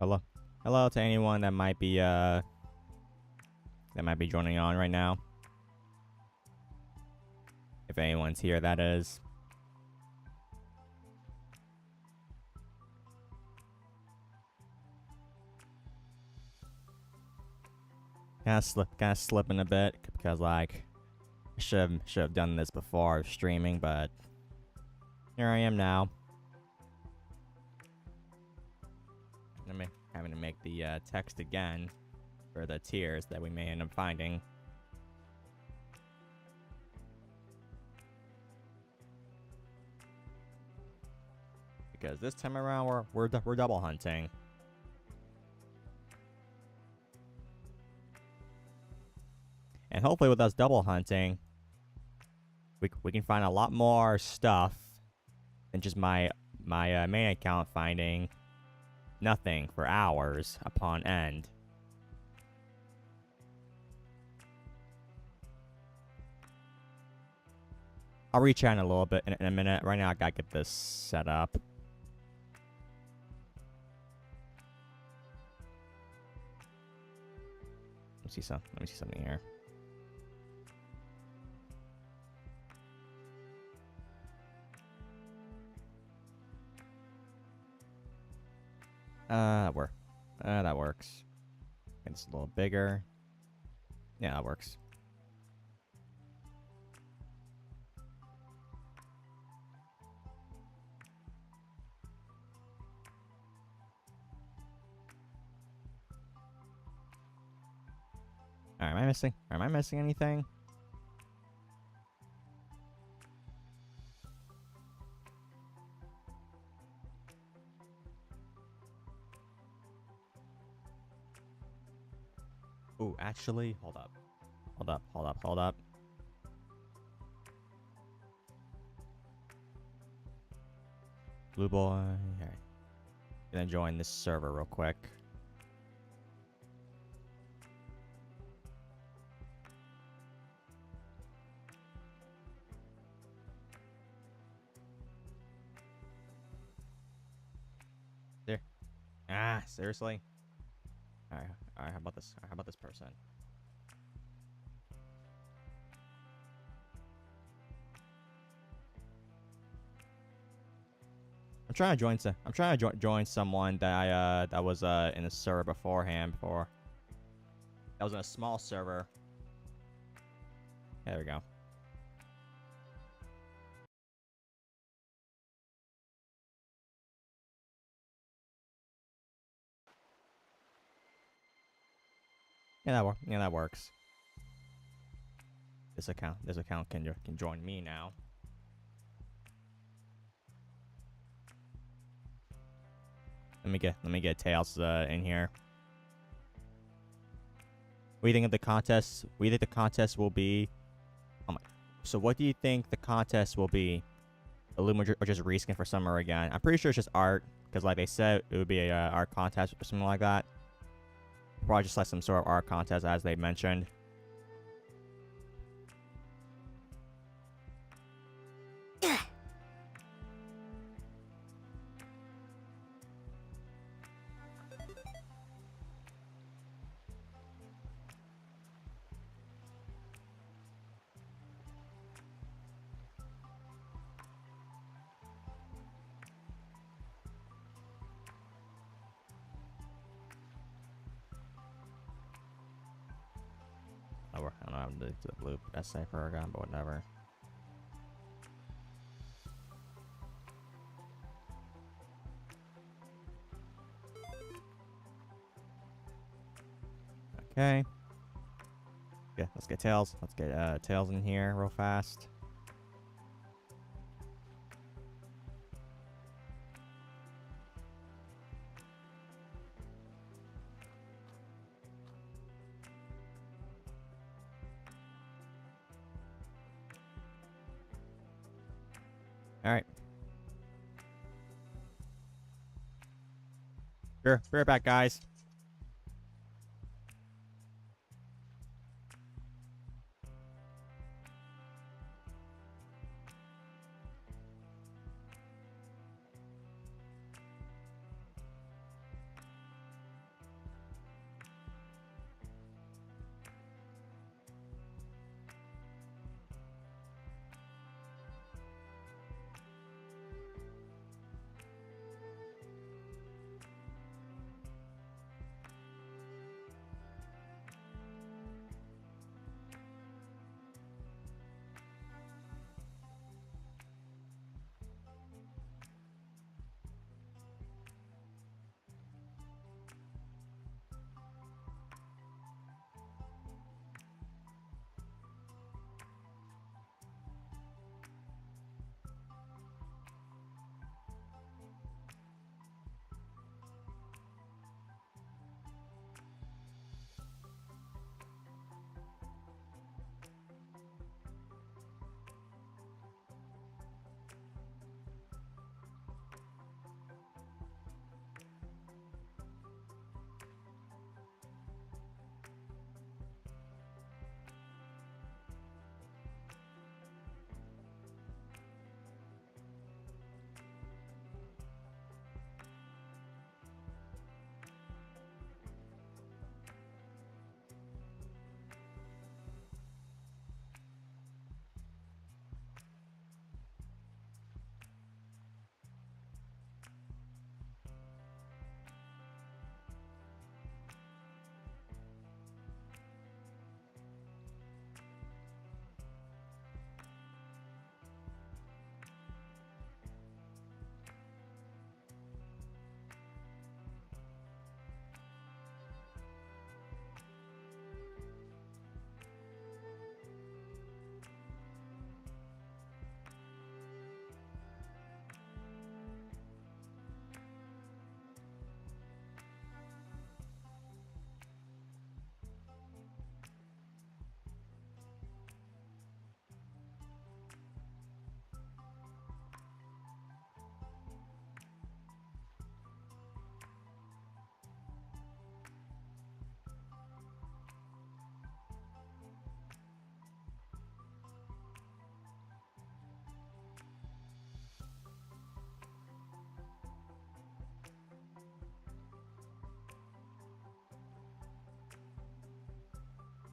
Hello. Hello to anyone that might be joining on right now. If anyone's here, that is. Kind of slipping a bit because like I should have done this before streaming, but here I am now. I'm having to make the text again for the tiers that we may end up finding. Because this time around we're double hunting. And hopefully with us double hunting, we can find a lot more stuff than just my main account finding nothing for hours upon end. I'll reach out in a little bit in a minute. Right now I gotta get this set up. Let me see something here. That works. It's a little bigger. Yeah, that works. Alright, am I missing anything? Ooh, actually, hold up. Blue boy. Okay. Gonna join this server real quick. There. Ah, seriously? Alright, how about this? How about this person? I'm trying to join someone that that was in a server beforehand before. That was in a small server. There we go. Yeah, that works. This account can join me now. Let me get Tails in here. What do you think of the contest? What do you think the contest will be? Oh my. So what do you think the contest will be? The Loomian or just reskin for summer again? I'm pretty sure it's just art, because like they said, it would be a art contest or something like that. Probably just like some sort of art contest as they mentioned. I don't know how to do the blue essay for a gun, but whatever. Okay. Yeah, let's get Tails. Let's get Tails in here real fast. Alright. Sure, be right back, guys.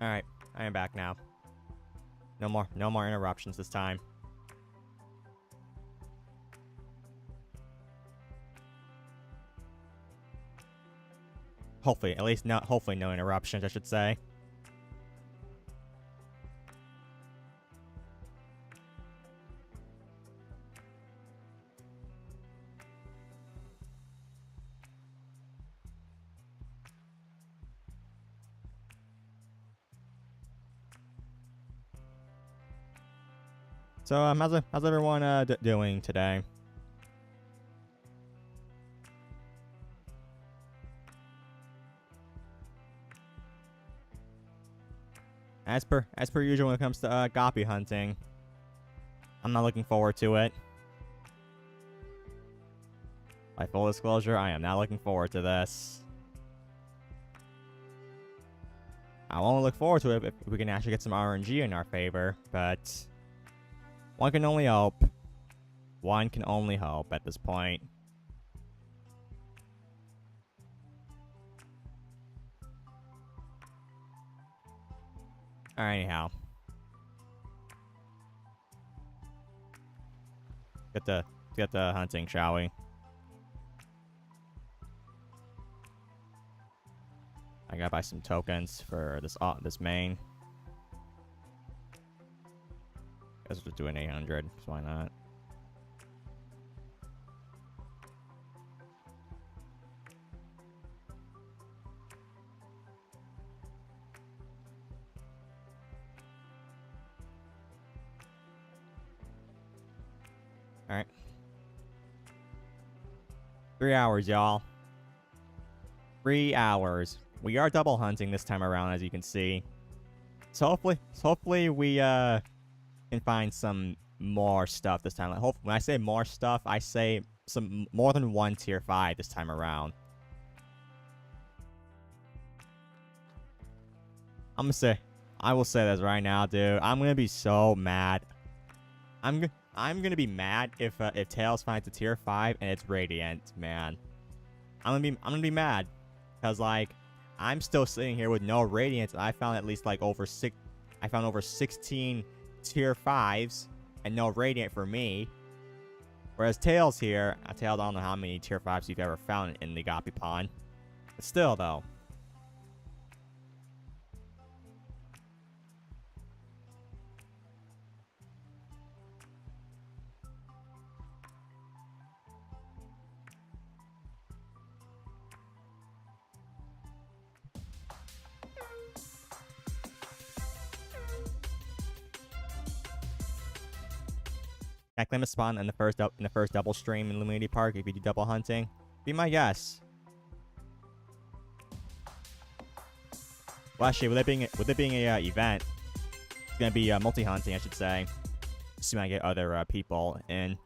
Alright, I am back now. No more interruptions this time. Hopefully, at least not. Hopefully, no interruptions, I should say. So, how's everyone doing today? As per usual when it comes to Goppy hunting, I'm not looking forward to it. By full disclosure, I am not looking forward to this. I won't look forward to it if we can actually get some RNG in our favor, but one can only hope. One can only hope at this point. Alright, anyhow. Get the hunting, shall we? I gotta buy some tokens for this main. Guess we'll just do an 800, so why not? Alright. 3 hours, y'all. 3 hours. We are double hunting this time around, as you can see. So hopefully we can find some more stuff this time. Like, when I say more stuff, I say some more than one tier 5 this time around. I will say this right now, dude. I'm gonna be so mad. I'm gonna be mad if Tails finds a tier 5 and it's Radiant, man. I'm gonna be mad, cause like I'm still sitting here with no Radiant, and I found at least like over 16 tier 5s and no Radiant for me. Whereas Tails here, Tails, I don't know how many tier 5s you've ever found in the Goppy Pond, but still though. I claim a spawn in the first double stream in Loomian Park if you do double hunting. Be my guess. Well, actually, with it being a event, it's gonna be multi hunting, I should say. Assuming I get other people in.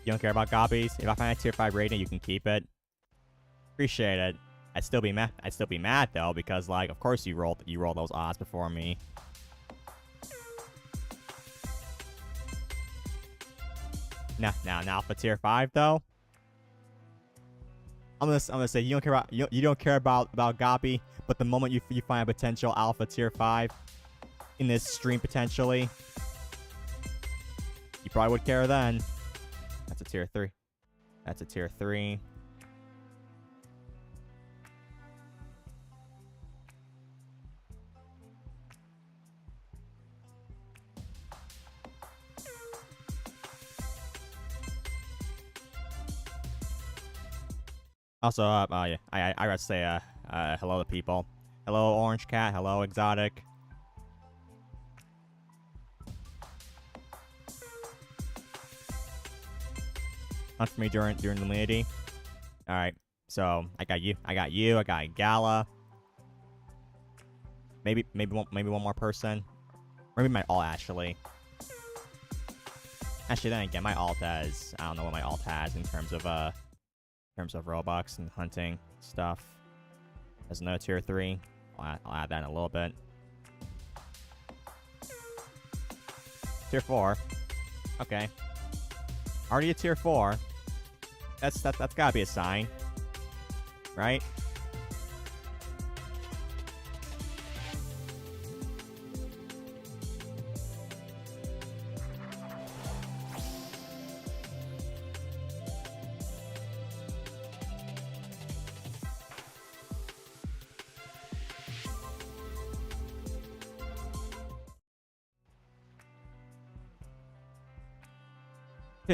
You don't care about gobbies. If I find a tier 5 rating, you can keep it. Appreciate it. I'd still be mad though, because like, of course you roll those odds before me. Now for tier 5 though, I'm gonna say you don't care about Gobby, but the moment you find a potential alpha tier 5 in this stream potentially, you probably would care then. That's a tier 3. That's a tier 3. Also, yeah, I gotta say hello to people. Hello, Orange Cat. Hello, Exotic. Hunt for me during the Luminity. All right, so I got you. I got Gala. Maybe one more person. Maybe my all actually. Actually, then again, my alt has, I don't know what my alt has in terms of Robux and hunting stuff. There's no tier 3. I'll add that in a little bit. Tier 4. Okay. Already a tier 4. That's gotta be a sign. Right?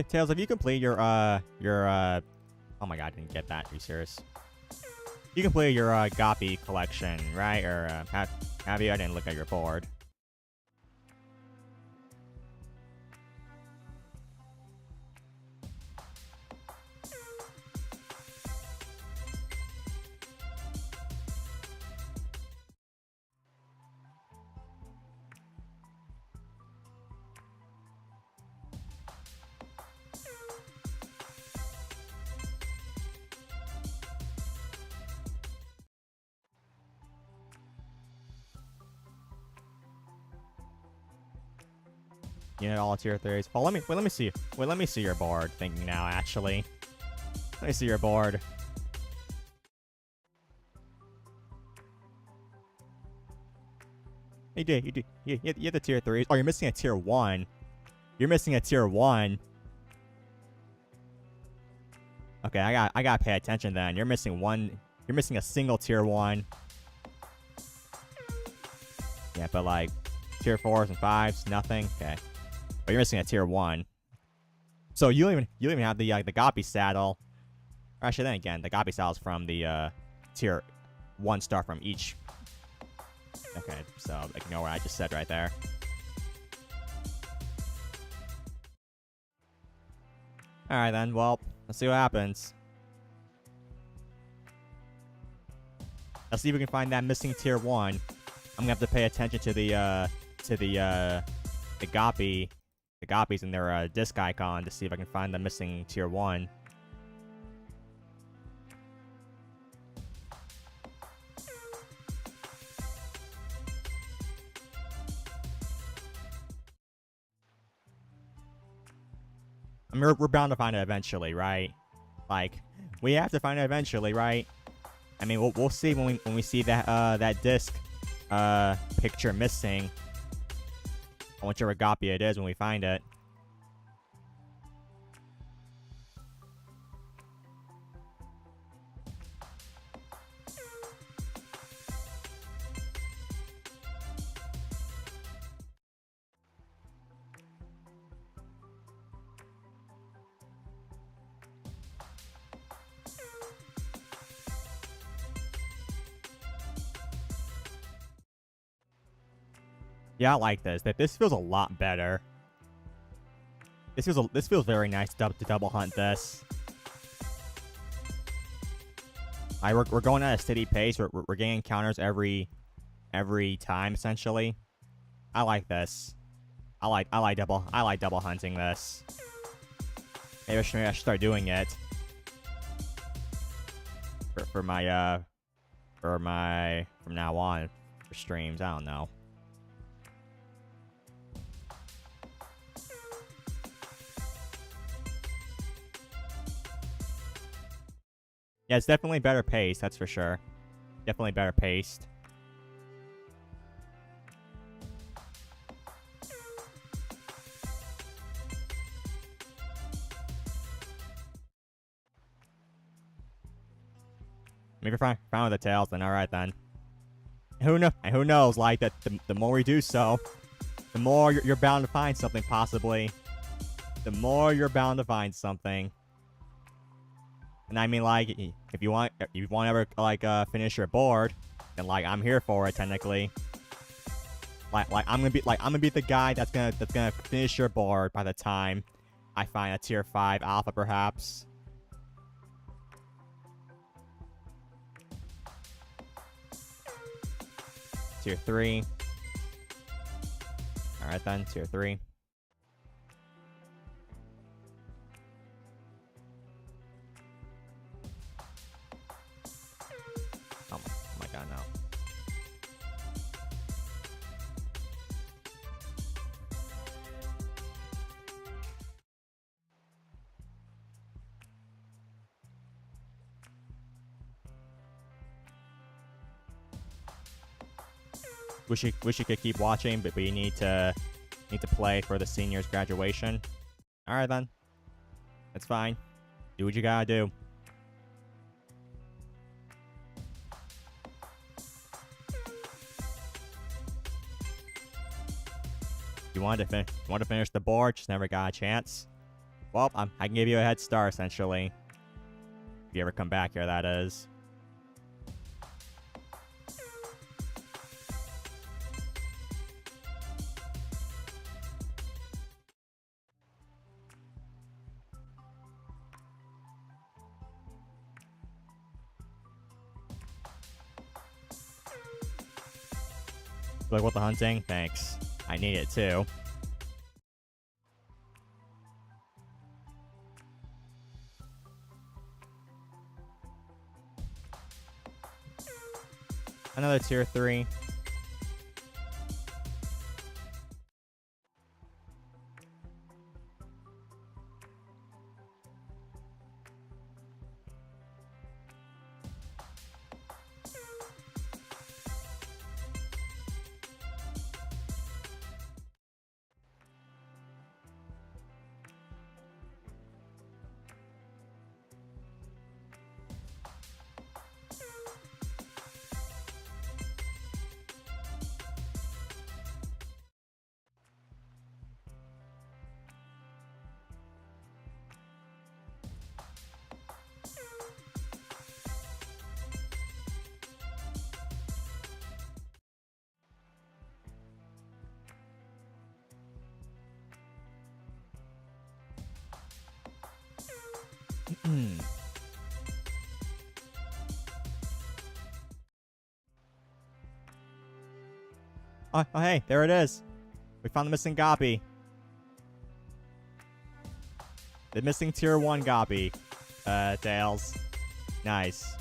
Tails, have you completed your oh my god, I didn't get that. Are you serious? You completed your Goppy collection, right? Or have you? I didn't look at your board. You know, all tier 3s. Oh, let me see. Wait, let me see your board. Thinking now, actually. Let me see your board. You did. You had the tier 3s. Oh, you're missing a tier 1. You're missing a tier 1. Okay, I gotta pay attention then. You're missing one. You're missing a single tier 1. Yeah, but like tier 4s and 5s, nothing. Okay. But you're missing a tier 1. So you don't even have the Goppy saddle. Or actually, then again, the Goppy saddle is from the tier 1 star from each. Okay, so ignore what I just said right there. Alright then, well, let's see what happens. Let's see if we can find that missing tier 1. I'm gonna have to pay attention to the Goppy. The Goppies and their disc icon to see if I can find the missing tier 1. I mean, we're bound to find it eventually, right? Like, we have to find it eventually, right? I mean, we'll see when we see that that disc picture missing. On whichever Goppy it is when we find it. Yeah, I like this. This feels a lot better. This feels very nice to double hunt this. We're going at a steady pace. We're getting encounters every time essentially. I like this. I like double hunting this. Maybe I should start doing it from now on for streams. I don't know. Yeah, it's definitely better paced, that's for sure. Definitely better paced. Maybe fine with the tails, then alright then. Who knows, like, that the more we do so, the more you're bound to find something, possibly. The more you're bound to find something. And I mean, like, if you want to ever, like, finish your board, then, like, I'm here for it, technically. Like, I'm gonna be the guy that's gonna finish your board by the time I find a tier 5 alpha, perhaps. Tier 3. Alright then, tier 3. wish you could keep watching, but you need to play for the seniors graduation. All right then, that's fine. Do what you gotta do. You wanted to finish the board, just never got a chance. Well, I can give you a head start essentially. If you ever come back here, that is. Like what the hunting? Thanks. I need it too. Another tier 3. Oh, hey, there it is. We found the missing copy. The missing tier 1 copy. Tails. Nice.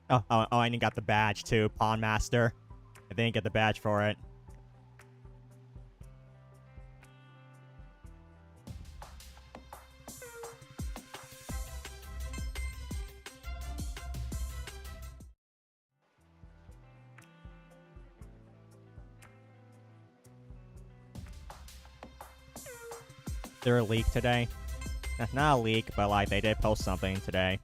Oh, I didn't got the badge too, Pawn Master. I didn't get the badge for it. Is there a leak today? Not a leak, but like they did post something today.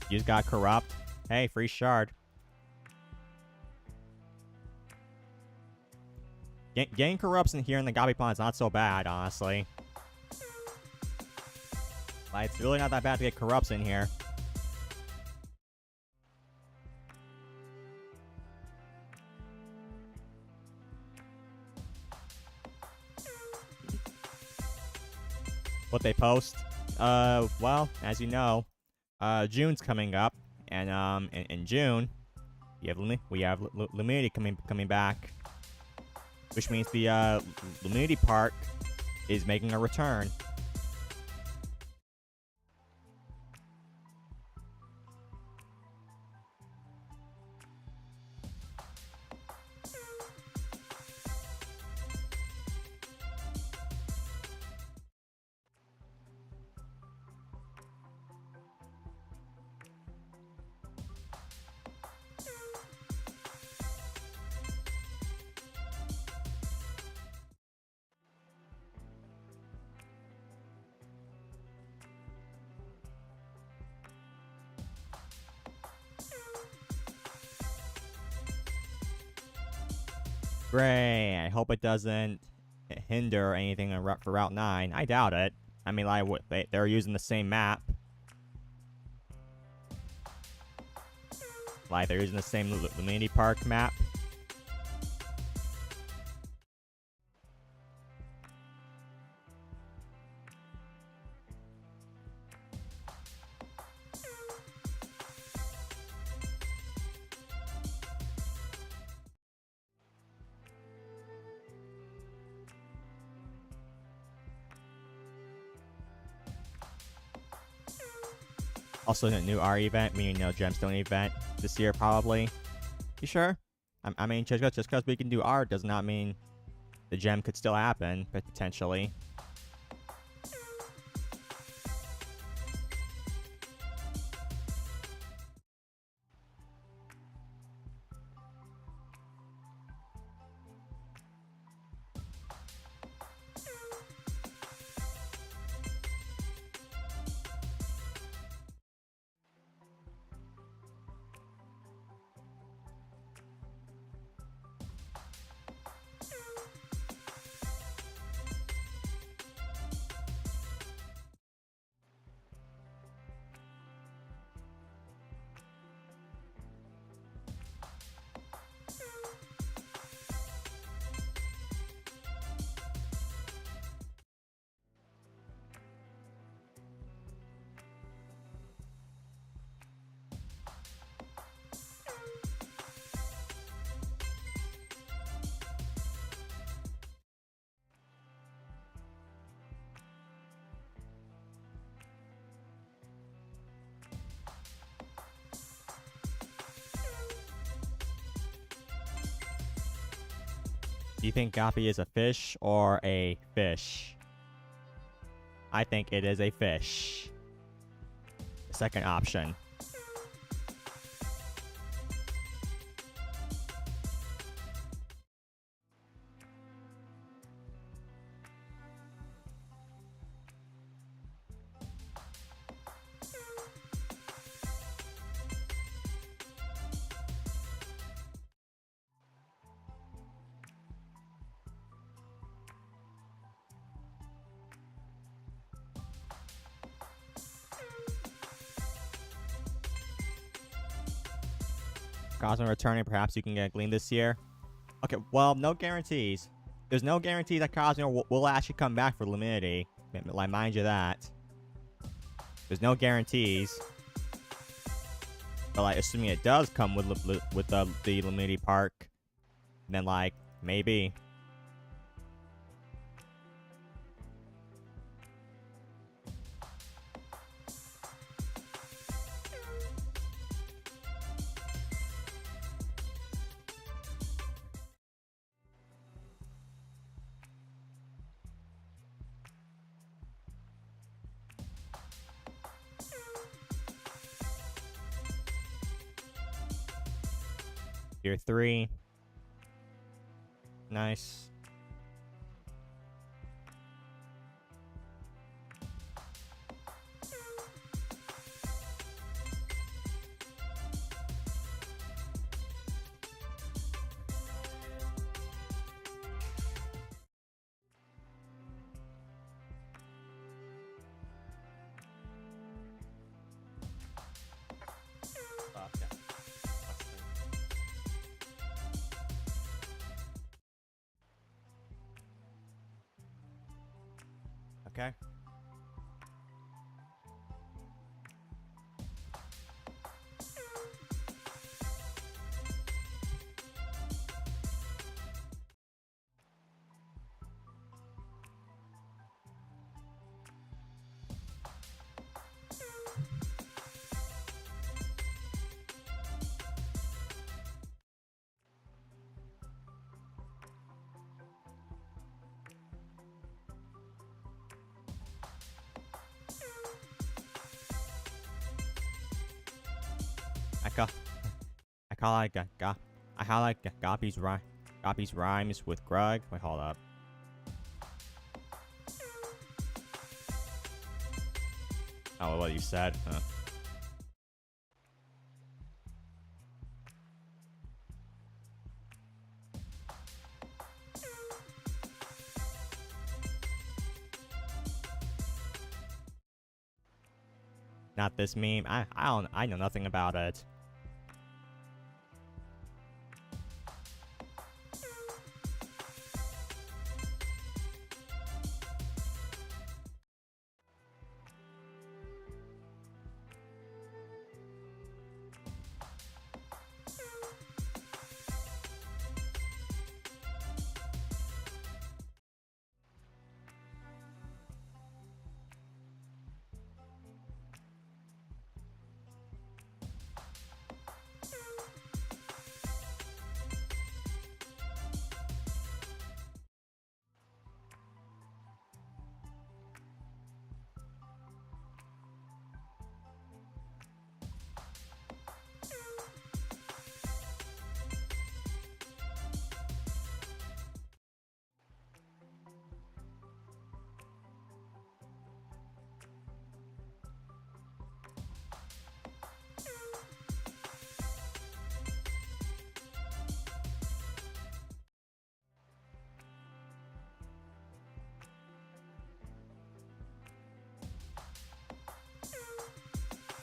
You just got corrupt. Hey, free shard. Getting corrupts in here in the Gobby Pond is not so bad, honestly. Like, it's really not that bad to get corrupts in here. What they post? Well, as you know, June's coming up, and in June, we have Luminity coming back, which means the Luminity Park is making a return. Great. I hope it doesn't hinder anything for Route 9. I doubt it. I mean, like, they're using the same map. Like, they're using the same Luminity Park map. Also, a new R event, meaning no gemstone event this year, probably. You sure? I mean, just because we can do art does not mean the gem could still happen, but potentially. Do you think Gappy is a fish or a fish? I think it is a fish. The second option. Cosmo returning, perhaps you can get a Gleam this year. Okay, well, no guarantees. There's no guarantee that Cosmo will actually come back for Luminity. Like, mind you that. There's no guarantees. But, like, assuming it does come with the Luminity Park, then, like, maybe. Year 3. Nice. Okay. I highlight Gappy's rhymes with Grug. Wait, hold up. Oh, what you said? Huh. Not this meme. I know nothing about it.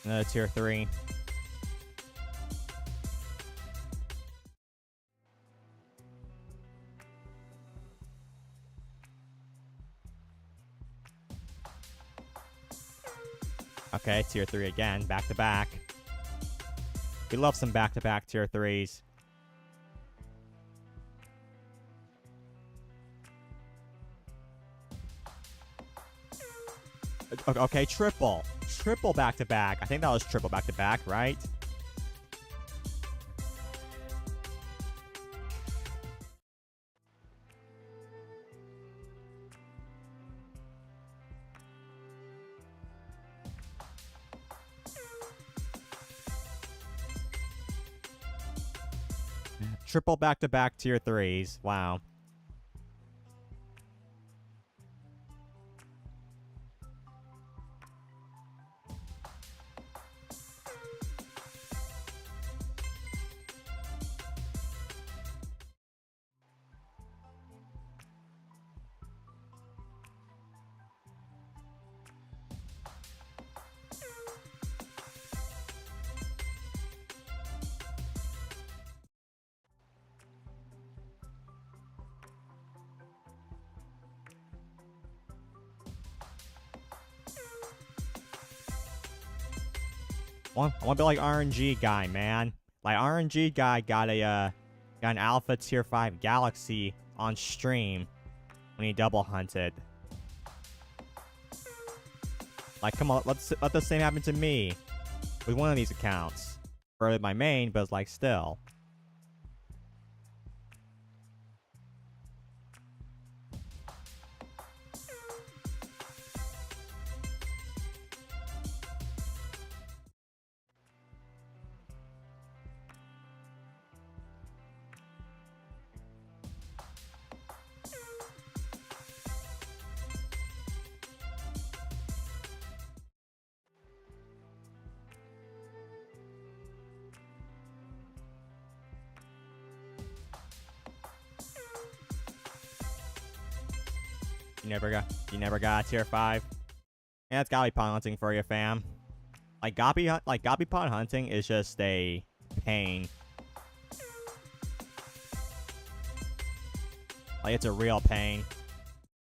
Another tier 3. Okay, tier 3 again, back to back. We love some back to back tier 3s. Okay, triple. Triple back to back. I think that was triple back to back, right? Triple back to back tier 3s. Wow. I want to be like RNG guy, man. Like RNG guy got an alpha tier 5 galaxy on stream when he double hunted. Like, come on, let the same happen to me with one of these accounts. For my main, but it's like still. You never got tier 5. Yeah, it's gotta be pond hunting for you, fam. Like Goppy pond hunting is just a pain. Like it's a real pain.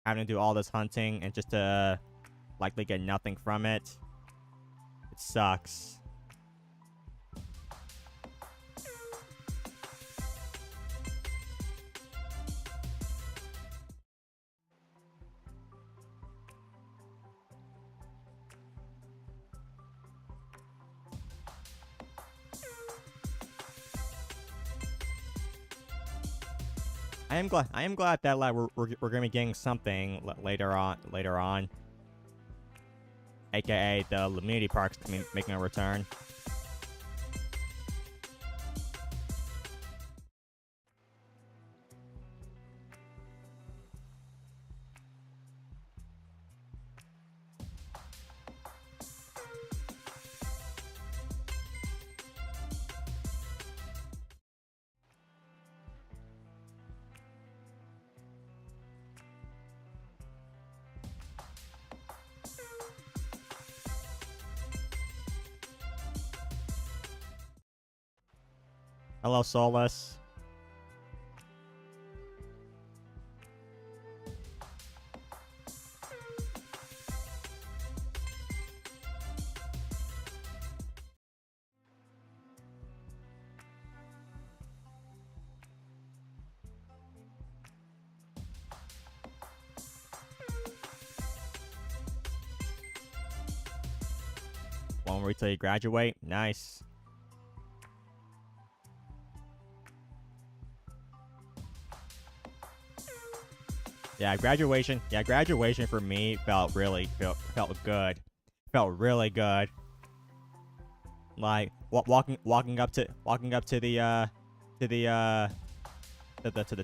Having to do all this hunting and just to likely get nothing from it. It sucks. I am glad that we're gonna be getting something later on. AKA the Loomian Parks making a return. Hello, Solus. Won't wait till you graduate. Nice. Yeah, graduation for me felt good. Felt really good. Like walking up to the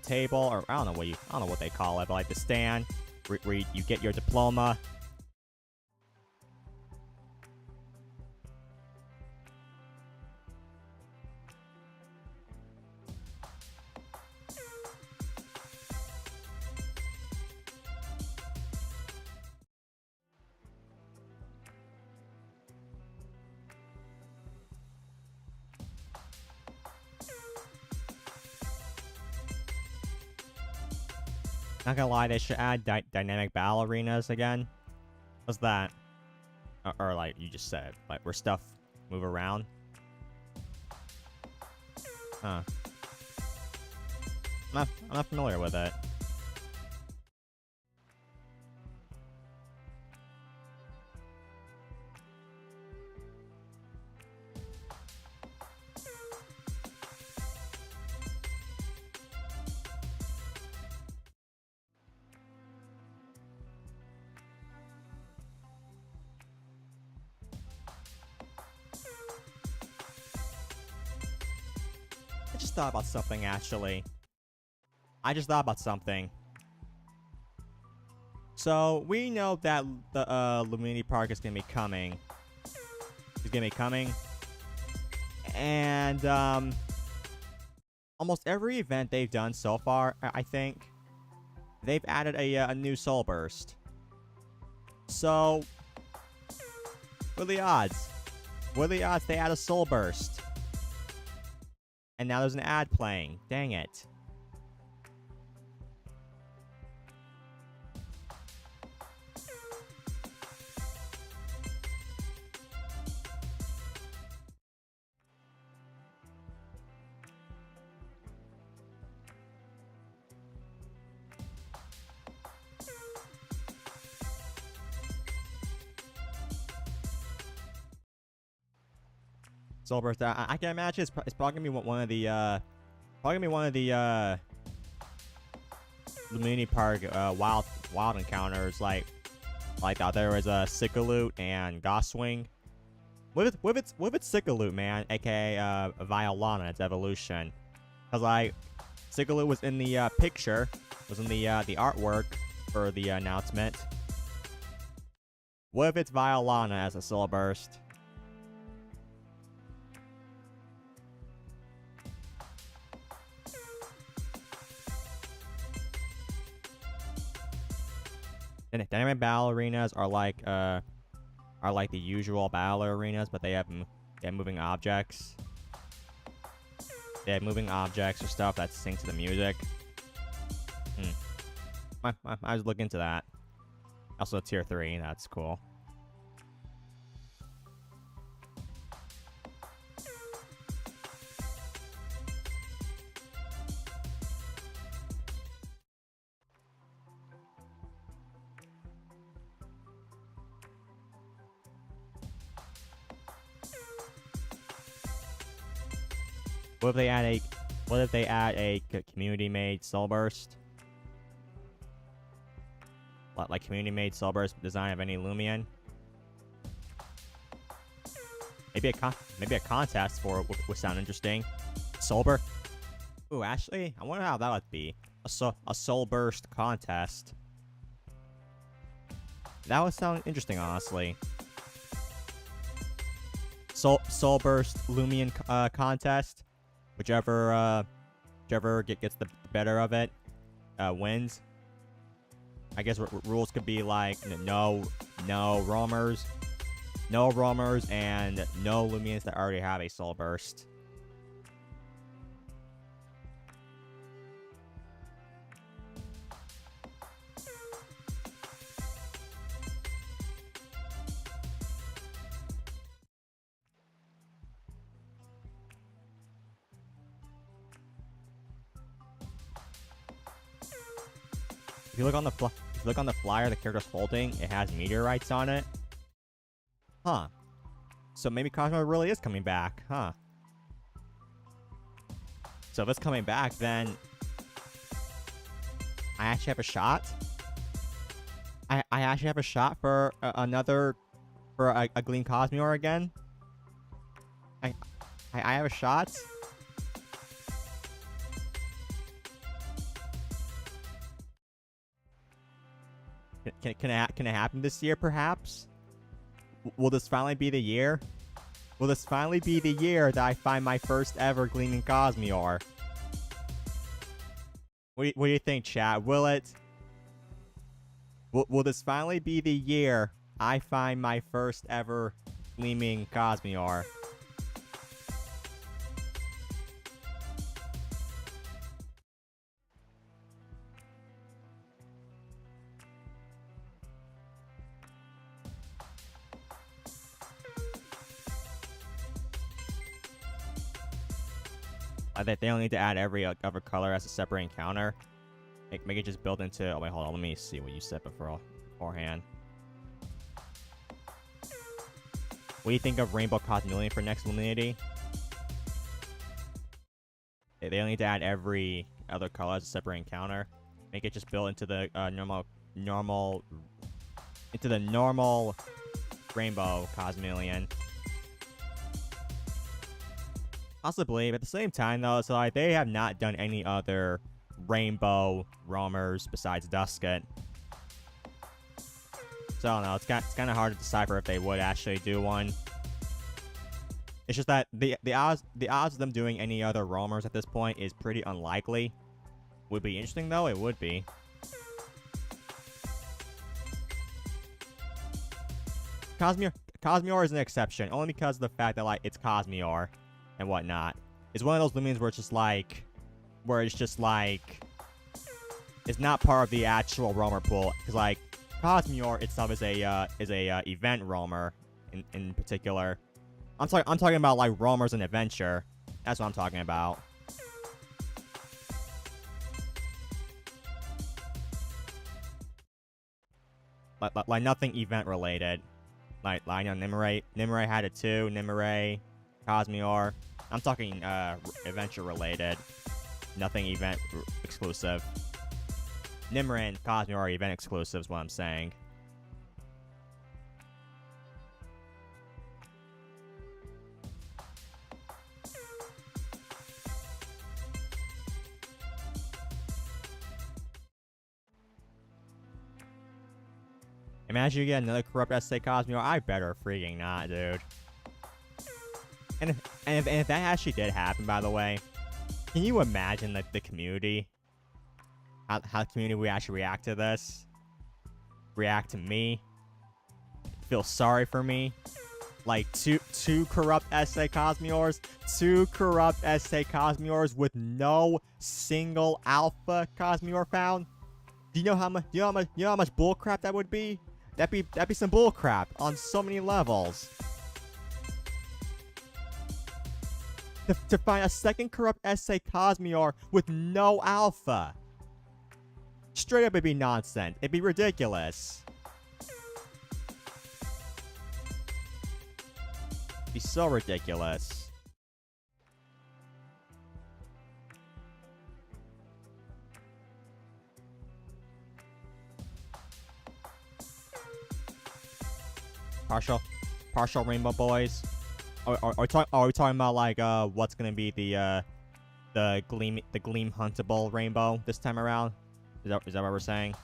table, or I don't know what they call it, but like the stand where you get your diploma. Not gonna lie, they should add dynamic battle arenas again. What's that? Or like you just said, like where stuff move around. Huh. I'm not familiar with it. I just thought about something, actually. I just thought about something. So, we know that the Lumini Park is gonna be coming. It's gonna be coming. And, almost every event they've done so far, I think, they've added a new Soul Burst. So, what are the odds? What are the odds they add a Soul Burst? And now there's an ad playing. Dang it. Soul Burst. I can imagine it's probably gonna be one of the Lumini Park wild encounters, like there was a Sickaloot and Goswing. With its Sickaloot, man, aka Violana, its evolution. Cause like Sickaloot was in the picture, was in the artwork for the announcement. What if it's Violana as a Soul Burst? Dynamic battle arenas are like the usual battle arenas, but they have moving objects. They have moving objects or stuff that sync to the music. I was looking into that. Also tier 3, that's cool. What if they add a community-made Soul Burst? Like community-made Soul Burst design of any Loomian? Maybe a contest for it would sound interesting. Soul Burst. Ooh, actually, I wonder how that would be. A Soul Burst contest. That would sound interesting, honestly. Soul Burst Loomian contest. Whichever gets the better of it wins. I guess rules could be like no roamers, and no Loomians that already have a Soul Burst. If you look on the flyer the character's holding, it has meteorites on it. Huh. So maybe Cosmo really is coming back, huh? So if it's coming back, then I actually have a shot. I actually have a shot for a Gleam Cosmor again. I have a shot. Can it happen this year, perhaps? Will this finally be the year? Will this finally be the year that I find my first ever Gleaming Cosmor? What do you think, chat? Will it? Will this finally be the year I find my first ever Gleaming Cosmor? They only need to add every other color as a separate encounter. Make it just build into... Oh, wait, hold on. Let me see what you said beforehand. What do you think of Rainbow Cosmeleon for next Luminity? They only need to add every other color as a separate encounter. Make it just build into the normal Rainbow Cosmeleon. Possibly, but at the same time though, so like they have not done any other Rainbow roamers besides Dusket. So I don't know, it's kind of hard to decipher if they would actually do one. It's just that the odds of them doing any other roamers at this point is pretty unlikely. Would be interesting though, it would be. Cosmeor is an exception, only because of the fact that like it's Cosmeor and whatnot. It's one of those Lumians where it's just like it's not part of the actual roamer pool. Because like Cosmeor itself is a event roamer in particular. I'm talking about like roamers and adventure. That's what I'm talking about. Like nothing event related. Like I know Nimue had it too. Nimue, Cosmeor. I'm talking adventure related. Nothing event exclusive. Nimue and Cosmeor are event exclusives, what I'm saying. Imagine you get another corrupt SA Cosmeo. I better freaking not, dude. And if that actually did happen, by the way, can you imagine like the community? How the community would actually react to this? React to me? Feel sorry for me? Like two corrupt SA Cosmeors? Two corrupt SA Cosmeors with no single alpha Cosmeor found? Do you know how much bullcrap that would be? That'd be some bullcrap on so many levels. To find a second corrupt SA Cosmeor with no alpha. Straight up, it'd be nonsense. It'd be ridiculous. It'd be so ridiculous. Partial rainbow boys. Are we talking about like what's gonna be the gleam huntable rainbow this time around? Is that what we're saying?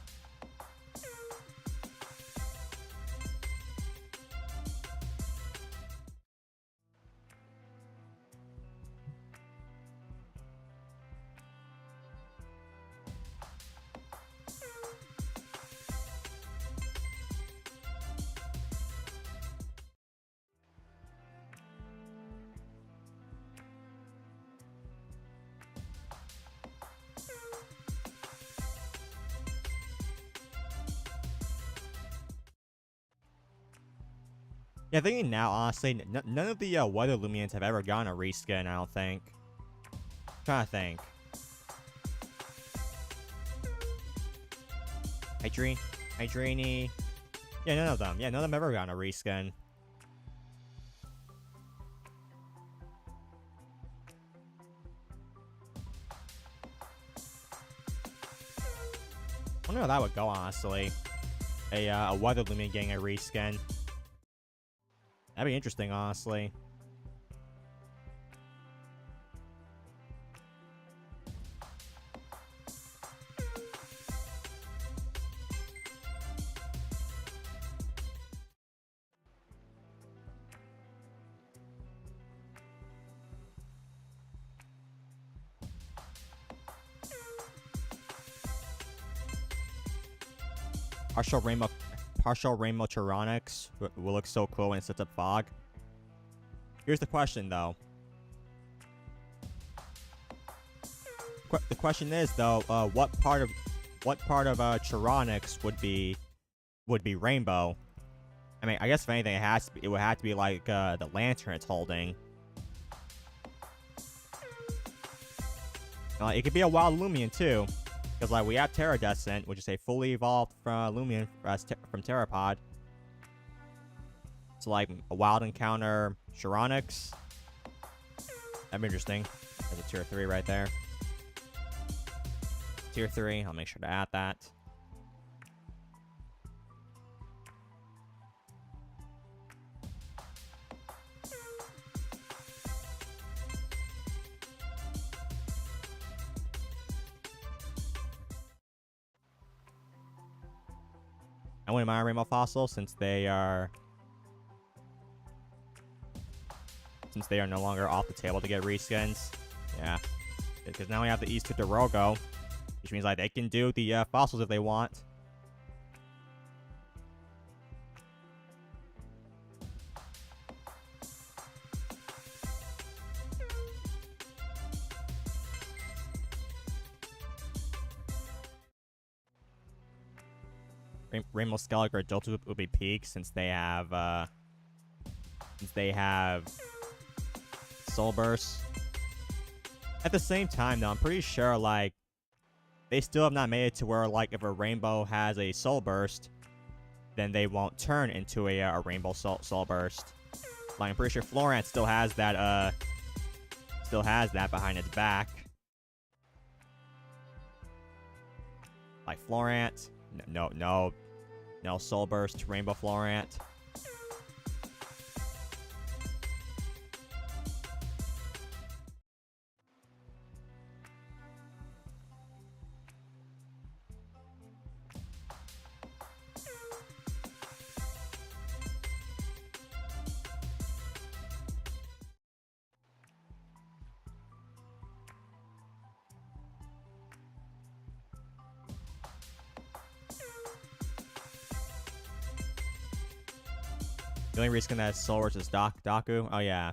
Yeah, thinking now, honestly, none of the Weather Lumians have ever gotten a reskin, I don't think. I'm trying to think. Hydrini. Yeah, none of them. Yeah, none of them ever gotten a reskin. I wonder how that would go, honestly. A Weather Lumian getting a reskin. That'd be interesting, honestly. Partial Rainbow Tyrannox will look so cool when it sets up fog. Here's the question, though. The question is, though, what part of Tyrannox would be rainbow? I mean, I guess if anything, it would have to be like the lantern it's holding. It could be a wild Loomian too, because like we have Terradescent, which is a fully evolved from Loomian from Terrapod. So like a wild encounter Chironix. That'd be interesting. There's a tier 3 right there. Tier 3, I'll make sure to add that. I wouldn't mind Rainbow Fossil since they are no longer off the table to get reskins. Yeah, because now we have the East to Dorogo, which means like they can do the fossils if they want. Rainbow Skellig or Jolteon would be peak since they have Soul Burst. At the same time, though, I'm pretty sure like they still have not made it to where like if a Rainbow has a Soul Burst, then they won't turn into a Rainbow Soul Burst. Like I'm pretty sure Florant still has that behind its back. Like Florant. No Soul Burst, Rainbow Florant. The only reskin that has Soul Burst is Daku. Oh yeah.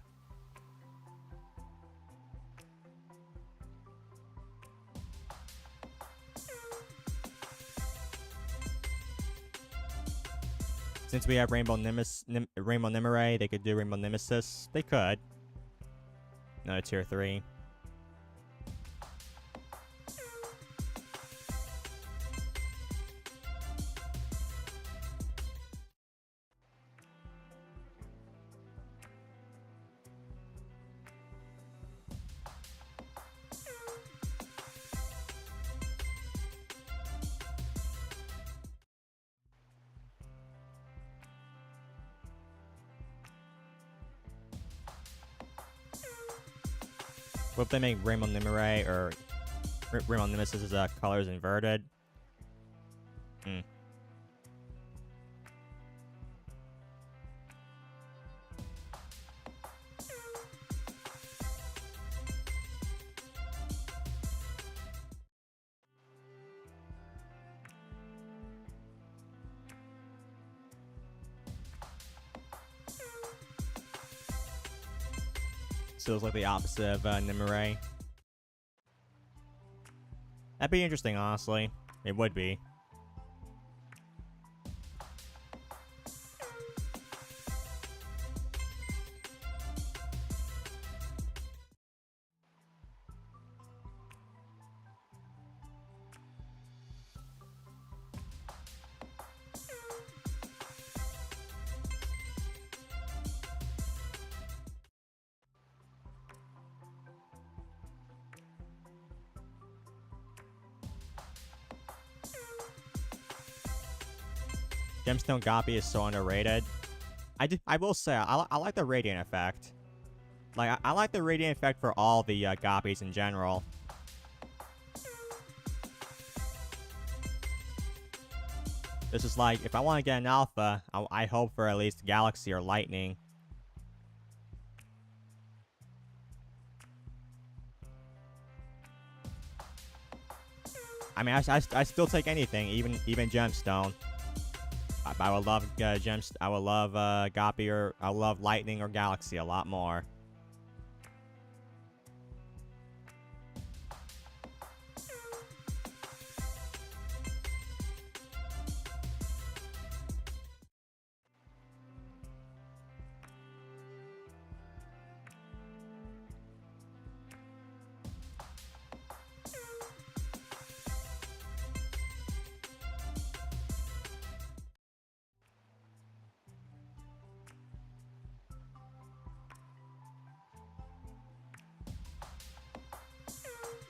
Since we have Rainbow Nimere, they could do Rainbow Nemesis. They could. Another tier 3. What if they make Rainbow Nimere or Rainbow Nemesis' colors inverted? Hmm. So it's like the opposite of Nimere. That'd be interesting, honestly. It would be. Gemstone Goppy is so underrated. I will say, I like the Radiant effect. Like, I like the Radiant effect for all the Goppies in general. This is like, if I want to get an Alpha, I hope for at least Galaxy or Lightning. I mean, I still take anything, even Gemstone. I would love I would love Goppy or I would love Lightning or Galaxy a lot more.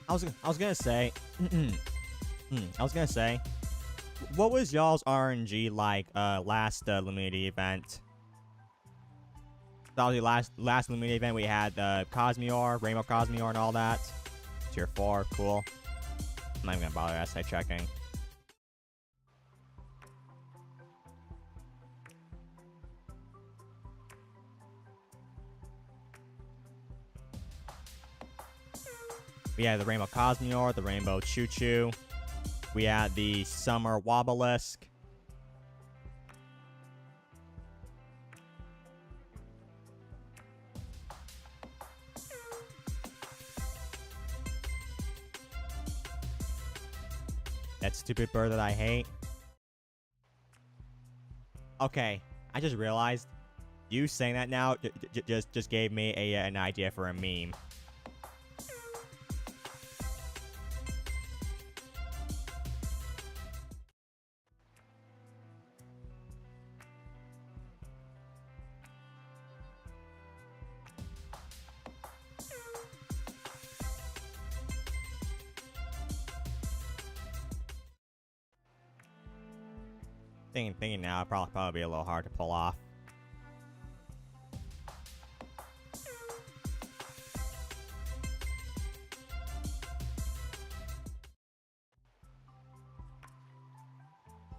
I was gonna say, I was gonna say, what was y'all's RNG like last Luminity event? That was the last Luminity event. We had Cosmeor, Rainbow Cosmeor, and all that. Tier 4, cool. I'm not even gonna bother essay checking. We had the Rainbow Cosmeor, the Rainbow Choo Choo. We had the Summer Wobelisk. That stupid bird that I hate. Okay, I just realized you saying that now just gave me an idea for a meme. Thinking now, probably be a little hard to pull off.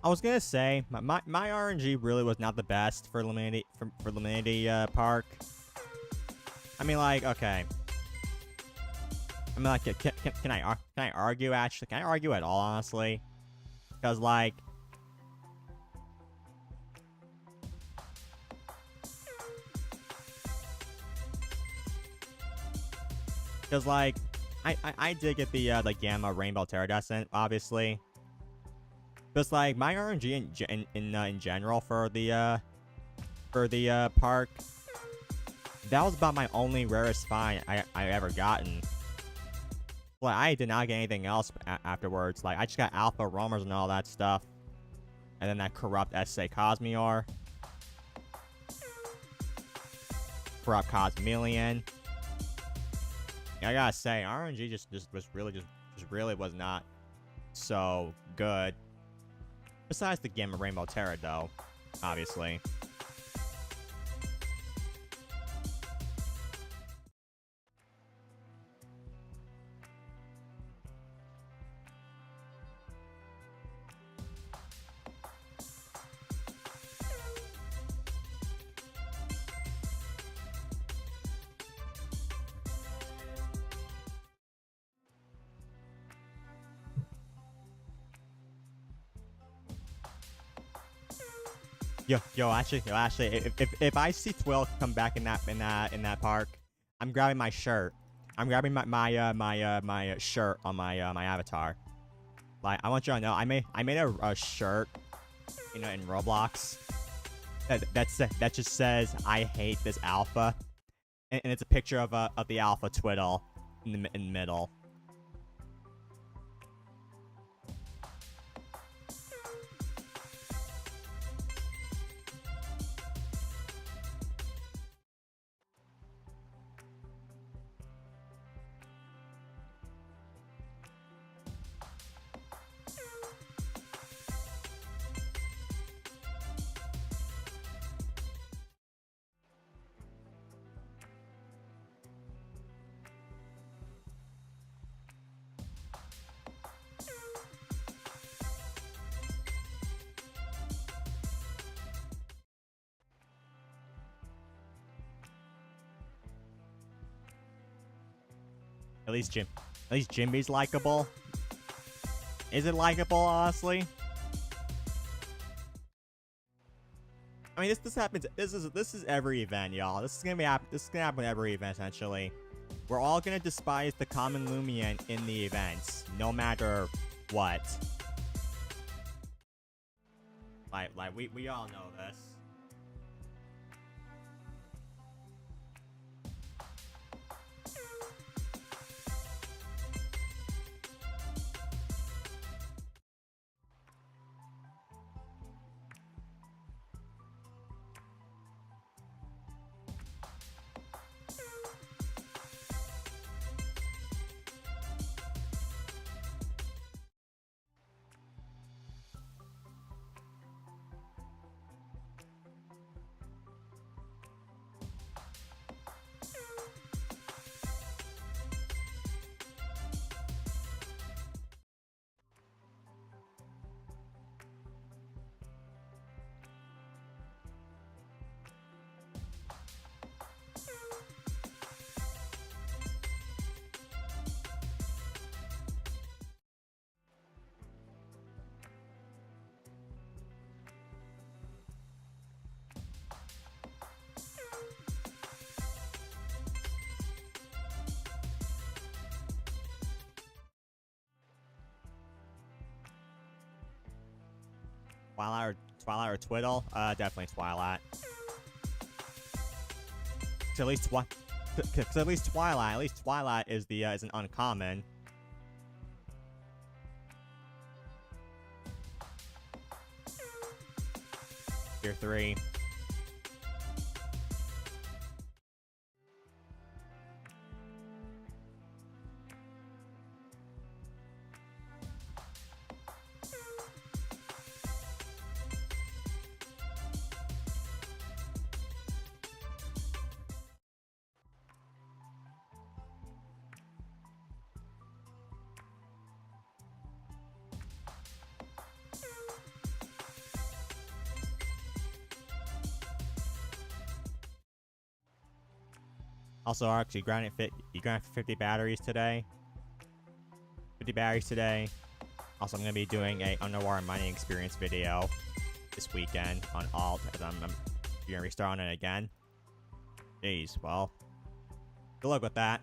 I was gonna say my RNG really was not the best for Luminity Park. I mean, like, okay. I mean, like, can I argue actually? Can I argue at all, honestly? Because like. Because, like, I did get the Gamma Rainbow Terradescent, obviously. But, like, my RNG in general for the park, that was about my only rarest find I ever gotten. Like, I did not get anything else afterwards. Like, I just got Alpha Roamers and all that stuff. And then that corrupt SA Cosmeor. Corrupt Cosmeleon. I gotta say, RNG just really was not so good. Besides the Gamma Rainbow Terra, though, obviously. Actually, if I see Twill come back in that park, I'm grabbing my shirt. I'm grabbing my shirt on my avatar. Like, I want you to know, I made a shirt, in Roblox. That just says I hate this alpha, and it's a picture of the alpha Twiddle in the middle. At least Jimby's likable. Is it likable, honestly? I mean, this happens. This is every event, y'all. This is gonna happen every event, essentially. We're all gonna despise the common Loomian in the events, no matter what. Like we all know this. Twilight or Twiddle? Definitely Twilight. Cause at least Twilight is the is an uncommon. Tier 3. Also, Arx, you grounded 50 batteries today. 50 batteries today. Also, I'm gonna be doing a underwater mining experience video this weekend on Alt, as I'm gonna restart on it again. Jeez, well, good luck with that.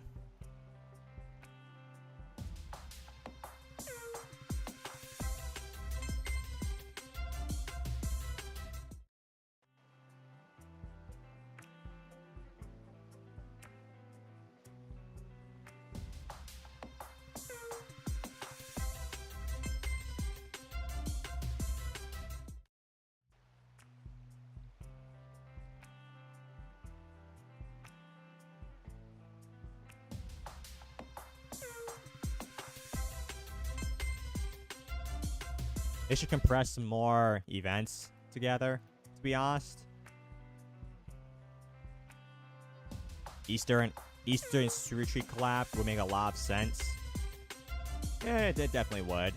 They should compress some more events together, to be honest. Eastern Retreat collab would make a lot of sense. Yeah, it definitely would.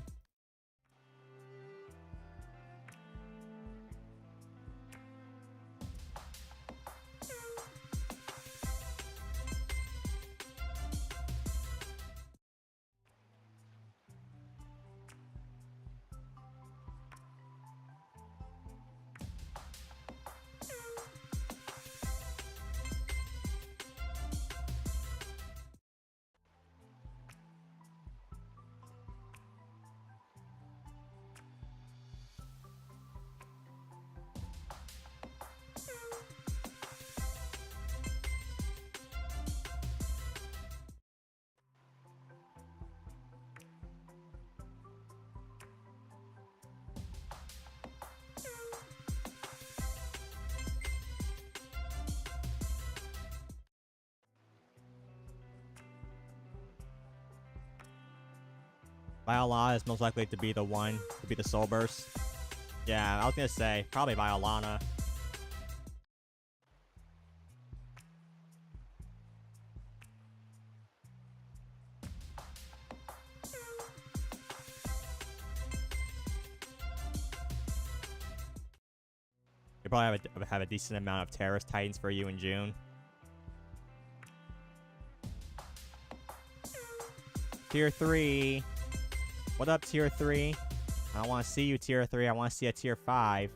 Violana is most likely to be the one to be the Soul Burst. Yeah, I was gonna say probably Violana. You probably have a decent amount of Terrorist Titans for you in June. Tier 3. What up, Tier 3? I want to see you, Tier 3. I want to see a Tier 5.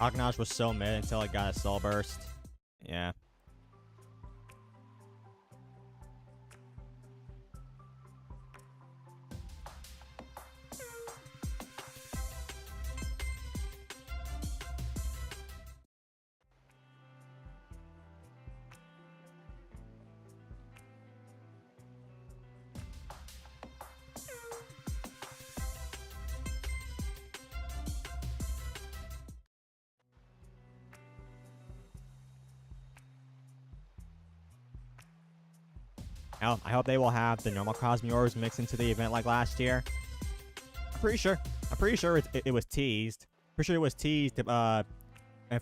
Aknash was so mid until it got a Soul Burst. Yeah. I hope they will have the normal Cosmores mixed into the event like last year. I'm pretty sure it was teased. Pretty sure it was teased. And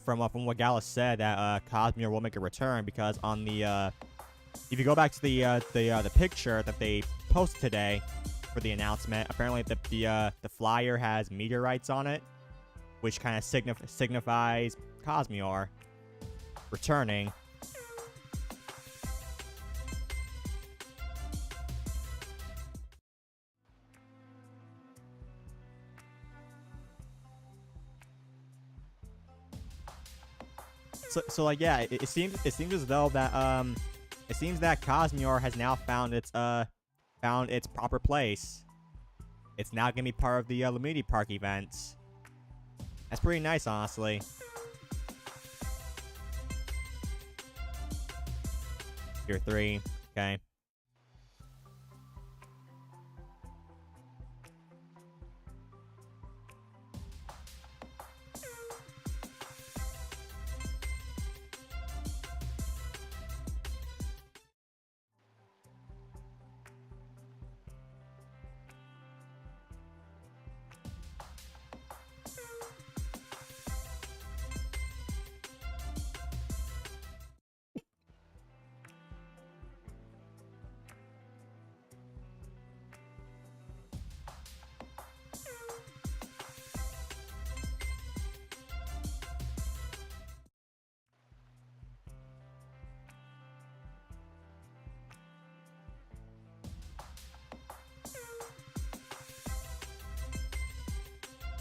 from what Gallus said, that Cosmere will make a return because on the if you go back to the picture that they posted today for the announcement, apparently the flyer has meteorites on it, which kind of signifies Cosmior returning. So like yeah, it seems as though that it seems that Cosmior has now found its proper place. It's now gonna be part of the Lumini Park events. That's pretty nice, honestly. Tier 3, okay.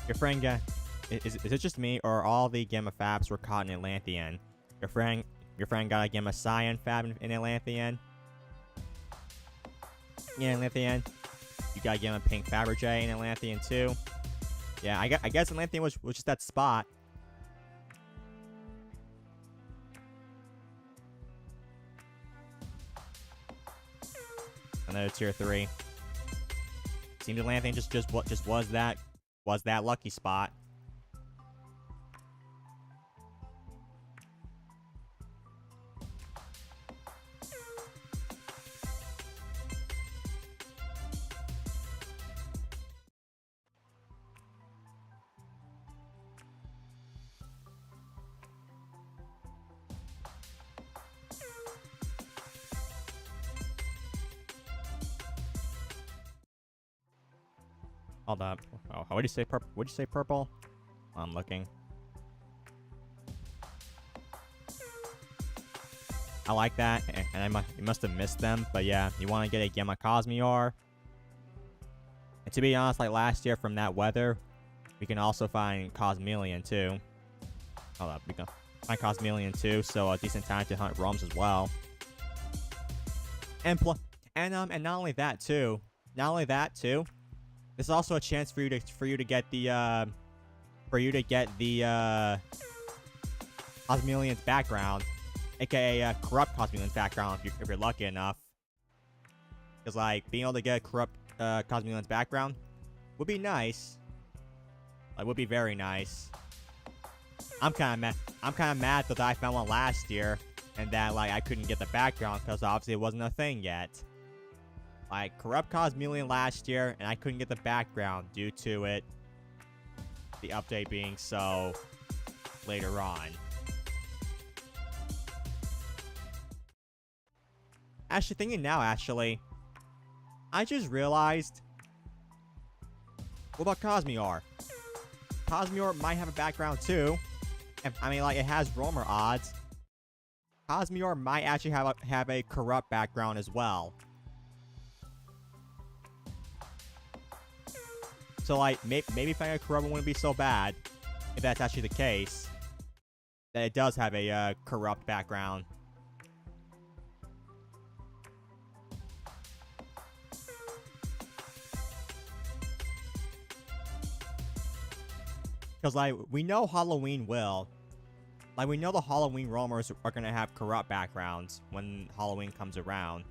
Your friend got... Is it just me, or all the Gamma Fabs were caught in Atlantean? Your friend got a Gamma Cyan Fab in Atlantean? Yeah, Atlantean. You got a Gamma Pink Fabergé in Atlantean too? Yeah, I guess Atlantean was just that spot. Another tier 3. Seems Atlantean just was that lucky spot. Hold up. Oh, what did you say? Purple? What'd you say? Purple? I'm looking. I like that, and you must have missed them. But yeah, you want to get a Gamma Cosmior. And to be honest, like last year from that weather, we can also find Cosmeleon too. Hold up, we can find Cosmeleon too, so a decent time to hunt Roms as well. And not only that too. This is also a chance for you to get the Cosmeleon's background, aka corrupt Cosmeleon's background if you're lucky enough. Because like being able to get corrupt Cosmeleon's background would be nice. Like would be very nice. I'm kind of mad that I found one last year and that like I couldn't get the background because obviously it wasn't a thing yet. Like, corrupt Cosmeleon last year, and I couldn't get the background due to the update being so later on. Actually, thinking now, I just realized, what about Cosmior? Cosmior might have a background too. I mean, like, it has roamer odds. Cosmior might actually have a corrupt background as well. So, like, maybe finding a corrupt wouldn't be so bad, if that's actually the case. That it does have a corrupt background. Because, like, we know Halloween will. Like, we know the Halloween roamers are going to have corrupt backgrounds when Halloween comes around.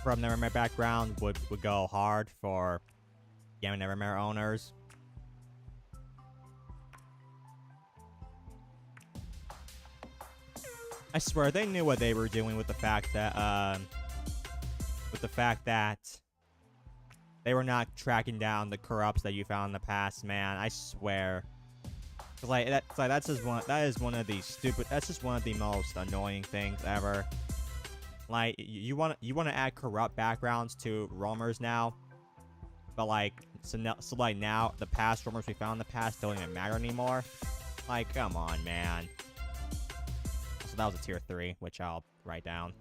from Nevermare background would go hard for Gamma Nevermare owners. I swear they knew what they were doing with the fact that they were not tracking down the corrupts that you found in the past, man. I swear. That's just one of the stupid. That's just one of the most annoying things ever. Like you want to add corrupt backgrounds to roamers now, but like like now the past roamers we found in the past don't even matter anymore. Like come on, man. So that was a tier 3, which I'll write down.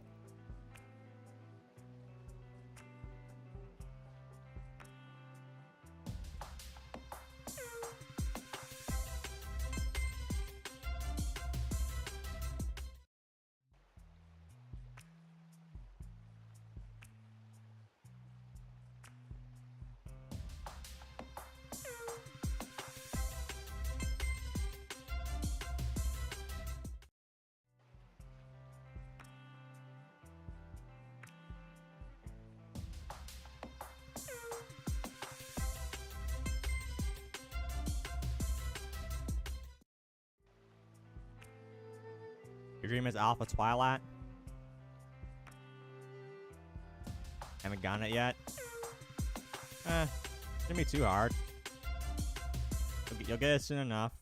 Your dream is Alpha Twilight? Haven't gotten it yet? Shouldn't be too hard. You'll get it soon enough.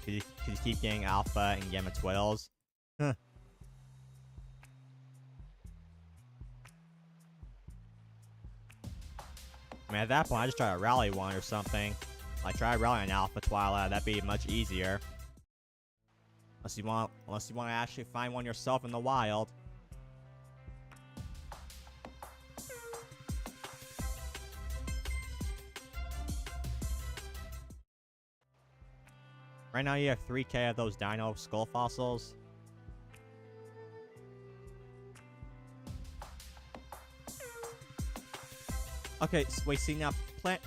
Could you keep getting Alpha and Gamma Twills? Huh. I mean, at that point, I just try to rally one or something. Like, try rallying Alpha Twilight. That'd be much easier. Unless you want to actually find one yourself in the wild. Right now you have 3k of those dino skull fossils. Okay, so wait, see now,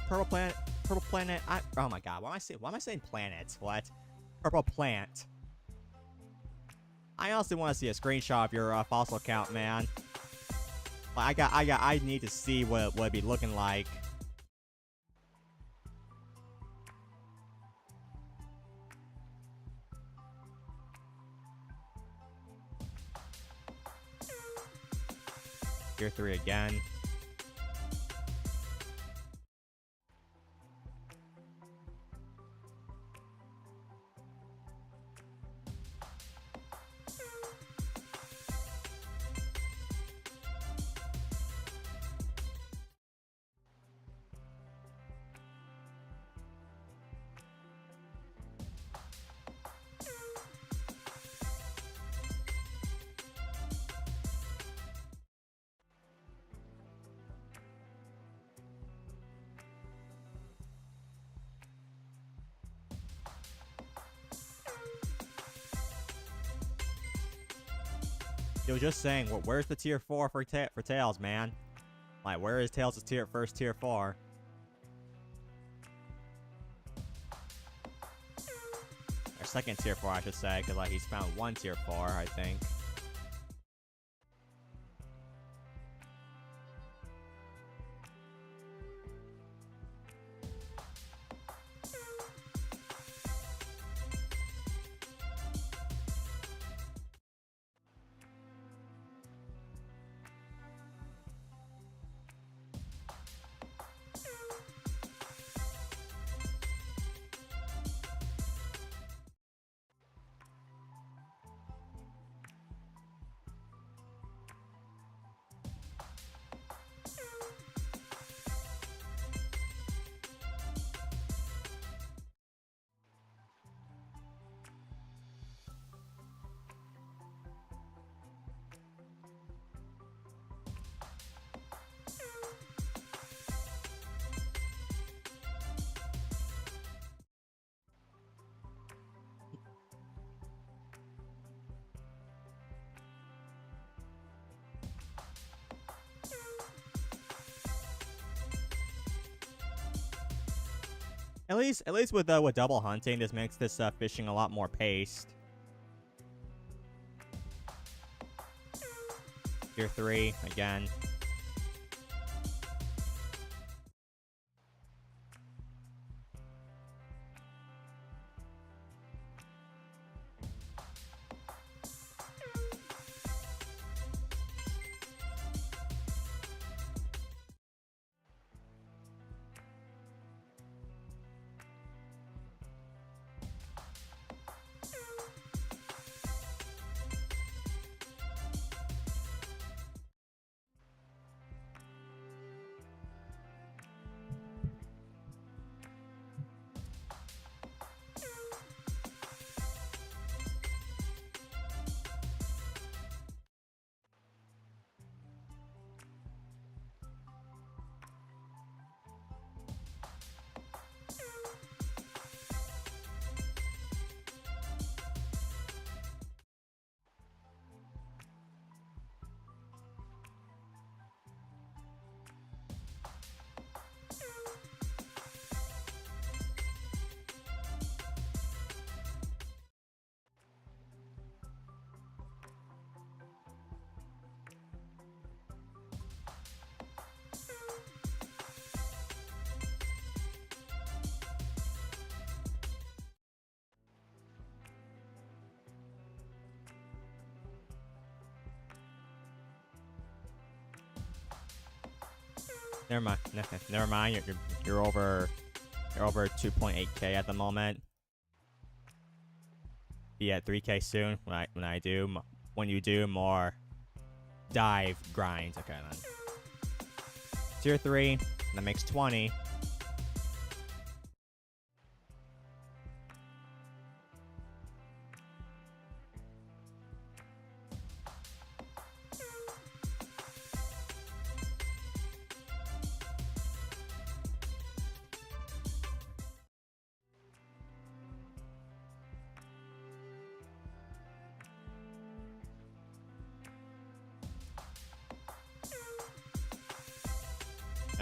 purple planet. Oh my god, why am I saying planet? What? Purple plant. I honestly want to see a screenshot of your fossil count, man. Like, I need to see what it'd be looking like. Tier 3 again. Yo, just saying, where's the tier 4 for Tails, man? Like, where is Tails' first tier 4? Or second tier 4, I should say, because like he's found one tier 4, I think. At least with double hunting, this makes this fishing a lot more paced. Tier 3 again. Never mind. Never mind. You're over 2.8k at the moment. Be at 3k soon. When you do more dive grinds. Okay then. Tier 3. That makes 20.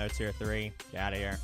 Oh, tier 3. Get out of here.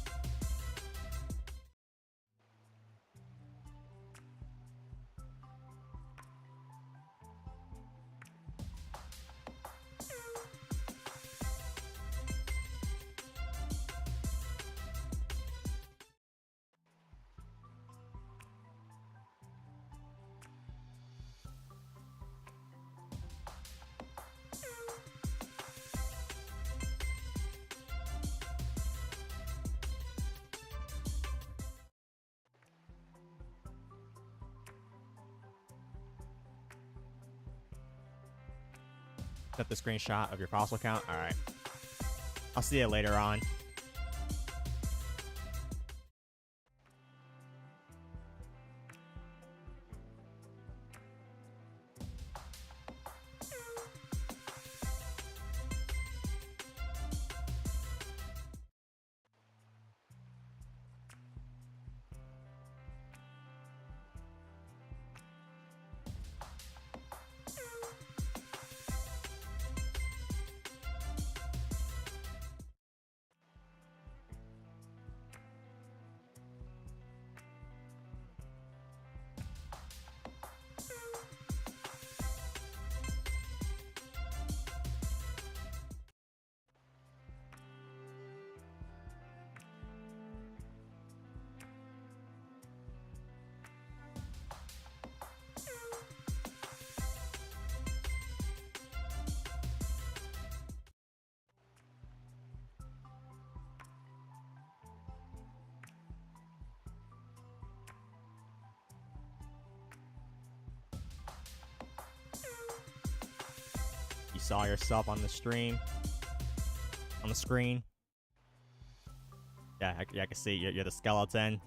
Set the screenshot of your fossil count. All right. I'll see you later on. You saw yourself on the stream. On the screen. Yeah, I can see you're the skeleton.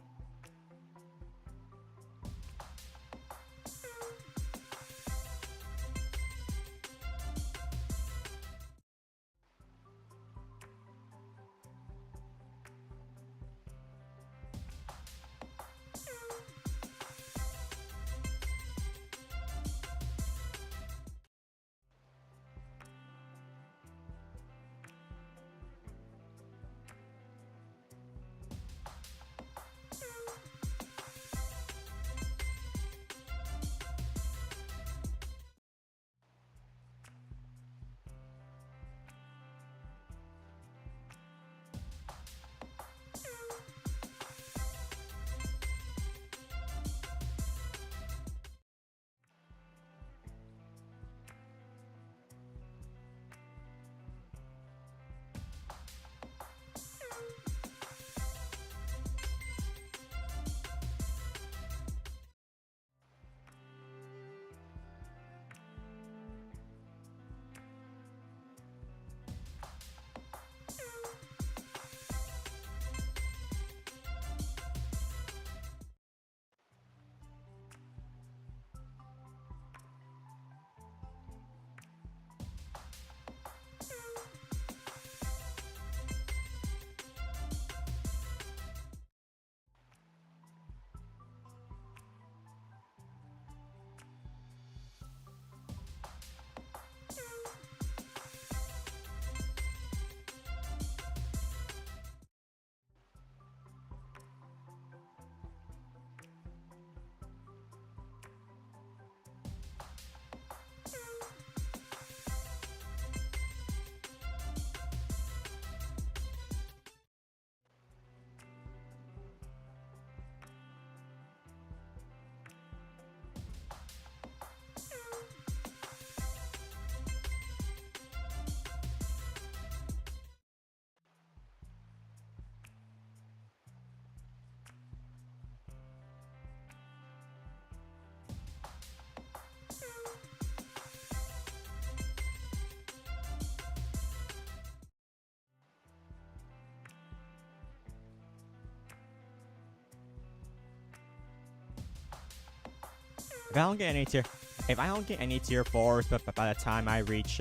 If I don't get any tier, if I don't get any tier 4s, but by the time I reach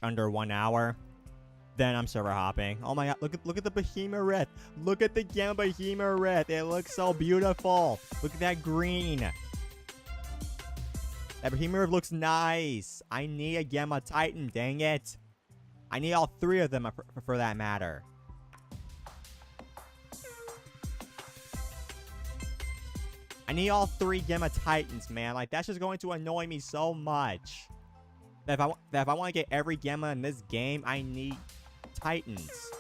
under 1 hour, then I'm server hopping. Oh my god, look at the Behemoth. Look at the Gamma Behemoth. It looks so beautiful. Look at that green. That Behemoth looks nice. I need a Gamma Titan, dang it. I need all 3 of them for that matter. I need all 3 Gamma Titans, man. Like, that's just going to annoy me so much. That if I want to get every Gamma in this game, I need Titans.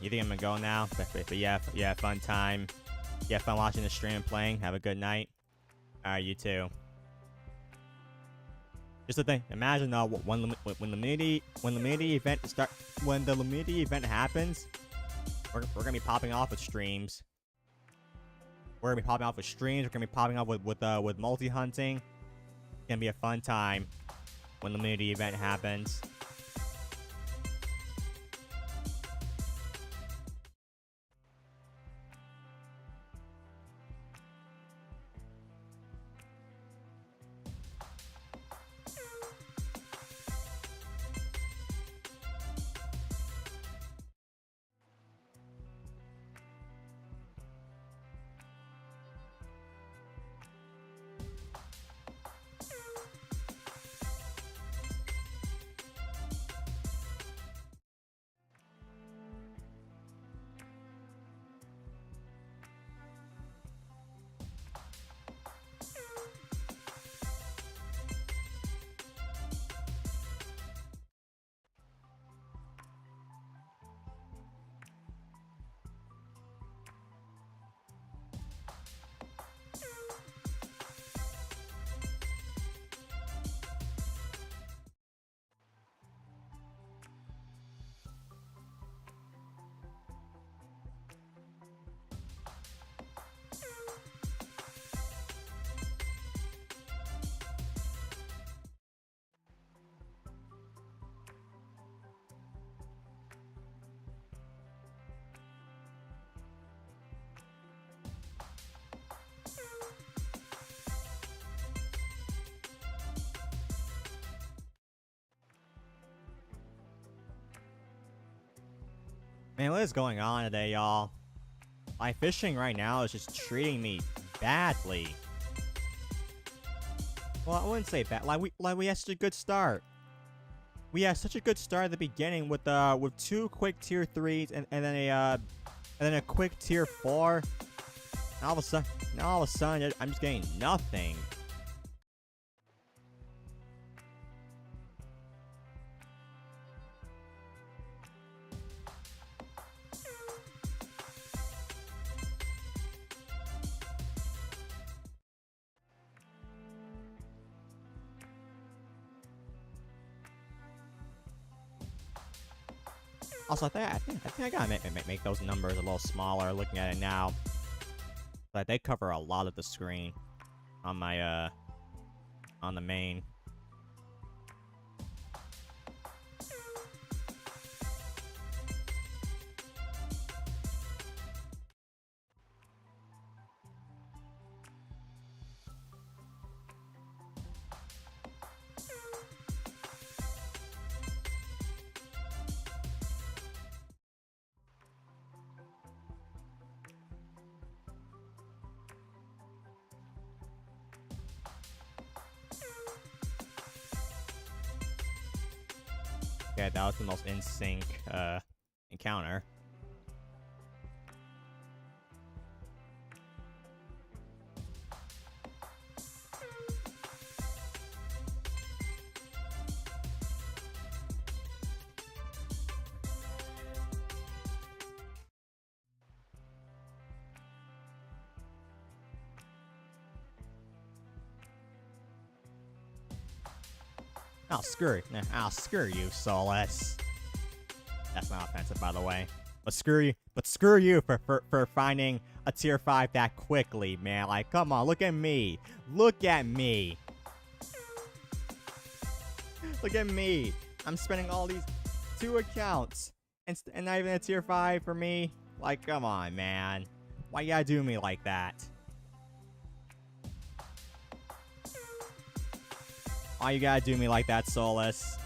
You think I'm gonna go now? But yeah, fun time. Yeah, fun watching the stream and playing. Have a good night. Alright, you too. Just the thing. Imagine when the Loomian event happens, we're gonna be popping off with streams. We're gonna be popping off with streams. We're gonna be popping off with multi hunting. It's gonna be a fun time when the Loomian event happens. Man, what is going on today, y'all? My fishing right now is just treating me badly. Well, I wouldn't say bad. Like we had such a good start. We had such a good start at the beginning with 2 quick tier 3s and then a quick tier 4. Now all of a sudden, I'm just getting nothing. Also, I think I gotta make those numbers a little smaller. Looking at it now, but they cover a lot of the screen on my on the main. Yeah, that was the most in sync encounter. I'll screw you, Solus. That's not offensive, by the way. But screw you for finding a tier 5 that quickly, man. Like, come on, look at me. Look at me. Look at me. I'm spending all these 2 accounts and not even a tier 5 for me. Like, come on, man. Why you gotta do me like that? Why you gotta do me like that, Solus?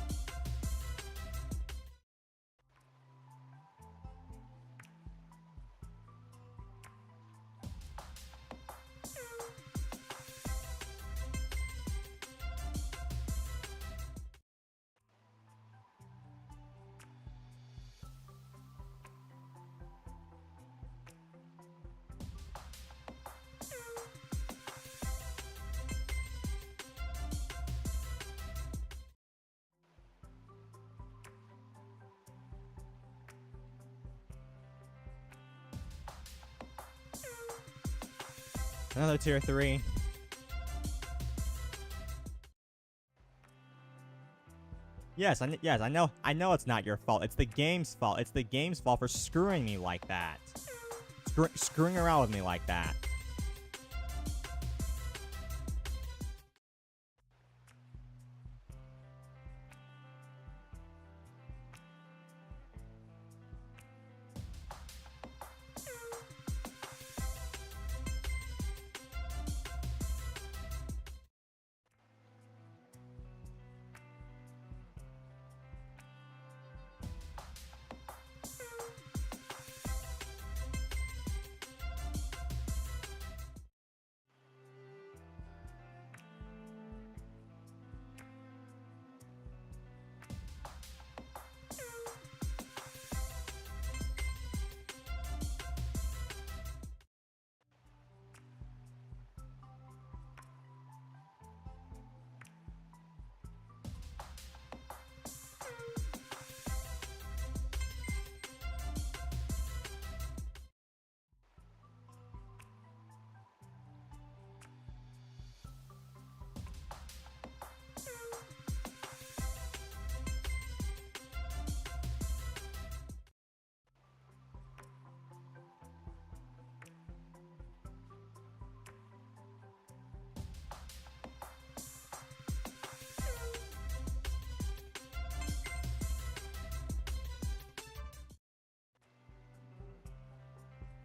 Another tier 3. Yes, I know it's not your fault. It's the game's fault. It's the game's fault for screwing me like that. Screwing around with me like that.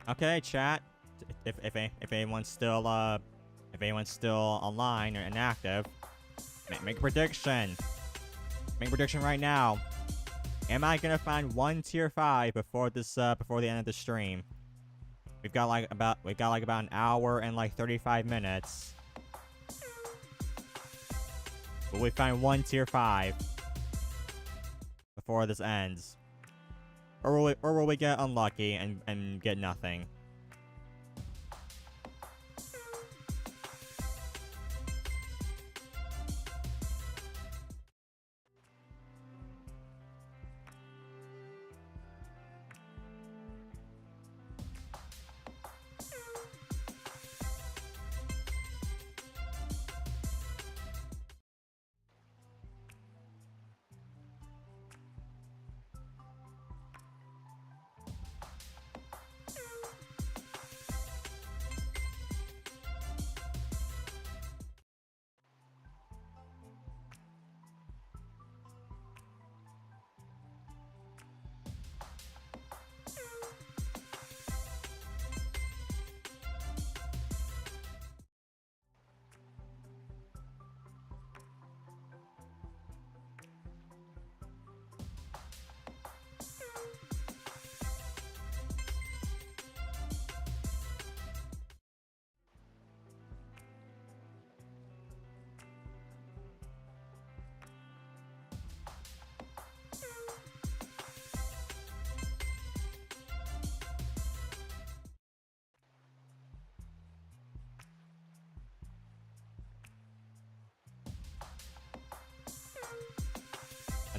Okay, chat. If anyone's still online or inactive, make a prediction. Make a prediction right now. Am I gonna find 1 tier 5 before the end of the stream? We've got like about an hour and like 35 minutes. Will we find 1 tier 5 before this ends? Or will we get unlucky and get nothing?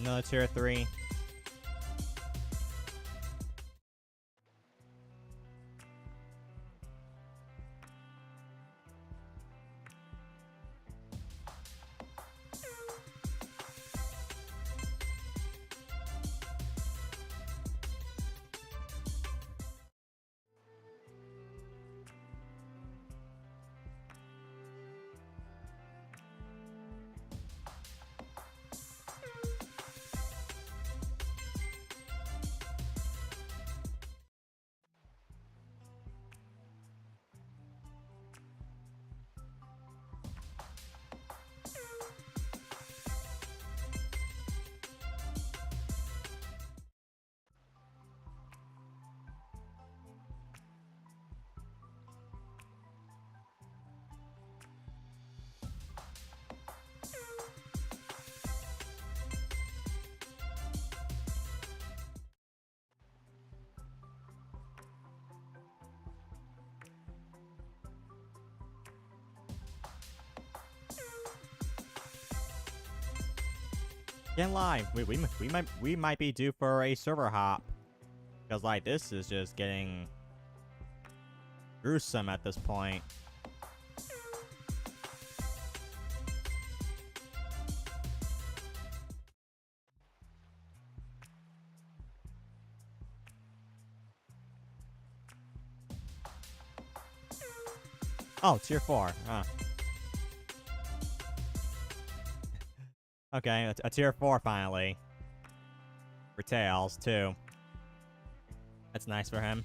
Another tier 3. Can't lie, we might be due for a server hop, because like this is just getting gruesome at this point. Oh, tier 4. Huh. Okay, a tier 4 finally. For Tails, too. That's nice for him.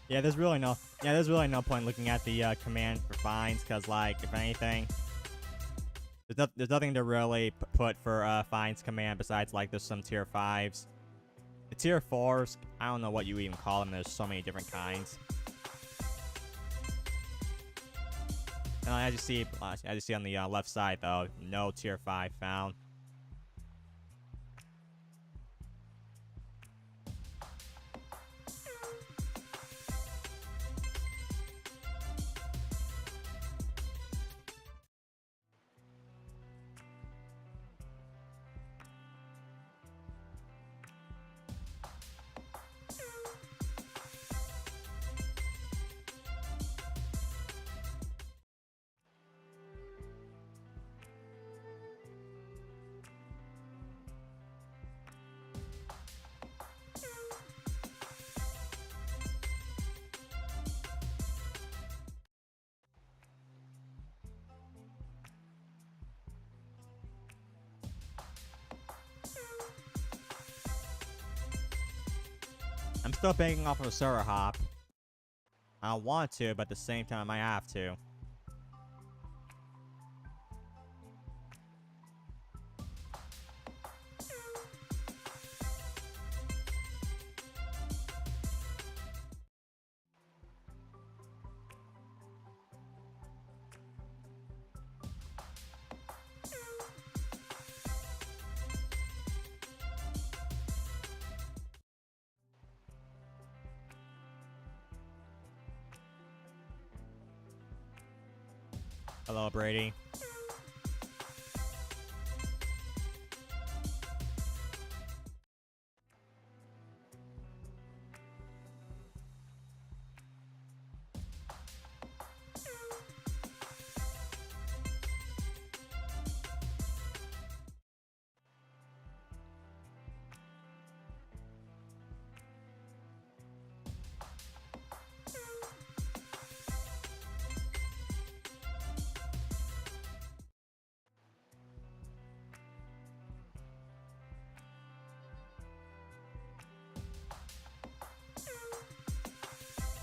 Yeah, there's really no point looking at the command for fines, because like if anything, there's nothing to really put for fines command besides like there's some tier 5s. The tier 4s, I don't know what you even call them. There's so many different kinds. And as you see on the left side though, no tier 5 found. I'm still banking off of a server hop. I don't want to, but at the same time I have to. Hello, Brady.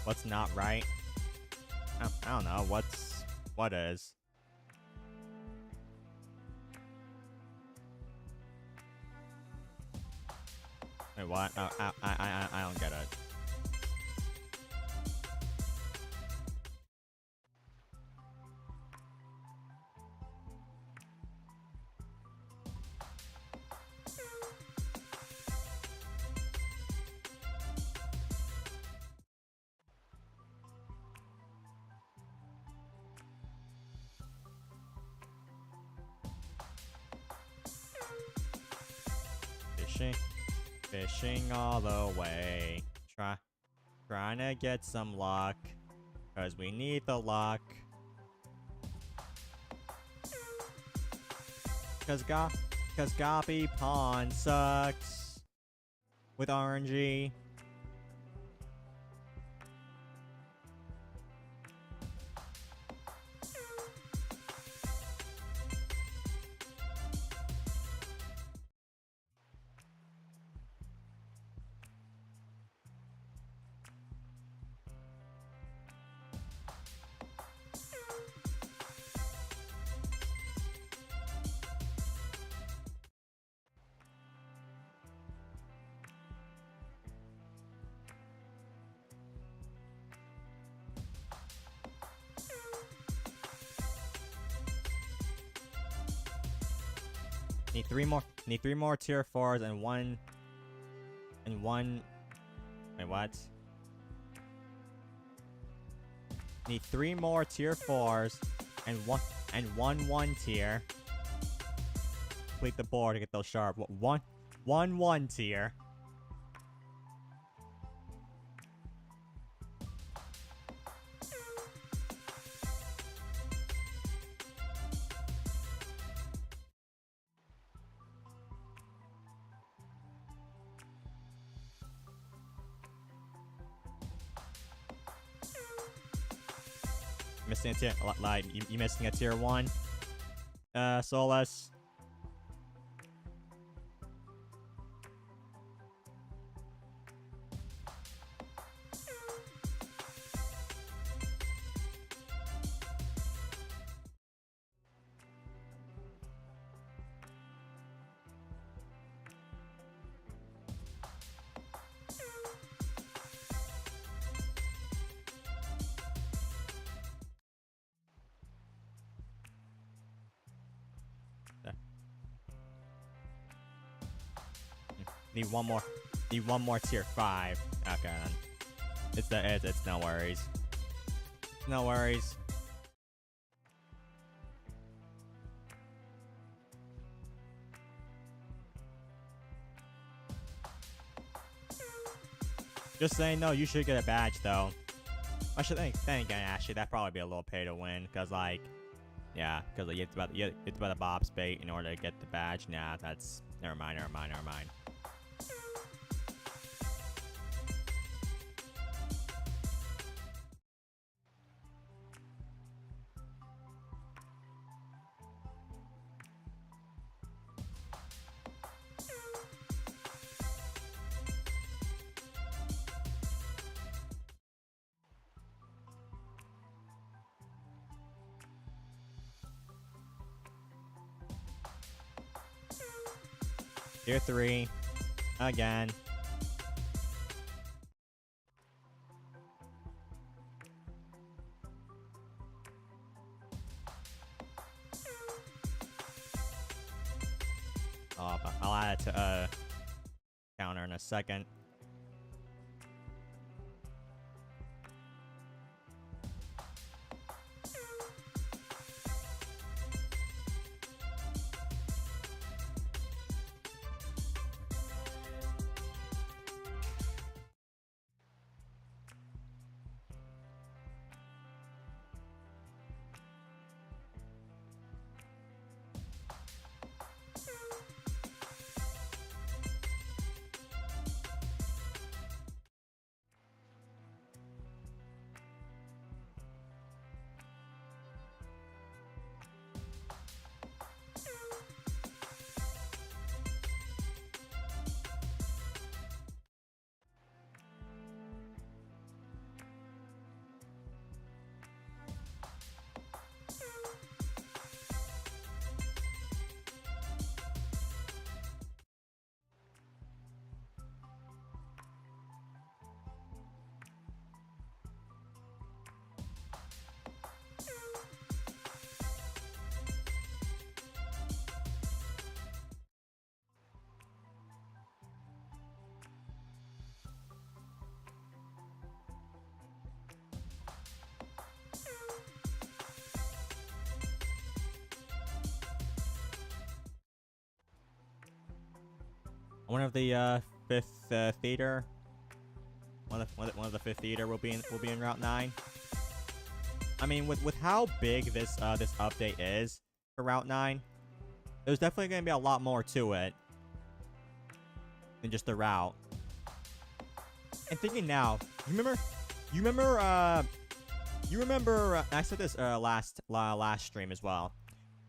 What's not right? I don't know. What is? Wait, what? Oh, I don't get it. Fishing all the way. Trying to get some luck. Cause we need the luck. Cause Goppy Pond sucks. With RNG. Need three more tier 4s and one. Wait, what? Need 3 more tier 4s and one tier. Complete the board to get those sharp. One tier. Missing a tier, like you missing a tier 1. Solus. Need one more tier 5. Okay then. It's no worries. No worries. Just saying, no, you should get a badge though. I should think. Then again, actually, that'd probably be a little pay to win, cause like, yeah, cause like, it's about a Bob's bait in order to get the badge. Nah, that's never mind. Tier 3. Again. Oh, but I'll add it to counter in a second. One of the fifth theater. One of the fifth theater will be in Route 9. I mean, with how big this this update is for Route 9, there's definitely gonna be a lot more to it than just the route. And thinking now, you remember, I said this last stream as well.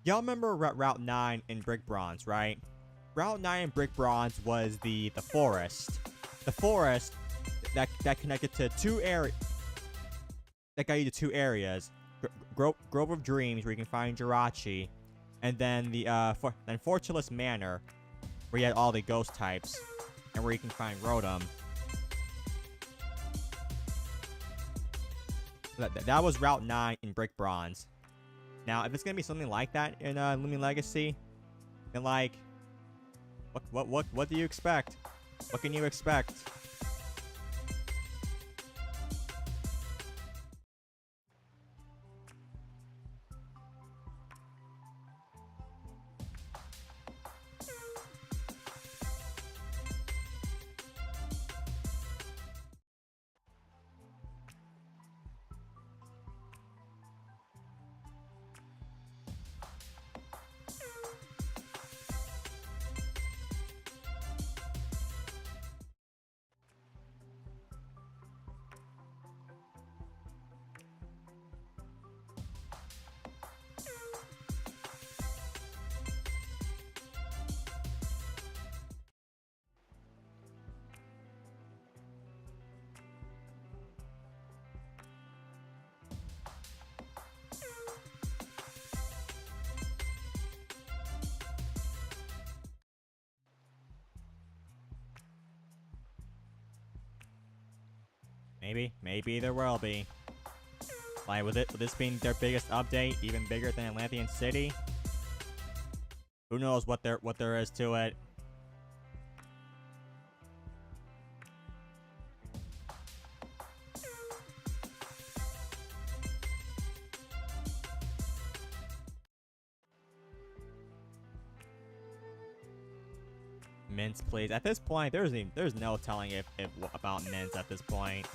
Y'all remember Route 9 in Brick Bronze, right? Route 9 in Brick Bronze was the forest. The forest that connected to two areas. That got you to two areas. Grove of Dreams, where you can find Jirachi, and then the Fortulus Manor, where you had all the ghost types, and where you can find Rotom. That was Route 9 in Brick Bronze. Now, if it's gonna be something like that in Loomian Legacy, then like, what do you expect? What can you expect? Maybe there will be. Like, with this being their biggest update, even bigger than Atlantean City, who knows what there is to it. Mints, please. At this point, there's no telling if about mints at this point.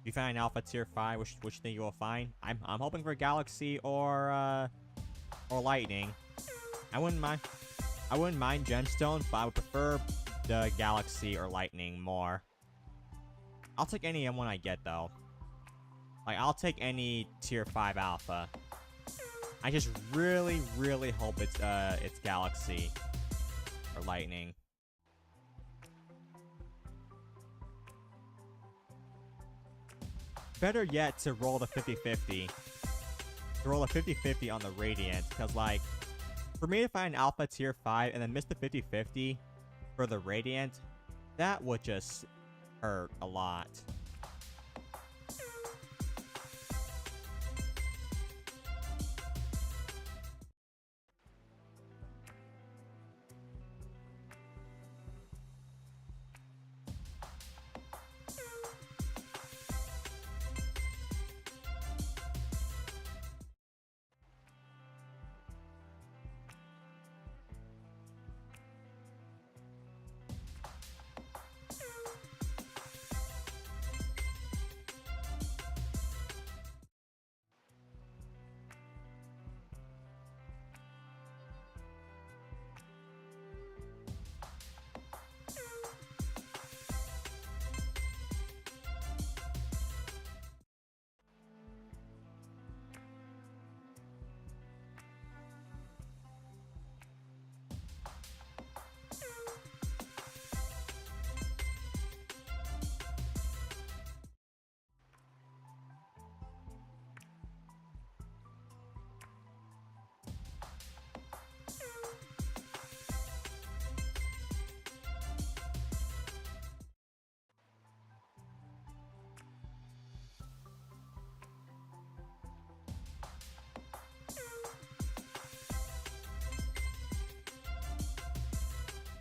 You find Alpha Tier 5, which you think you will find? I'm hoping for Galaxy or Lightning. I wouldn't mind Gemstone, but I would prefer the Galaxy or Lightning more. I'll take any M1 I get though. Like, I'll take any Tier 5 Alpha. I just really hope it's Galaxy or Lightning. Better yet to roll the 50-50. To roll a 50-50 on the Radiant, because like, for me to find Alpha Tier 5 and then miss the 50-50 for the Radiant, that would just hurt a lot.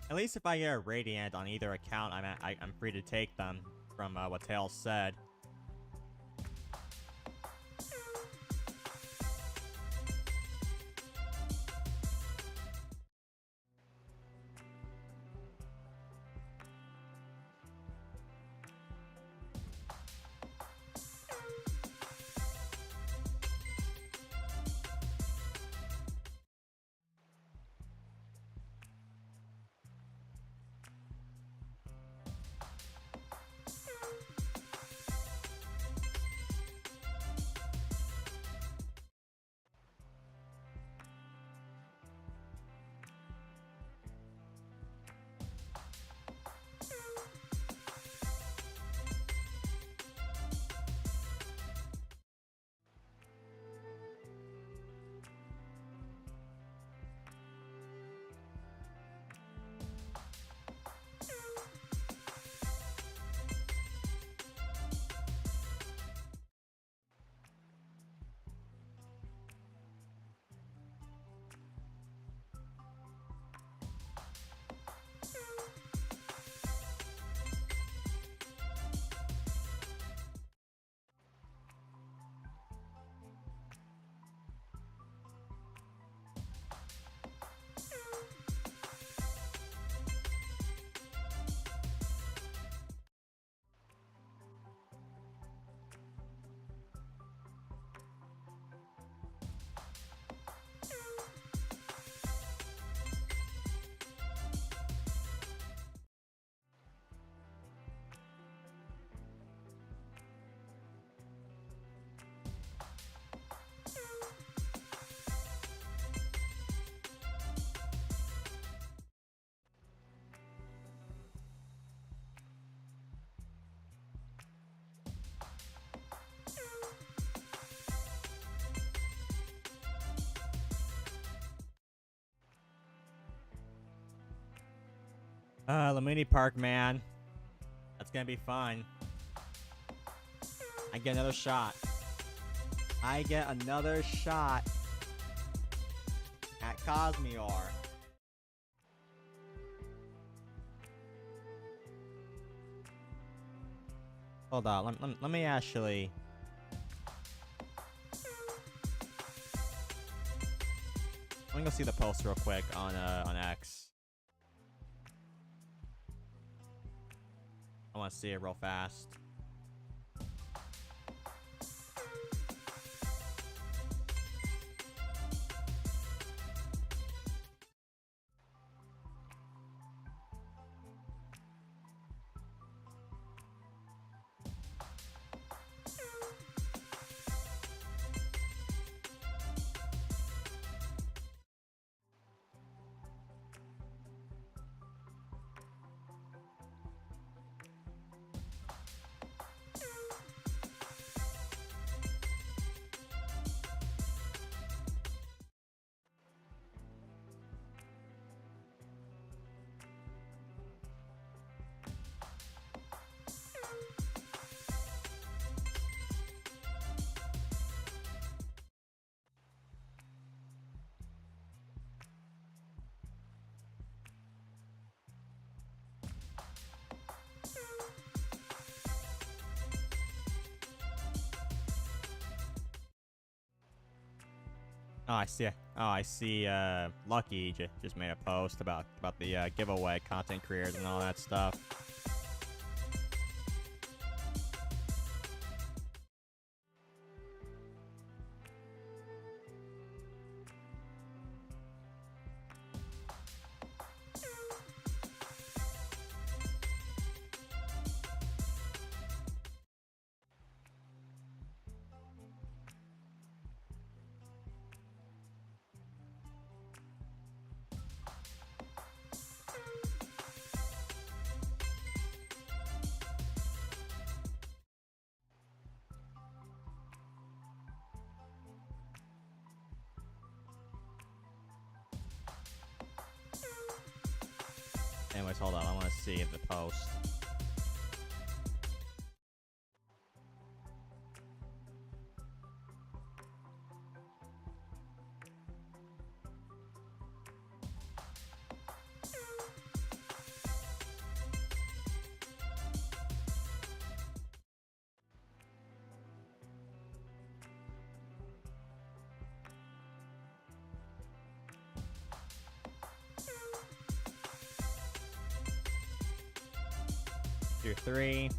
At least if I get a Radiant on either account, I'm free to take them, from what Tails said. Lamini Park, man. That's gonna be fun. I get another shot. I get another shot at Cosmeor. Hold on, let me actually... Let me go see the post real quick on X. I want to see it real fast. Oh, I see. Oh, I see. Lucky just made a post about the giveaway, content creators, and all that stuff. Anyways, hold on. I want to see the post. Tier 3.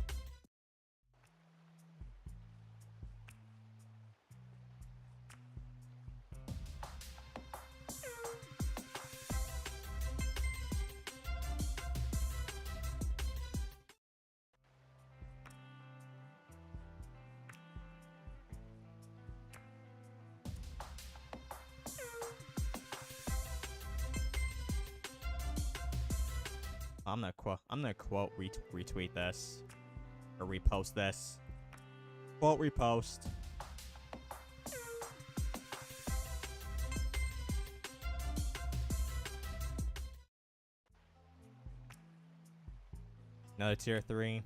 I'm gonna quote retweet this or repost this. Quote repost. Another tier 3.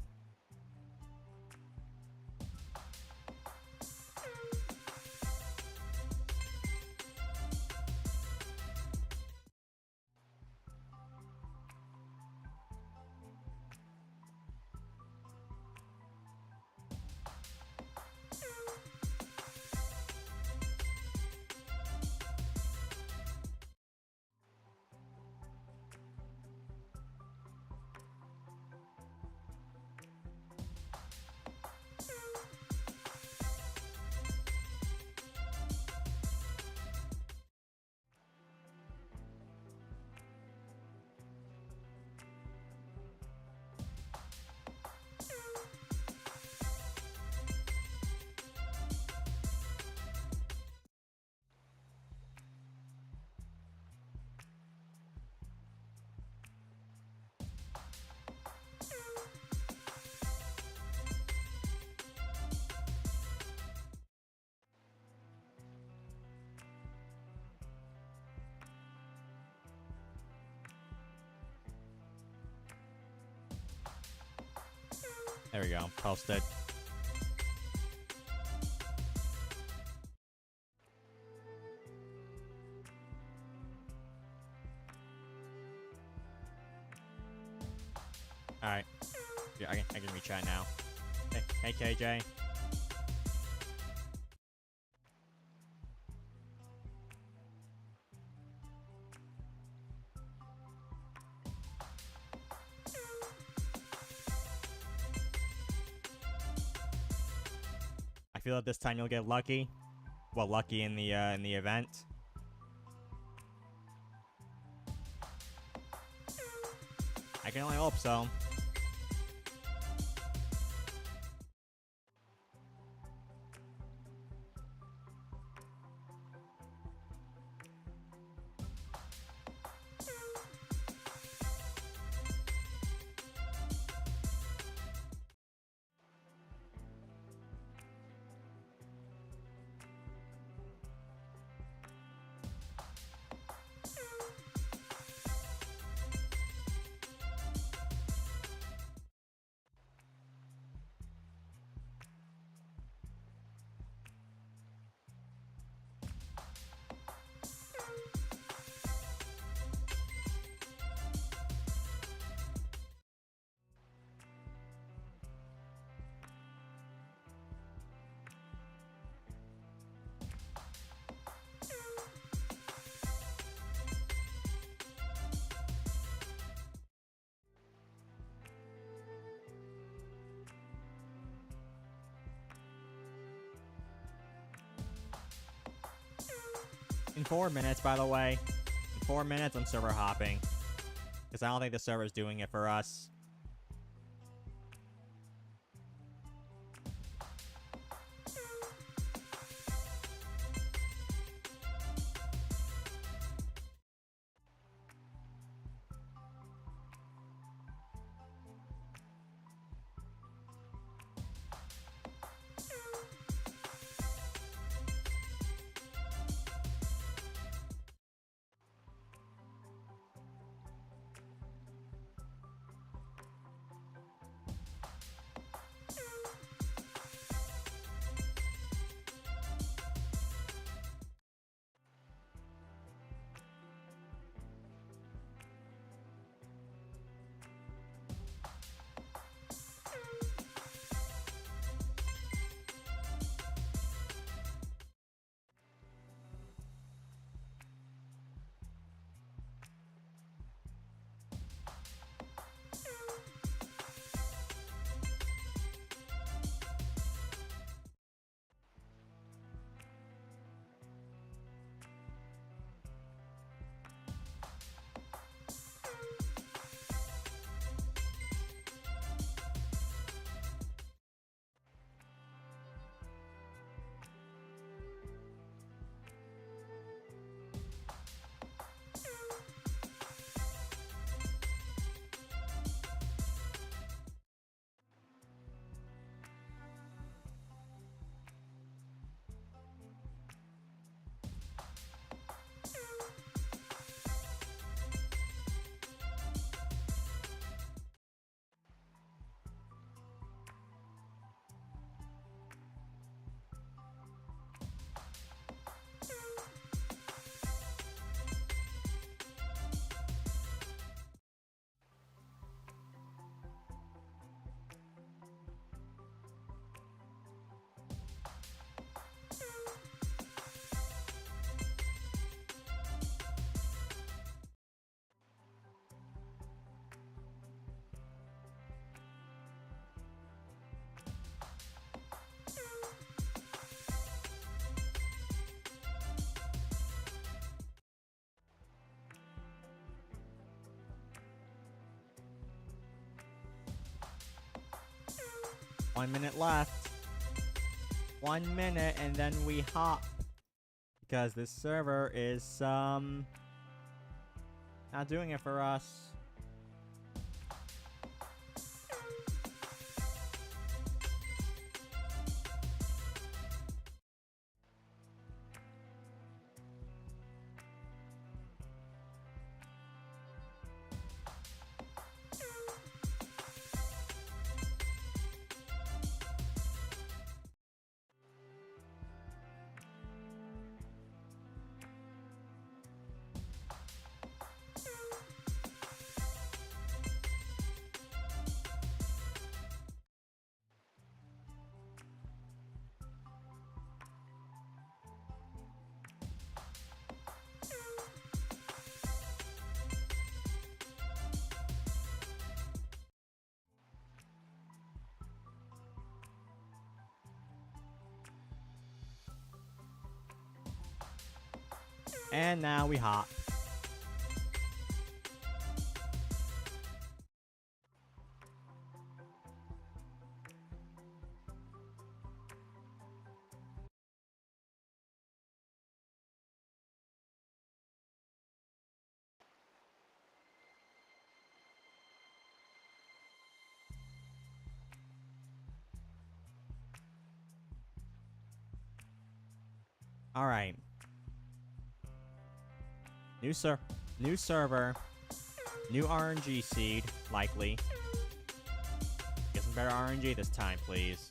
There we go. Posted. Alright. Yeah, I can reach out now. Hey, KJ. I feel that this time you'll get lucky. Well, lucky in the event. I can only hope so. In 4 minutes, by the way. In 4 minutes, I'm server hopping. Because I don't think the server's doing it for us. One minute left. 1 minute and then we hop. Because this server is, not doing it for us. And now we hop. All right. New server, new RNG seed, likely. Get some better RNG this time, please.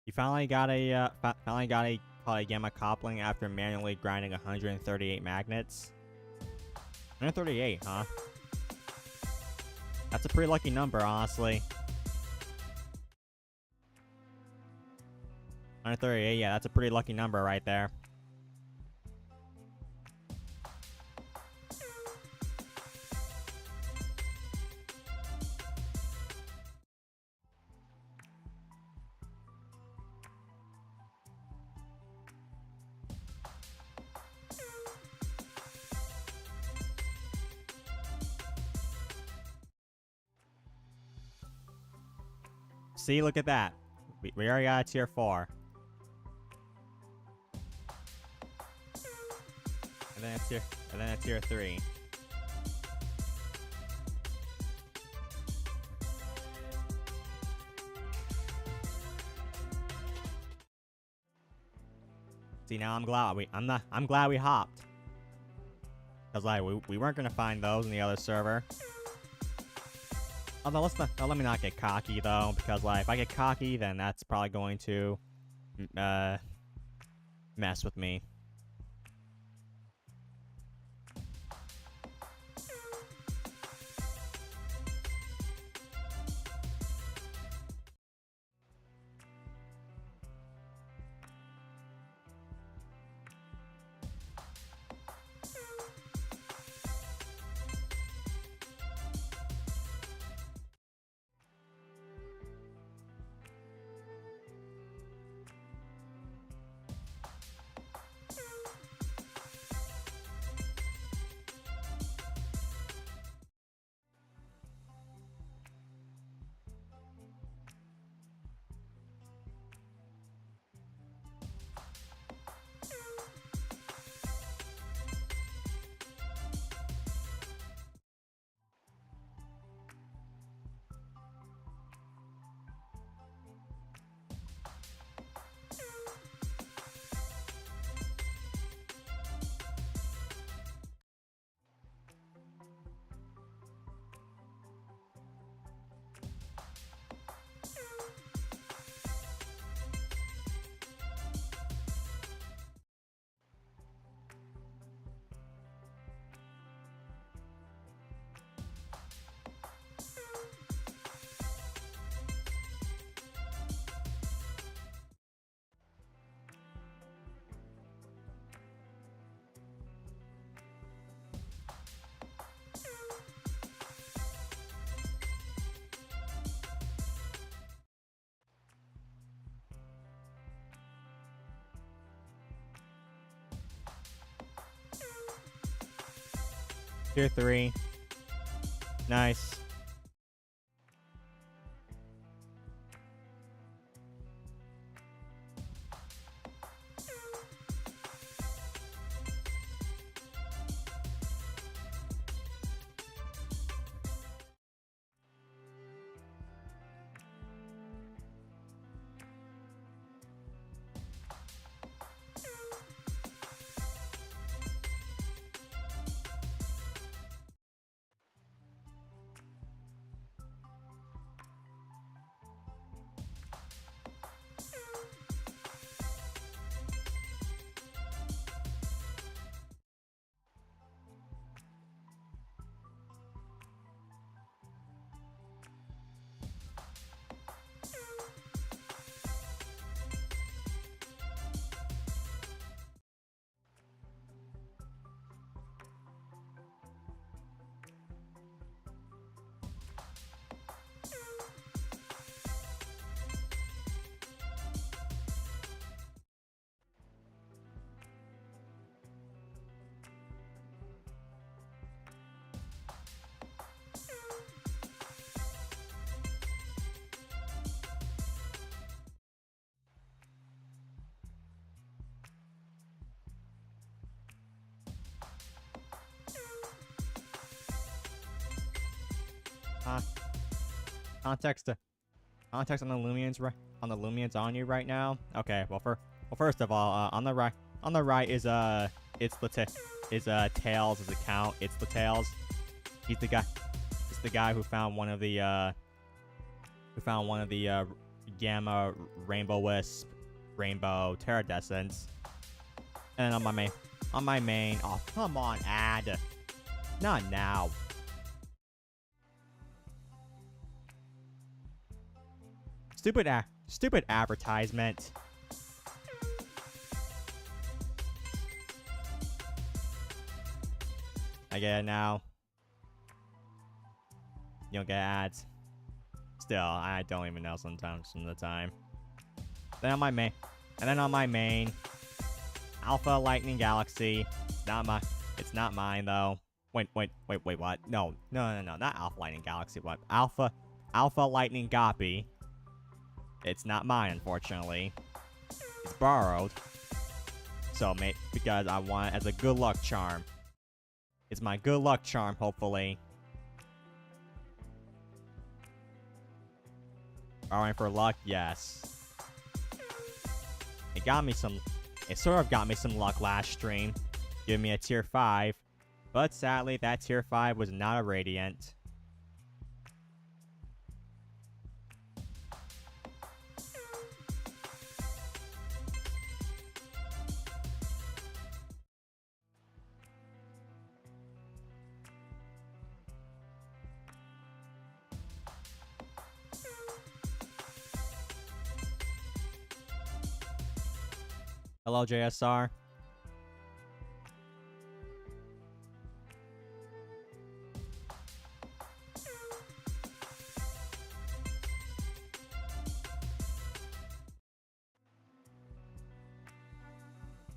You finally got a polygamma coupling after manually grinding 138 magnets. 138, huh? That's a pretty lucky number, honestly. 138, yeah, that's a pretty lucky number right there. See, look at that. We already got a tier 4. And then a tier 3. See, now I'm glad we hopped. Cause like we weren't gonna find those in the other server. Although let me not get cocky though, because like if I get cocky, then that's probably going to mess with me. Tier 3. Nice. Context context on the Loomians on you right now. Okay, well first of all, on the right is Tails' account. It's the Tails. He's the guy who found one of the Gamma Rainbow Wisp Rainbow Terradescents. And on my main, oh come on, ad. Not now. Stupid advertisement. I get it now. You don't get ads. Still, I don't even know sometimes from the time. Then on my main, Alpha Lightning Galaxy. It's not mine though. Wait, what? No, not Alpha Lightning Galaxy. What? Alpha Lightning Goppy. It's not mine, unfortunately. It's borrowed. So, because I want it as a good luck charm. It's my good luck charm, hopefully. Borrowing for luck? Yes. It sort of got me some luck last stream. Giving me a tier 5. But sadly, that tier 5 was not a Radiant. Hello, JSR.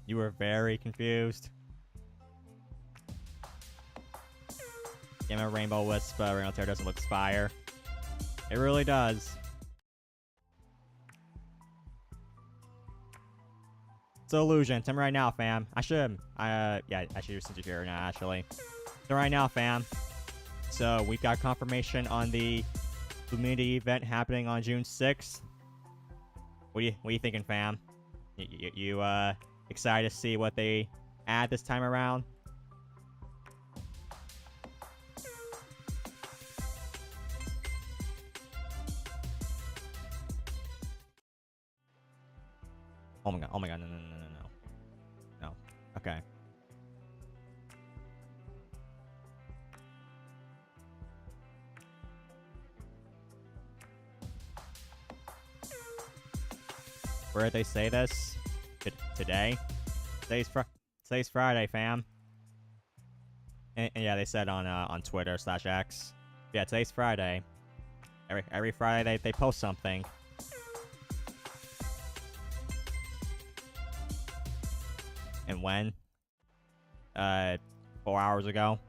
You were very confused. Gamma Rainbow Wisp Rainbow Terror doesn't look fire. It really does. It's an illusion. Tell me right now, fam. I should have sent you here now, actually. So right now, fam. So we've got confirmation on the community event happening on June 6th. What are you thinking, fam? You excited to see what they add this time around? Oh my god, no. Okay. Where did they say this? Today? Today's Friday, fam. And yeah, they said on Twitter /X. Yeah, today's Friday. Every Friday they post something. And when? 4 hours ago.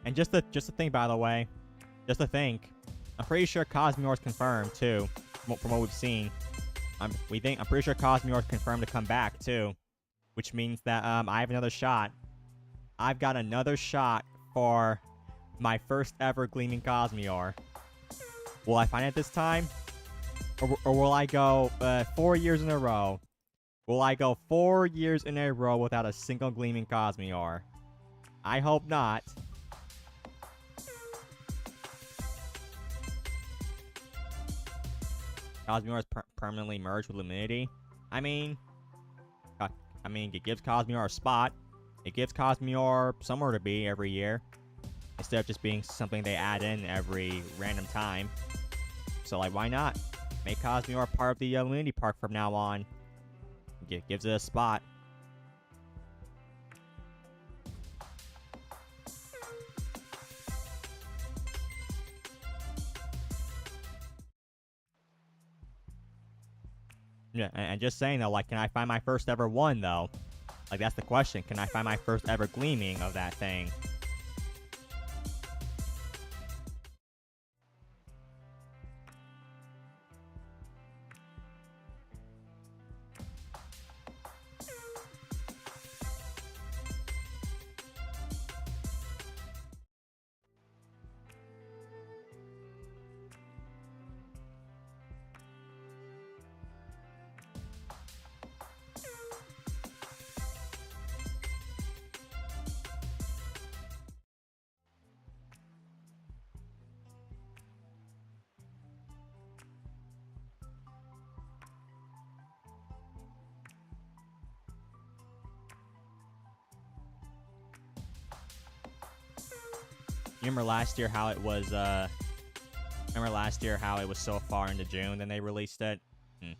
And just to think, by the way, just to think, I'm pretty sure Cosmore's confirmed too, from what we've seen. I'm pretty sure Cosmore's confirmed to come back too, which means that I have another shot. I've got another shot for my first ever Gleaming Cosmere. Will I find it this time? Or will I go 4 years in a row? Will I go 4 years in a row without a single Gleaming Cosmere? I hope not. Cosmere is permanently merged with Luminity. I mean, it gives Cosmere a spot. It gives Cosmere somewhere to be every year, instead of just being something they add in every random time. So, like, why not? Make Cosmere part of the Luminity Park from now on. It gives it a spot. Yeah, and just saying though, like, can I find my first ever one though? Like, that's the question. Can I find my first ever gleaming of that thing? You remember last year how it was, so far into June, then they released it? To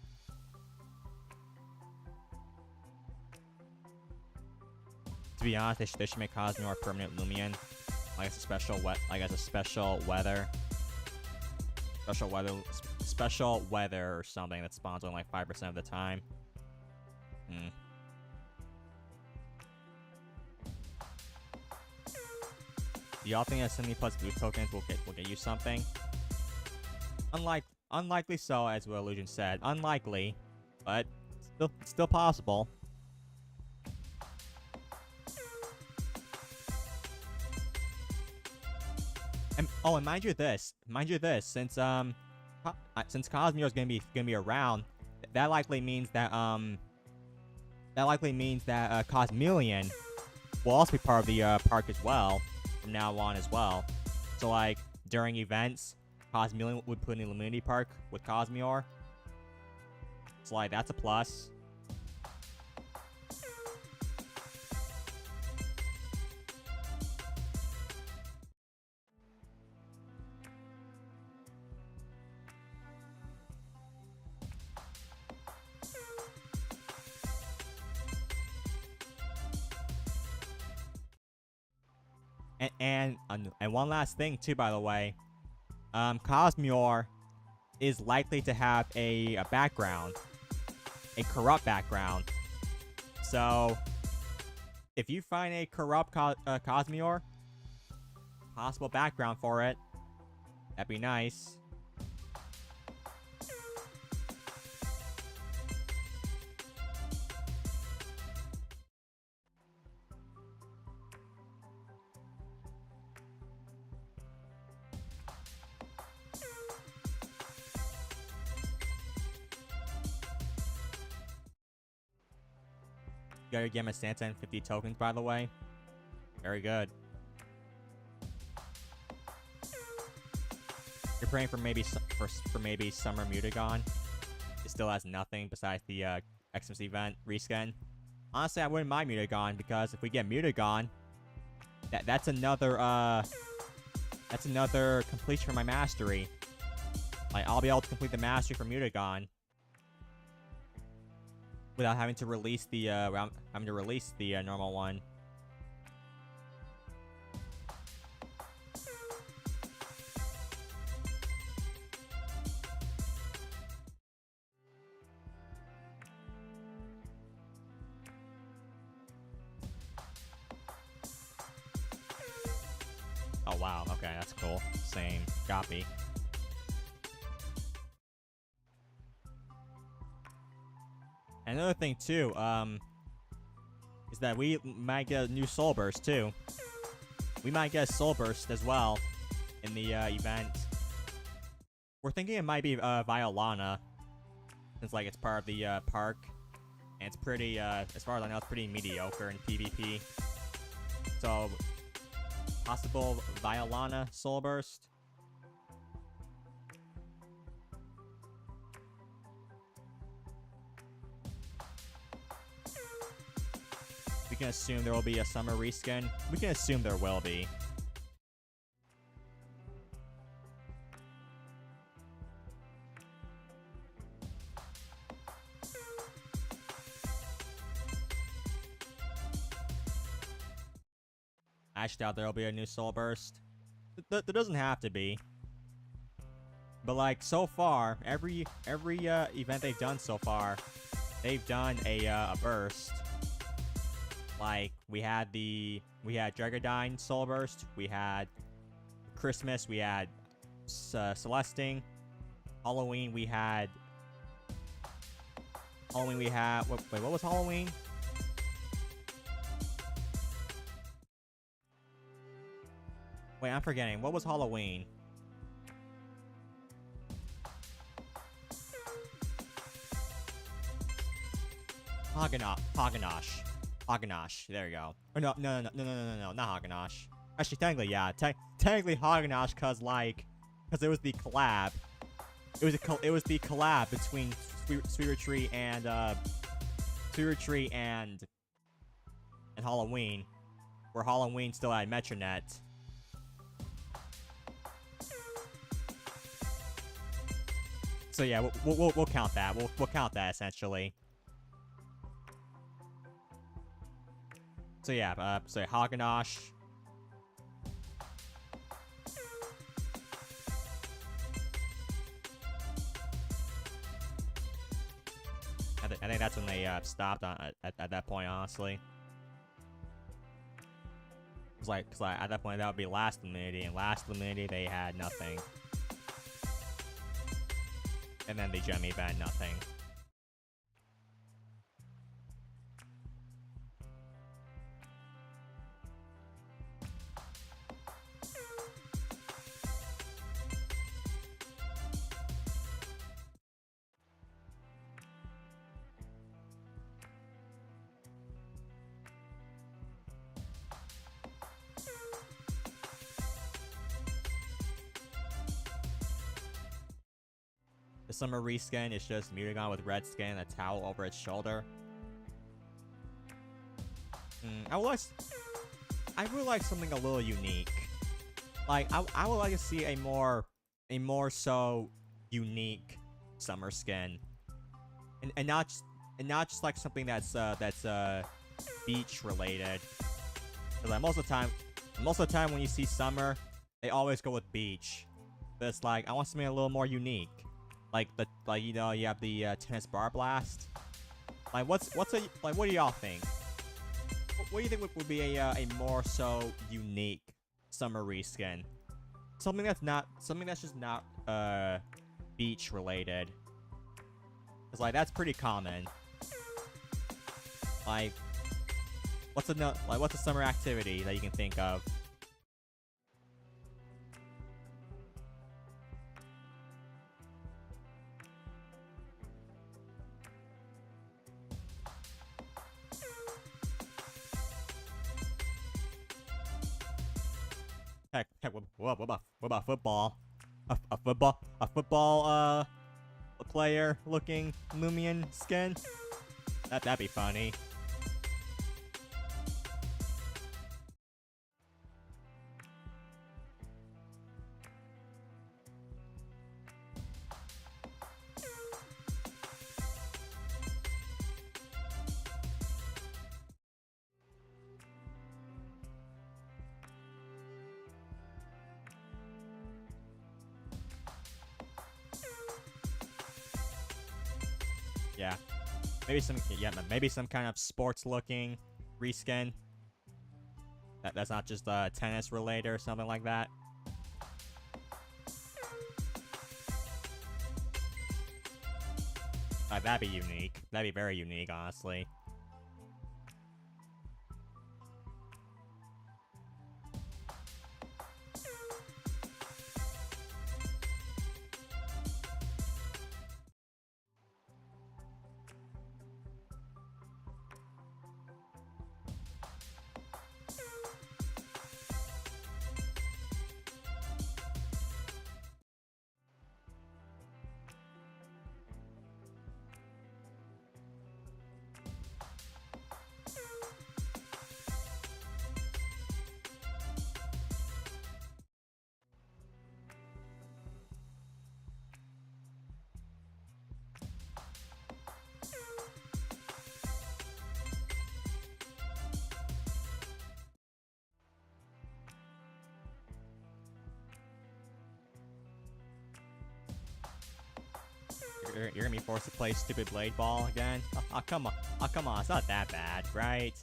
be honest, they should make Cosmere a permanent Loomian. Like, as a special weather or something that spawns on like 5% of the time. Do y'all think that 70 plus boost tokens will get you something? Unlikely so, as what Illusion said. Unlikely, but still possible. And mind you this, since Cosmere is gonna be around, that likely means that Cosmelion will also be part of the park as well from now on as well. So, like, during events, Cosmelion would put in the Luminity Park with Cosmere. So, like, that's a plus. And one last thing too, by the way, Cosmere is likely to have a background, a corrupt background. So if you find a corrupt Cosmere, possible background for it, that'd be nice. You got your Gamma Santa and 50 tokens, by the way. Very good. You're praying for maybe Summer Mutagon. It still has nothing besides the Xmas event reskin. Honestly, I wouldn't mind Mutagon, because if we get Mutagon, that's another completion for my mastery. Like, I'll be able to complete the mastery for Mutagon without having to release the normal one. Oh wow, okay, that's cool. Same. Copy. Another thing too, is that we might get a new Soul Burst too. We might get a Soul Burst as well in the event. We're thinking it might be Violana, since like it's part of the park, and it's pretty, as far as I know, it's pretty mediocre in PvP. So, possible Violana Soul Burst. We can assume there will be a summer reskin. We can assume there will be. I actually doubt there'll be a new Soul Burst. There doesn't have to be. But like so far, every event they've done so far, they've done a burst. Like we had Dragodyne Soul Burst, we had Christmas, we had Celesting, Halloween we had wait, what was Halloween? Wait, I'm forgetting. What was Halloween? Haganash. There you go. Or no, not Haganash. Actually, technically, yeah. Technically Haganash, cause it was the collab. It was the collab between Sweet Retreat and Halloween, where Halloween still had Metronet. So yeah, we'll count that. We'll count that essentially. So yeah, so Haganash. I think that's when they stopped at that point, honestly. Cause like at that point that would be Last Luminity, and Last Luminity they had nothing. And then the gem event, nothing. The summer reskin is just Mutagon with red skin and a towel over its shoulder. I would like something a little unique. Like I would like to see a more so unique summer skin, and not just like something that's beach related. Like most of the time when you see summer, they always go with beach. But it's like I want something a little more unique. Like you know, you have the tennis bar blast. Like what do y'all think? What do you think would be a more so unique summer reskin? Something that's just not beach related. Cause like that's pretty common. Like what's a summer activity that you can think of? Heck, what about football? A football player looking Loomian skin? That'd be funny. Yeah, maybe some kind of sports-looking reskin. That's not just tennis related or something like that. That'd be unique. That'd be very unique, honestly. You're gonna be forced to play stupid blade ball again? Oh, come on. Oh, come on. It's not that bad, right?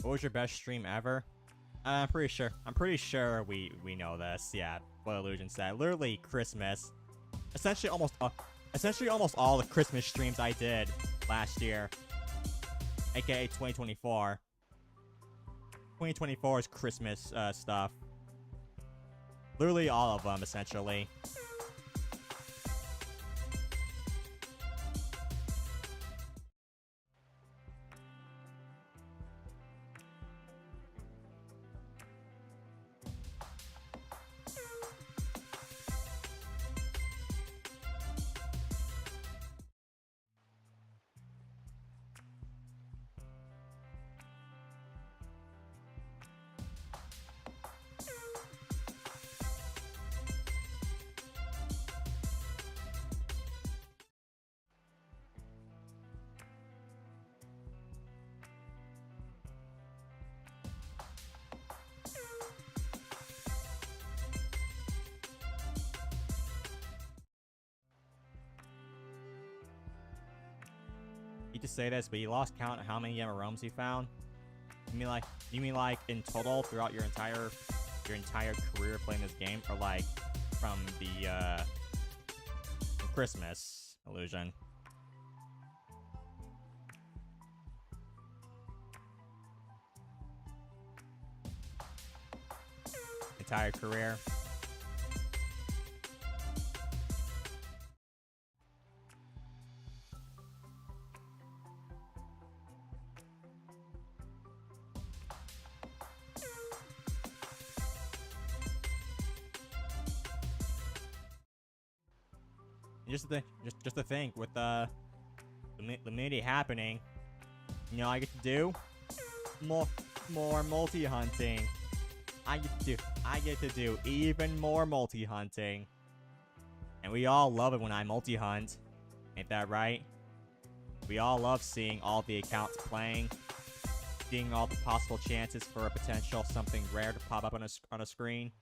What was your best stream ever? I'm pretty sure we know this. Yeah, what Illusion said. Literally Christmas. Essentially almost all the Christmas streams I did last year, aka 2024. 2024's Christmas stuff. Literally all of them, essentially. You just say this, but you lost count of how many Yamaromes you found? You mean like in total throughout your entire career playing this game, or like from the from Christmas, Illusion? Entire career. Just the thing with the Loomian happening, you know, I get to do more multi-hunting. I get to do even more multi-hunting, and we all love it when I multi-hunt. Ain't that right? We all love seeing all the accounts playing, seeing all the possible chances for a potential something rare to pop up on a screen.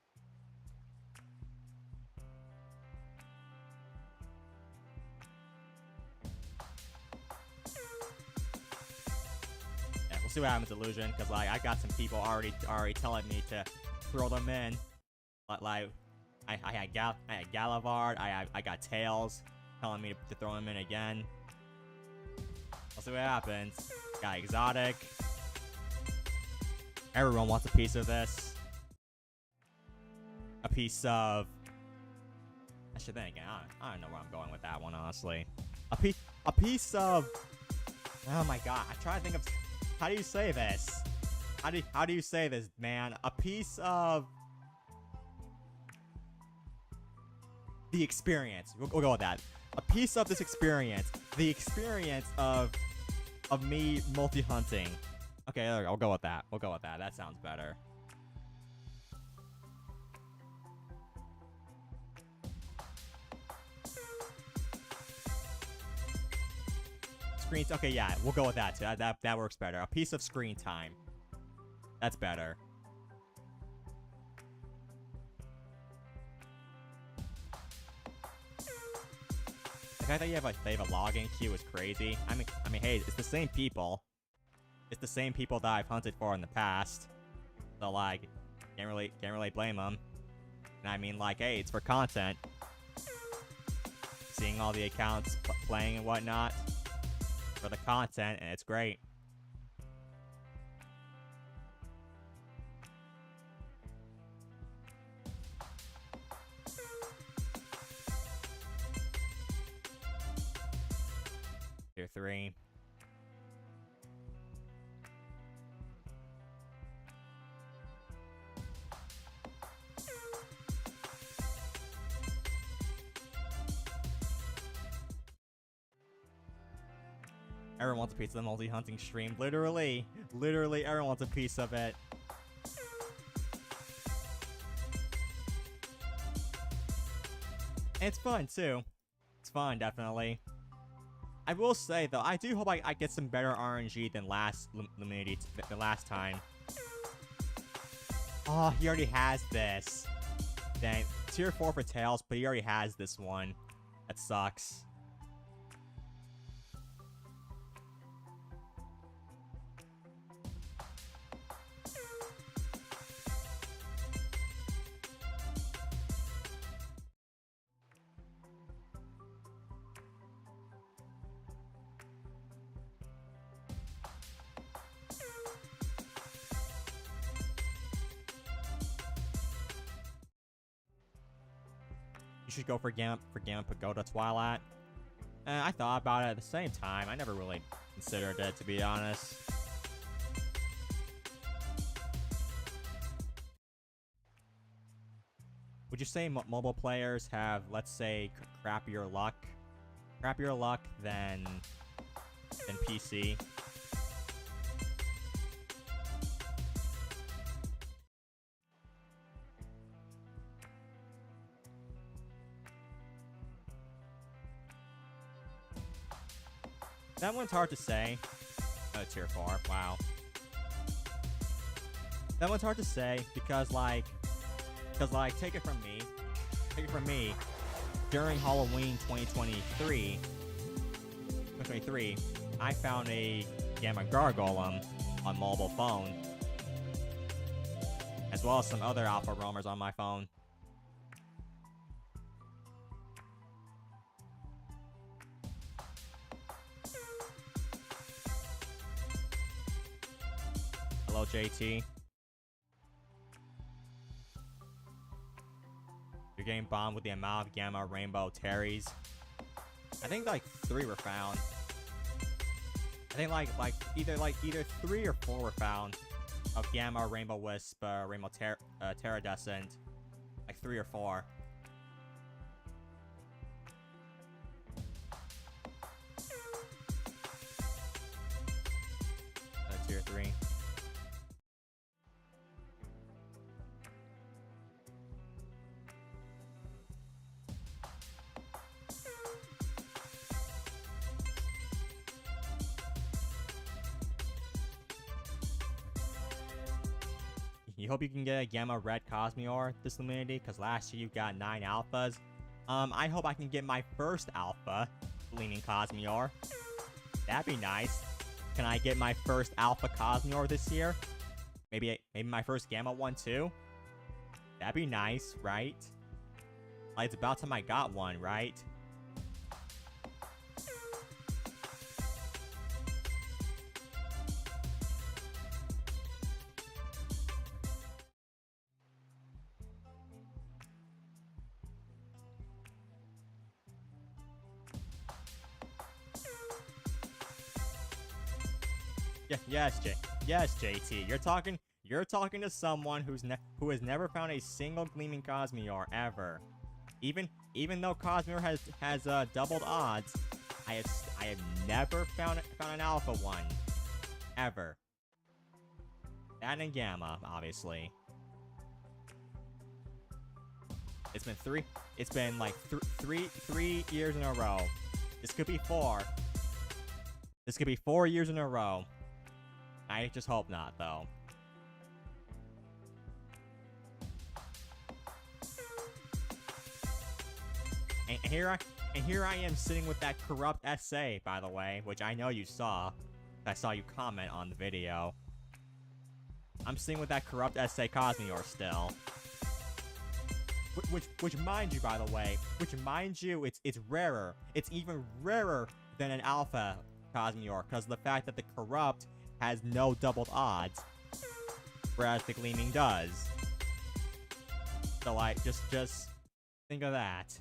We'll see what happens, Illusion, because like I got some people already telling me to throw them in. Like I had Galavard, I got Tails telling me to throw them in again. We'll see what happens. Got Exotic. Everyone wants a piece of this. A piece of. I should think. I don't know where I'm going with that one, honestly. A piece of. Oh my god! I try to think of. How do you say this? How do you say this, man? A piece of. the experience. We'll go with that. A piece of this experience. The experience of me multi-hunting. Okay, there we go. We'll go with that. We'll go with that. That sounds better. Screens. Okay, yeah, we'll go with that too. That works better. A piece of screen time. That's better. The fact that they have a login queue is crazy. I mean, hey, it's the same people. It's the same people that I've hunted for in the past. So like, can't really blame them. And I mean, like, hey, it's for content. Seeing all the accounts playing and whatnot for the content, and it's great. Tier 3. Everyone wants a piece of the multi-hunting stream. Literally everyone wants a piece of it. And it's fun too. It's fun, definitely. I will say though, I do hope I get some better RNG than last time. Oh, he already has this. Dang, tier 4 for Tails, but he already has this one. That sucks. You should go for Gamma Pagoda Twilight. I thought about it at the same time. I never really considered it, to be honest. Would you say mobile players have, let's say, crappier luck? Crappier luck than PC? That one's hard to say. Oh, tier 4. Wow. That one's hard to say because take it from me. During Halloween 2023, I found a Gamma Gargolem on mobile phone, as well as some other alpha roamers on my phone. Hello, JT. You're getting bombed with the amount of Gamma Rainbow Terries. I think like 3 were found. I think either 3 or 4 were found of Gamma Rainbow Wisp, Rainbow Terradescent. Like 3 or 4. Tier 3. You hope you can get a Gamma Red Cosmeor this Luminity, because last year you got 9 alphas. I hope I can get my first alpha Gleaming Cosmeor. That'd be nice. Can I get my first alpha Cosmeor this year? Maybe my first Gamma one too? That'd be nice, right? Like, it's about time I got one, right? Yeah, yes, JT. You're talking to someone who has never found a single Gleaming Cosmeor ever. Even even though Cosmere has doubled odds, I have never found an alpha one, ever. That and Gamma, obviously. It's been like three years in a row. This could be 4. This could be 4 years in a row. I just hope not, though. And here I am sitting with that corrupt essay, by the way, which I know you saw. I saw you comment on the video. I'm sitting with that corrupt essay Cosmere still. Which mind you, by the way, it's rarer. It's even rarer than an alpha Cosmere, because of the fact that the corrupt has no doubled odds, whereas the gleaming does. So like, just think of that.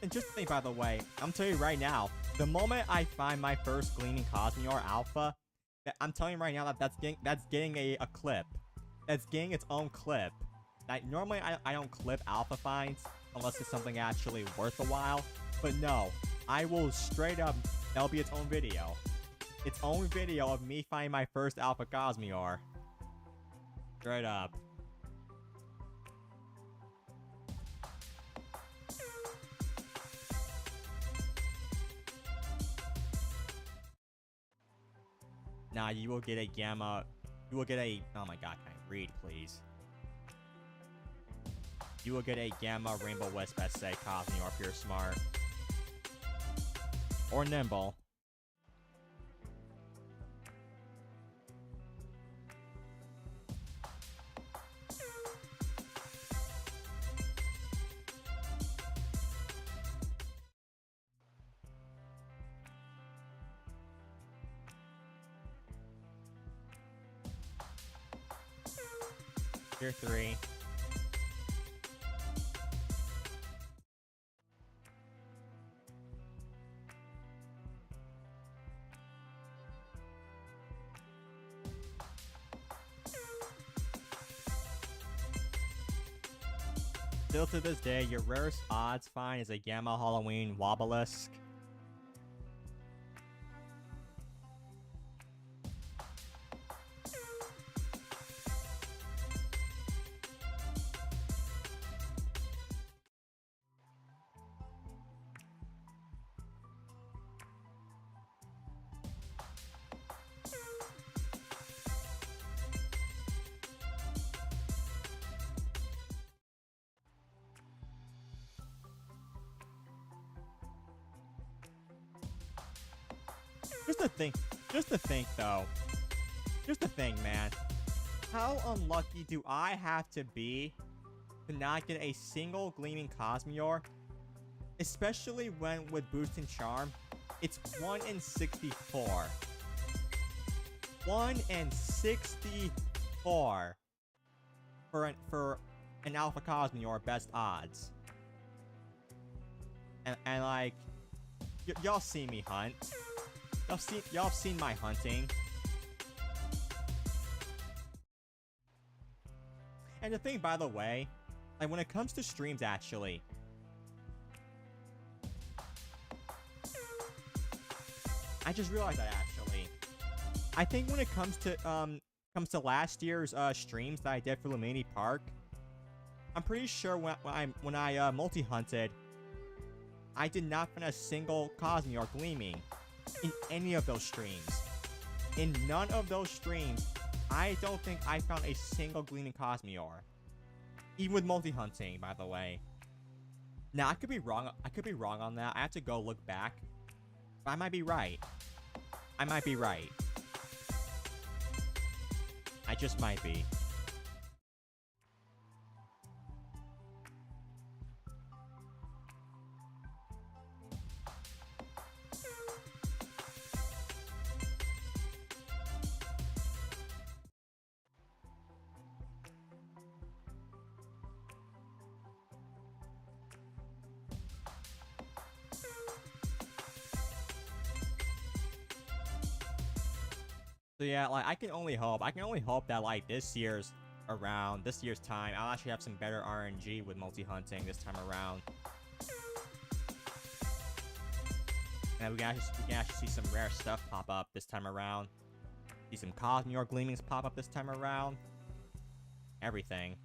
And just think, by the way, I'm telling you right now, the moment I find my first Gleaming Cosmere Alpha, I'm telling you right now that's getting a clip. That's getting its own clip. Like, normally I don't clip Alpha finds unless it's something actually worth a while. But no, I will straight up, that'll be its own video. Its own video of me finding my first Alpha Cosmere. Straight up. Nah, you will get a Gamma. You will get a. Oh my god, can I read, please? You will get a Gamma Rainbow Wisp SA Cosmere if you're smart. Or nimble. Tier 3. Still to this day, your rarest odds find is a Gamma Halloween Wobelisk. Just to think though. Just to think, man. How unlucky do I have to be to not get a single Gleaming Cosmere? Especially when with Boost and Charm, it's 1 in 64. 1 in 64 for an Alpha Cosmere best odds. And like, y'all see me hunt. Y'all have seen my hunting. And the thing, by the way, like when it comes to streams, actually, I just realized that actually, I think when it comes to last year's streams that I did for Lumini Park, I'm pretty sure when I multi-hunted, I did not find a single Cosmere Gleaming in any of those streams. In none of those streams, I don't think I found a single Gleaming Cosmere. Even with multi-hunting, by the way. Now, I could be wrong on that. I have to go look back. But I might be right. I might be right. I just might be. So yeah, like I can only hope that like this year's time, I'll actually have some better RNG with multi-hunting this time around. And we can actually see some rare stuff pop up this time around. See some Cosmeor Gleamings pop up this time around. Everything.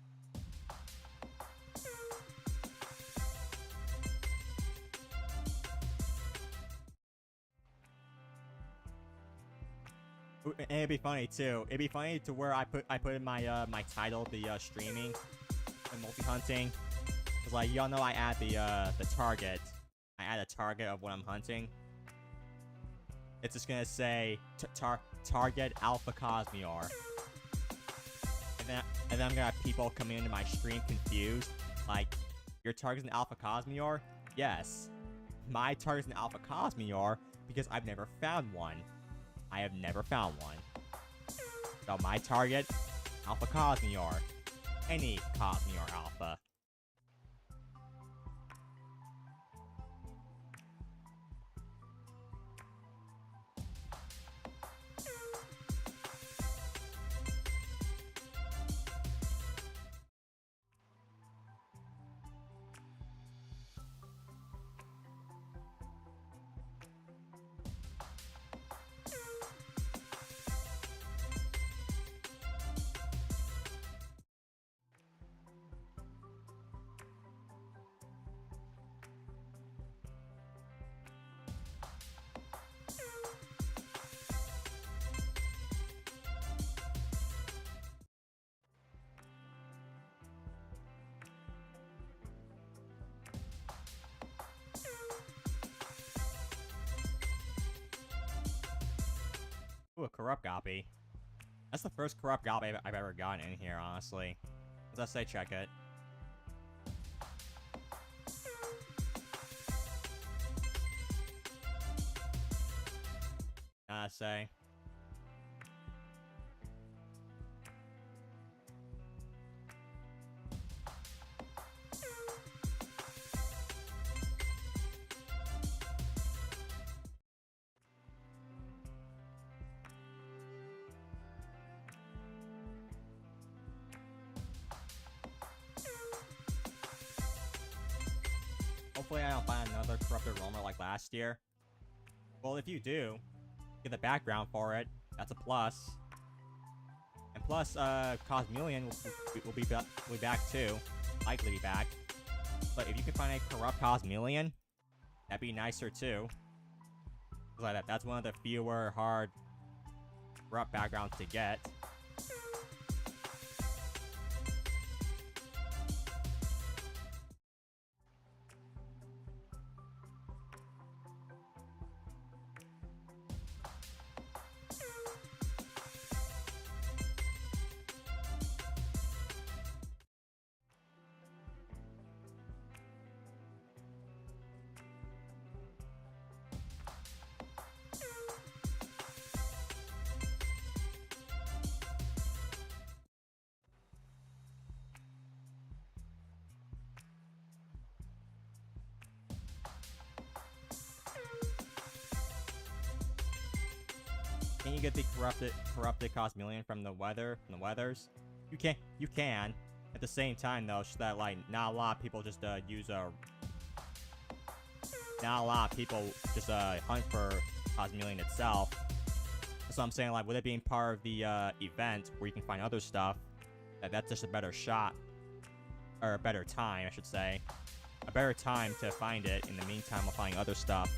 And it'd be funny too. It'd be funny to where I put in my my title the streaming and multi-hunting. Cause like y'all know I add the target. I add a target of what I'm hunting. It's just gonna say target Alpha Cosmeor. And then I'm gonna have people coming into my stream confused. Like, your target's an Alpha Cosmeor? Yes. My target's an Alpha Cosmeor because I've never found one. I have never found one. So my target, Alpha Cosmeor. Any Cosmeor Alpha. Ooh, a corrupt copy. That's the first corrupt copy I've ever gotten in here, honestly. As I say, check it. I say. Hopefully I don't find another corrupted roamer like last year. Well, if you do, get the background for it. That's a plus. And plus, Cosmelion will be back too. Likely be back. But if you can find a corrupt Cosmelion, that'd be nicer too. Like that's one of the fewer hard corrupt backgrounds to get. Can you get the corrupted Cosmelion from the weathers? You can. At the same time though, so that like not a lot of people just hunt for Cosmelion itself. So I'm saying, like, with it being part of the event where you can find other stuff, that's just a better shot, or a better time, I should say, a better time to find it. In the meantime, while finding other stuff.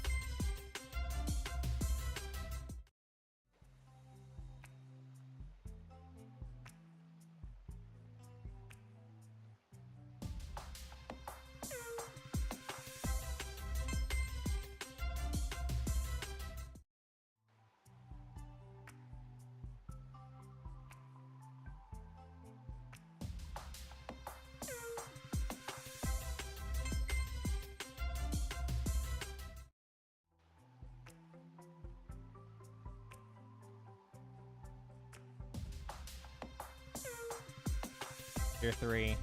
Tier 3.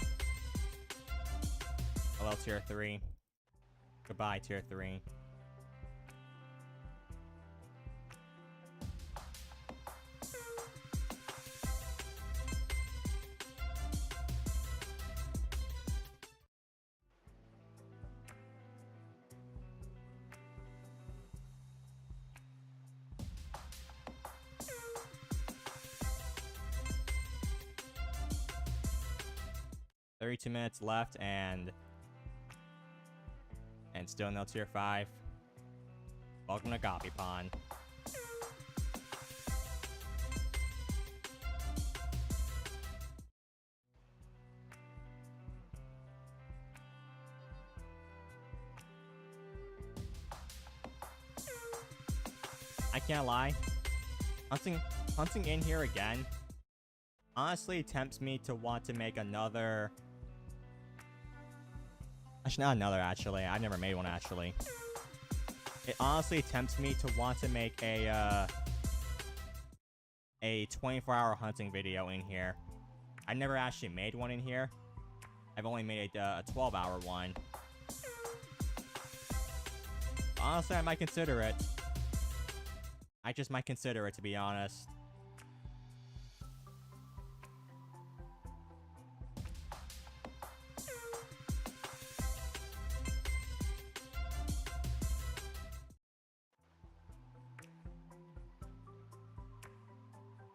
Hello, Tier 3. Goodbye, Tier 3. 32 minutes left, and still no tier 5. Welcome to Goppy Pond. I can't lie. Hunting in here again honestly tempts me to want to make another. Actually, not another, actually. I never made one, actually. It honestly tempts me to want to make a 24-hour hunting video in here. I never actually made one in here. I've only made a 12-hour one. Honestly, I might consider it. I just might consider it, to be honest.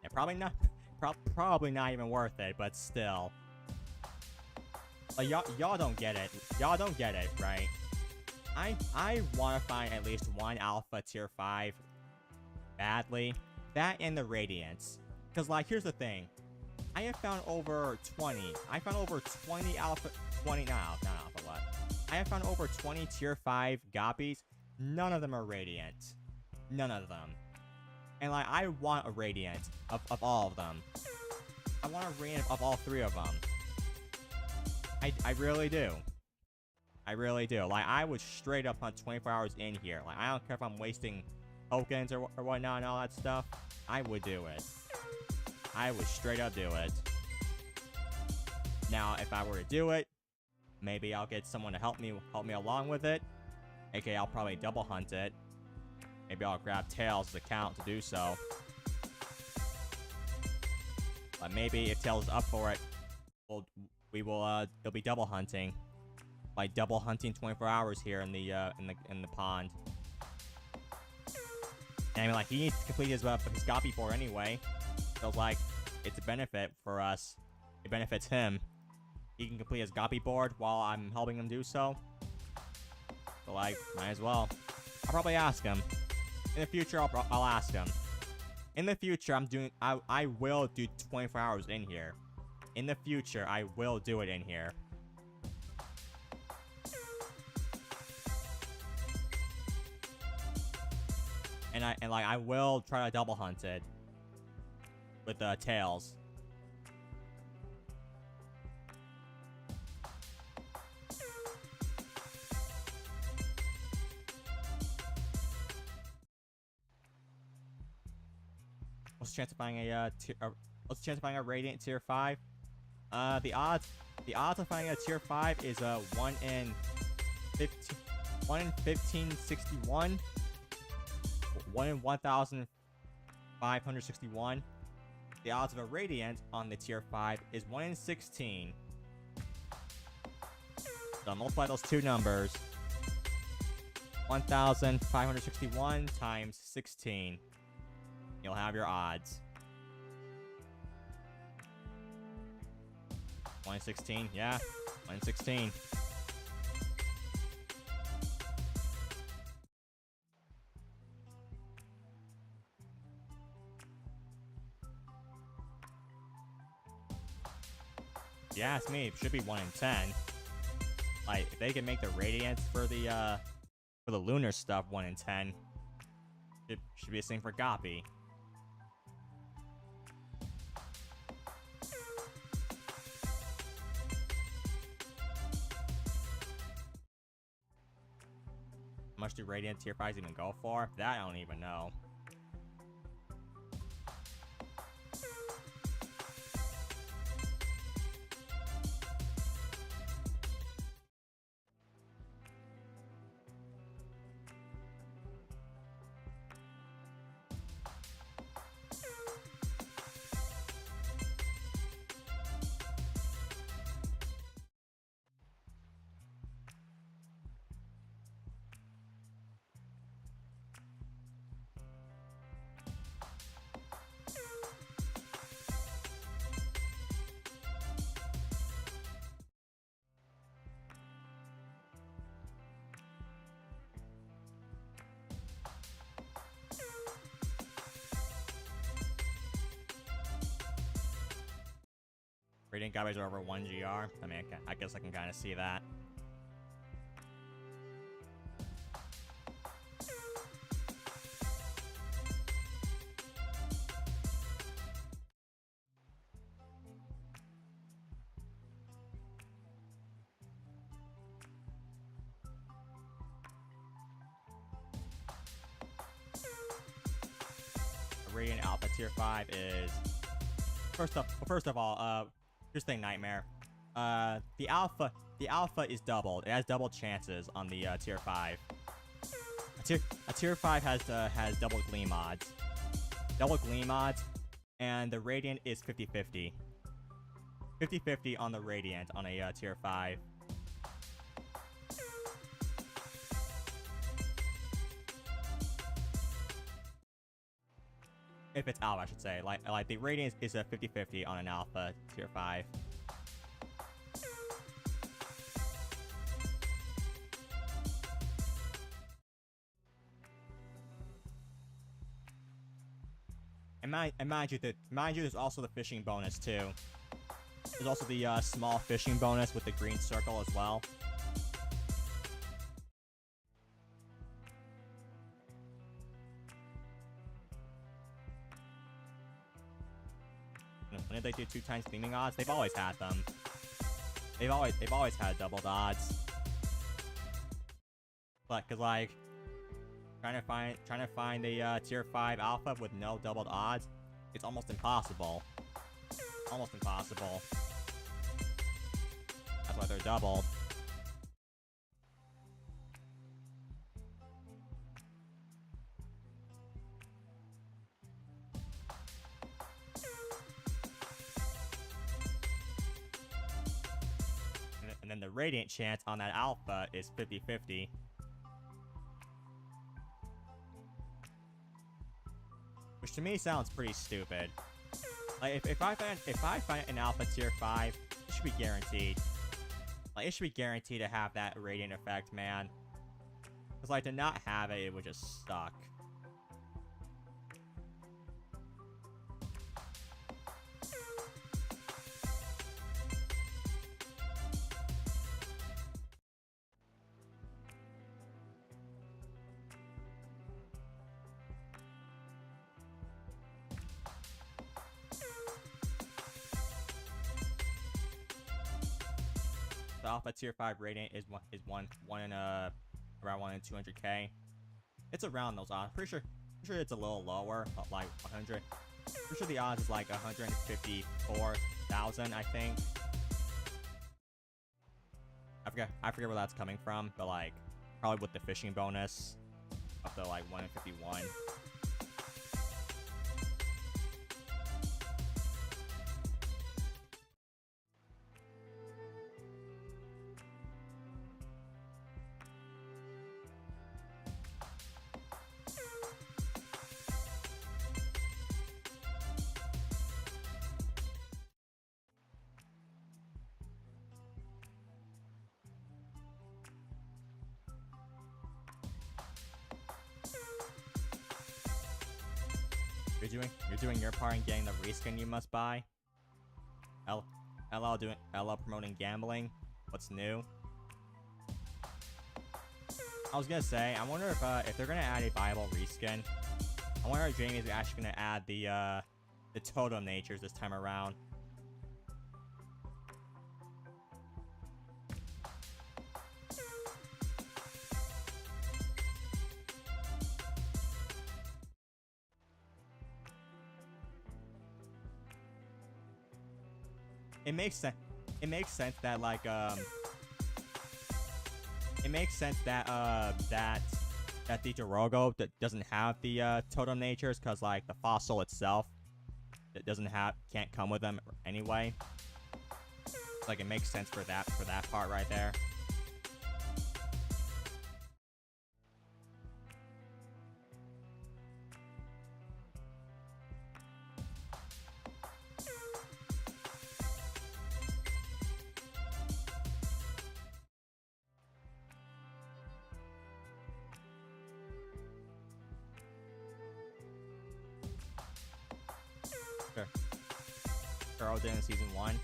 Yeah, probably not even worth it, but still. Like, y'all don't get it. Y'all don't get it, right? I want to find at least one alpha tier 5 badly. That and the Radiance. Because, like, here's the thing. I have found over 20. I found over 20 alpha... 20... not alpha, what? I have found over 20 tier 5 Goppies. None of them are Radiant. None of them. And, like, I want a Radiant of all of them. I want a Radiant of all 3 of them. I really do. I really do. Like, I would straight up hunt 24 hours in here. Like, I don't care if I'm wasting tokens or whatnot and all that stuff. I would do it. I would straight up do it. Now, if I were to do it, maybe I'll get someone to help me along with it. AKA, I'll probably double hunt it. Maybe I'll grab Tails' account to do so. But maybe if Tails is up for it, they'll be double hunting. Like double hunting 24 hours here in the pond. And I mean, like, he needs to complete his Goppy board anyway. So it's like, it's a benefit for us. It benefits him. He can complete his Goppy board while I'm helping him do so. So like, might as well. I'll probably ask him. In the future, I'll ask him. In the future, I will do 24 hours in here. In the future, I will do it in here. And like, I will try to double hunt it with Tails. What's the chance of finding what's the chance of finding a Radiant tier 5? The odds of finding a tier 5 is 1 in 1561. 1 in 1,561. The odds of a Radiant on the tier 5 is 1 in 16. So multiply those two numbers. 1,561 times 16. You'll have your odds. 1 in 16, yeah. 1 in 16. Yeah, it's me. It should be 1 in 10. Like, if they can make the Radiance for the lunar stuff 1 in 10, it should be the same for Goppy. How much do Radiant tier 5s even go for? That I don't even know. Radiant Guys are over 1 GR. I mean, I guess I can kind of see that. Radiant Alpha Tier 5 is... First of all, here's the thing, Nightmare. The Alpha is doubled. It has double chances on the Tier 5. A Tier 5 has double Gleam odds. Double Gleam odds, and the Radiant is 50-50. 50-50 on the Radiant on a Tier 5. If it's Alpha, I should say. Like the Radiant is a 50-50 on an Alpha Tier 5. And mind you, there's also the fishing bonus too. There's also the small fishing bonus with the green circle as well. When did they do 2 times gleaming odds? They've always had them. They've always had doubled odds. But cause like trying to find a Tier 5 Alpha with no doubled odds, it's almost impossible. Almost impossible. That's why they're doubled. And then the Radiant chance on that Alpha is 50-50. Which to me sounds pretty stupid. Like if I find an Alpha Tier 5, it should be guaranteed. Like it should be guaranteed to have that Radiant effect, man. Cause like to not have it, it would just suck. The Alpha Tier 5 Radiant is one in around 1 in 200k. It's around those odds. Pretty sure it's a little lower, like 100. Pretty sure the odds is like 154,000, I think. I forget where that's coming from, but like probably with the fishing bonus up to like 1 in 51. You're doing your part in getting the reskin you must buy. LL promoting gambling. What's new? I was gonna say, I wonder if they're gonna add a buyable reskin. I wonder if Jamie's actually gonna add the totem natures this time around. It makes sense. It makes sense that like it makes sense that that the Dorogo that doesn't have the totem natures, cause like the fossil itself can't come with them anyway. Like it makes sense for that part right there. Girl did in season 1.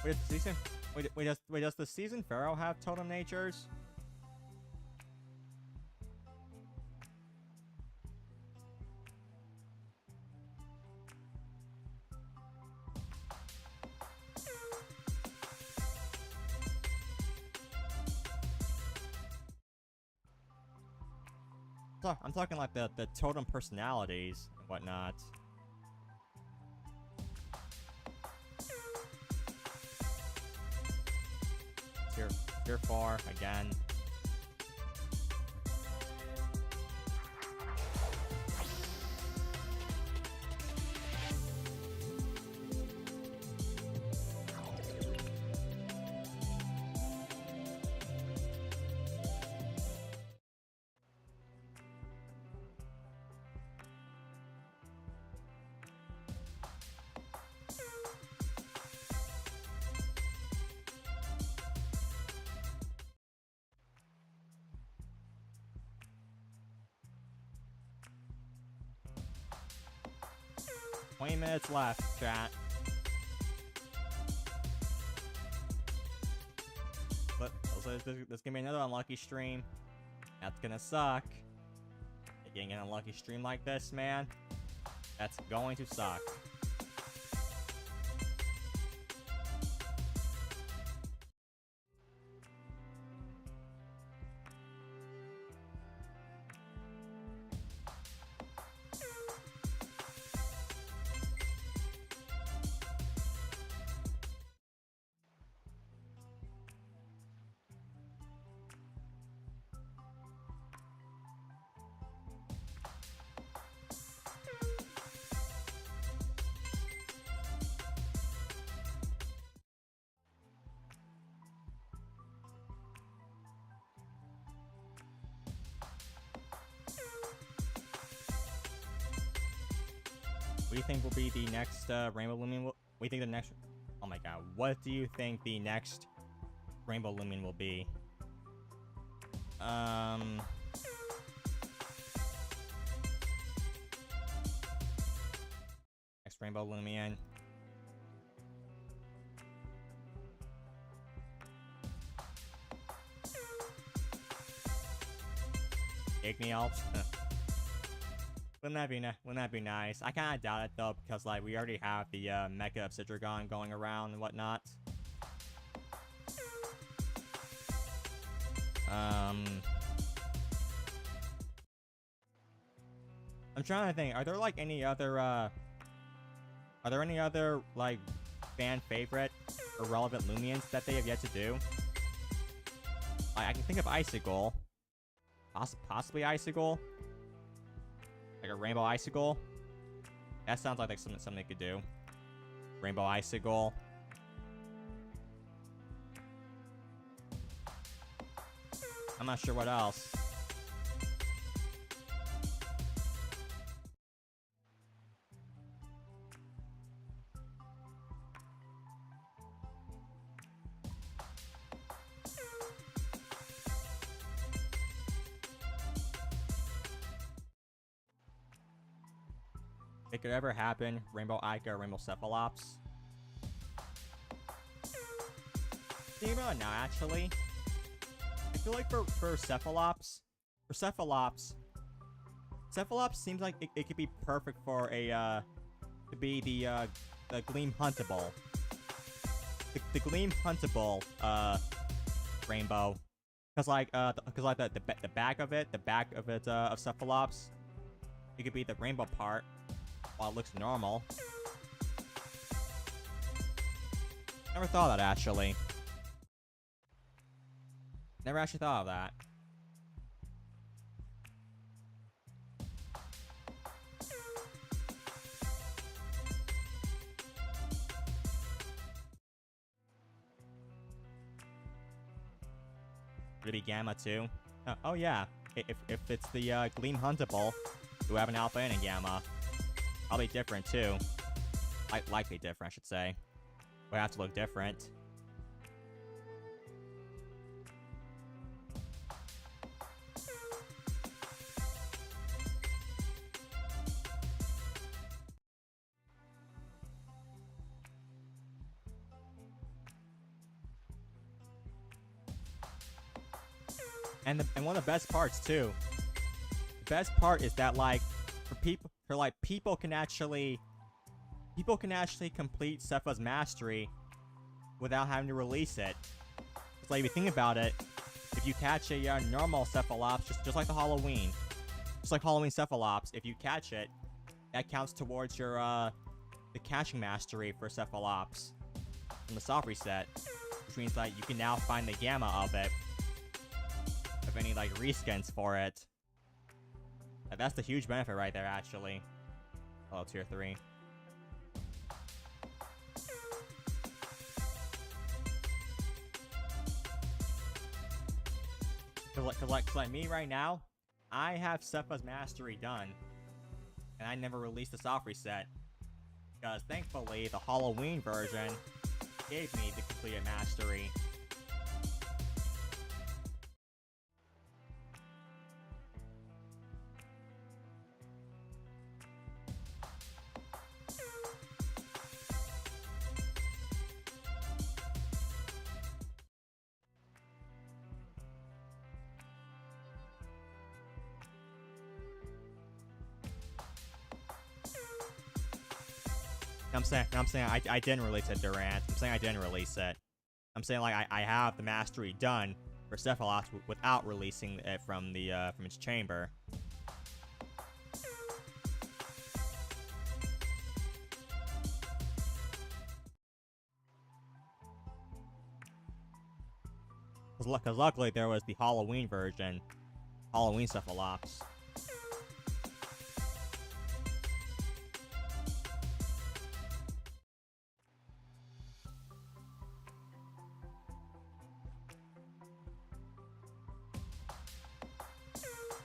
Wait, does the seasoned pharaoh have totem natures? I'm talking like the totem personalities and whatnot. Tier 4 again. Minutes left, chat. But there's gonna be another unlucky stream. That's gonna suck. Getting an unlucky stream like this, man. That's going to suck. What do you think will be the next Rainbow Loomian? What do you think the next? Oh my god! What do you think the next Rainbow Loomian will be? Next Rainbow Loomian. Ignialt. Wouldn't that be nice? I kind of doubt it though, because like we already have the Mecha of Citragon going around and whatnot. I'm trying to think. Are there any other like fan favorite or relevant Loomians that they have yet to do? I can think of Icicle, possibly Icicle. Like a Rainbow Icicle. That sounds like something they could do. Rainbow Icicle. I'm not sure what else. It could ever happen, Rainbow Ica or Rainbow Cephalops. You know, no, actually. I feel like for Cephalops, Cephalops seems like it could be perfect for a, to be the Gleam Huntable. The Gleam Huntable, Rainbow. Cause like the back of it, of Cephalops, it could be the rainbow part, while it looks normal. Never thought of that, actually. Never actually thought of that. Would it be Gamma too? Oh yeah. If it's the Gleam Huntable, who have an Alpha and a Gamma, probably different too. Likely different, I should say. Would have to look different. And one of the best parts too. The best part is that like people can actually complete Sepha's mastery without having to release it. It's like if you think about it, if you catch a normal Cephalops, just like Halloween Cephalops, if you catch it, that counts towards your the catching mastery for Cephalops from the soft reset, which means like you can now find the gamma of it, of any like reskins for it. And that's the huge benefit right there, actually. Oh, tier 3. Cause like me right now, I have Sepha's mastery done, and I never released the soft reset, because thankfully the Halloween version gave me the completed mastery. I'm saying I didn't release it, Durant. I'm saying I didn't release it. I'm saying like I have the mastery done for Cephalops without releasing it from its chamber. Because luckily there was the Halloween version, Halloween Cephalops.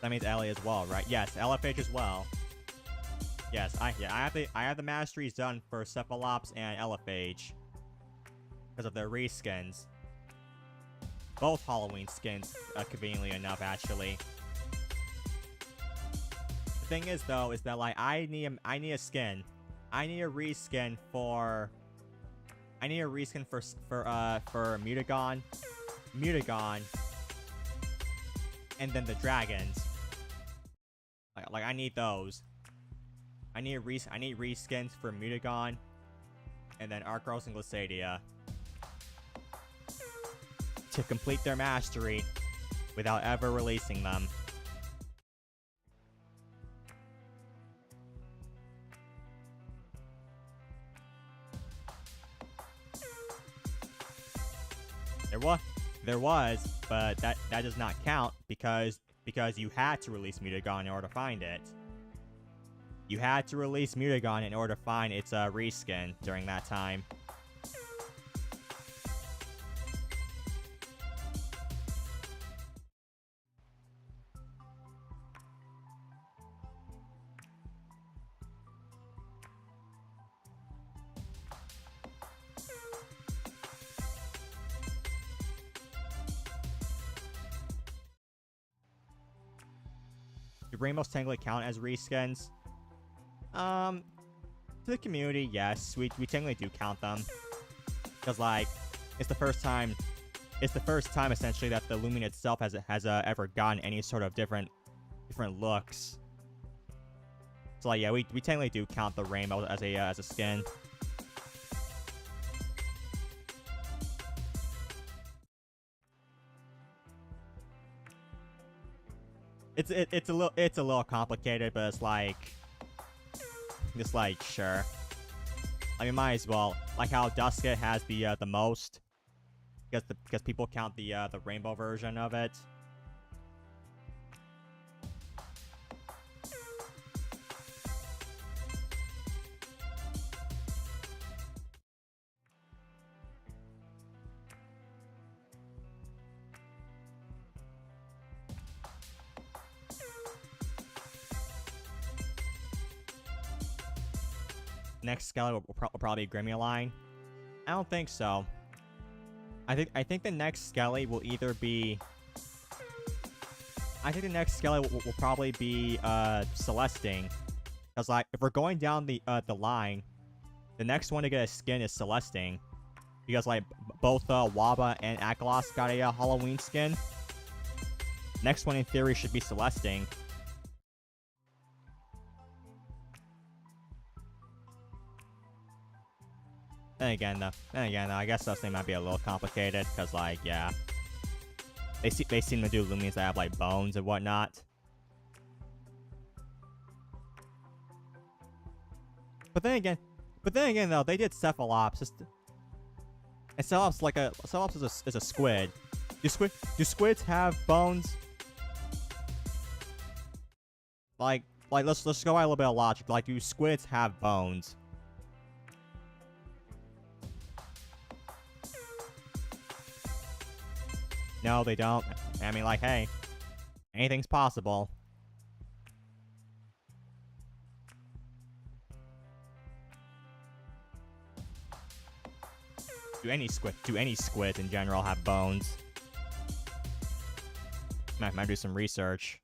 That means Ellie as well, right? Yes, LFH as well. Yes, I have the masteries done for Cephalops and LFH because of their reskins. Both Halloween skins, conveniently enough, actually. The thing is, though, is that like I need a skin. I need a reskin for Mutagon, and then the dragons. Like I need those. I need reskins for Mutagon, and then Arcros and Glissadia to complete their mastery without ever releasing them. There was, but that does not count because you had to release Mutagon in order to find it. You had to release Mutagon in order to find its reskin during that time. Do Rainbow Tanglet count as reskins? To the community, yes, we technically do count them, because like it's the first time essentially that the Loomian itself has ever gotten any sort of different looks. So like, yeah, we technically do count the Rainbow as a skin. It's a little complicated, but it's like sure. I mean, might as well. Like how Duska has the most, because people count the rainbow version of it. Next Skelly will probably be Gremioline. I don't think so. I think the next Skelly will either be... I think the next Skelly will probably be Celestine. Because like, if we're going down the line, the next one to get a skin is Celestine. Because like, both Waba and Akalos got a Halloween skin. Next one in theory should be Celesting. Then again, though, I guess those things might be a little complicated, because, like, yeah. They seem to do Loomians that have, like, bones and whatnot. But then again, though, they did Cephalops. And Cephalops is a squid. Do squids have bones? Like, let's go by a little bit of logic. Like, do squids have bones? No, they don't. I mean, like, hey, anything's possible. Do any squids in general have bones? Might do some research.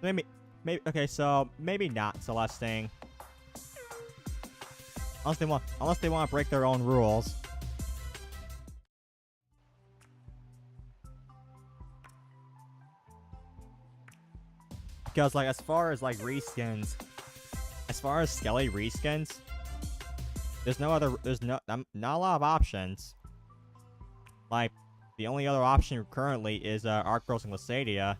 Maybe, okay, so maybe not Celesting. Unless they want to break their own rules. Because, like, as far as, like, reskins, as far as Skelly reskins, there's not a lot of options. Like, the only other option currently is Arctos and Glacidia.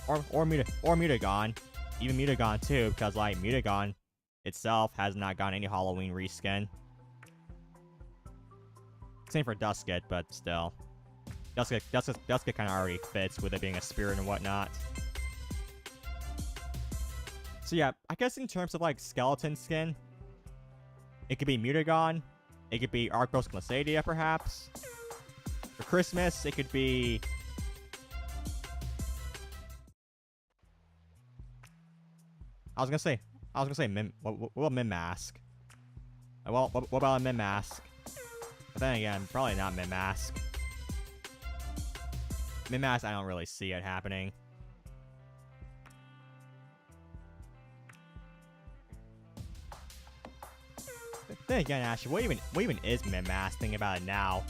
Or Mutagon. Even Mutagon too, because, like, Mutagon itself has not gotten any Halloween reskin. Same for Dusket, but still. Dusket kind of already fits with it being a spirit and whatnot. So yeah, I guess in terms of, like, skeleton skin, it could be Mutagon, it could be Arctos Glacidia, perhaps. For Christmas, it could be... I was gonna say what about Min-Mask? Well, what about a Min-Mask? But then again, probably not Min-Mask. Min-Mask, I don't really see it happening. But then again, actually, what even is Min-Mask? Thinking about it now.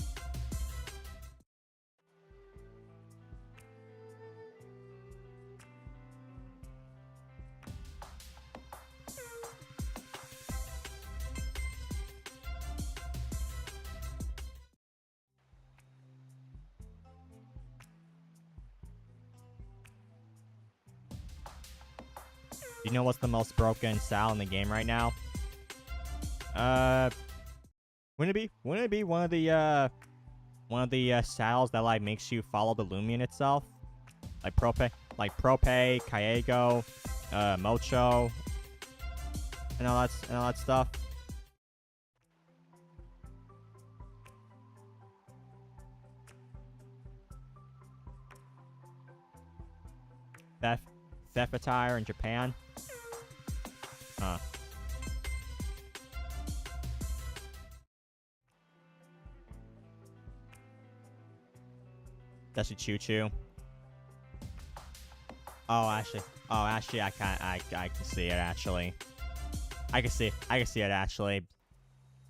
Do you know what's the most broken style in the game right now? Wouldn't it be one of the styles that, like, makes you follow the Loomian itself? Like Prope, Kayego, Mocho, and all that stuff. Theft attire in Japan. Huh. That's a choo-choo. Oh, actually, I can see it, actually. I can see it, actually.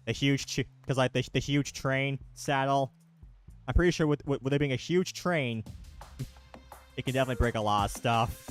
The huge, because, like, the huge train saddle. I'm pretty sure with there being a huge train, it can definitely break a lot of stuff.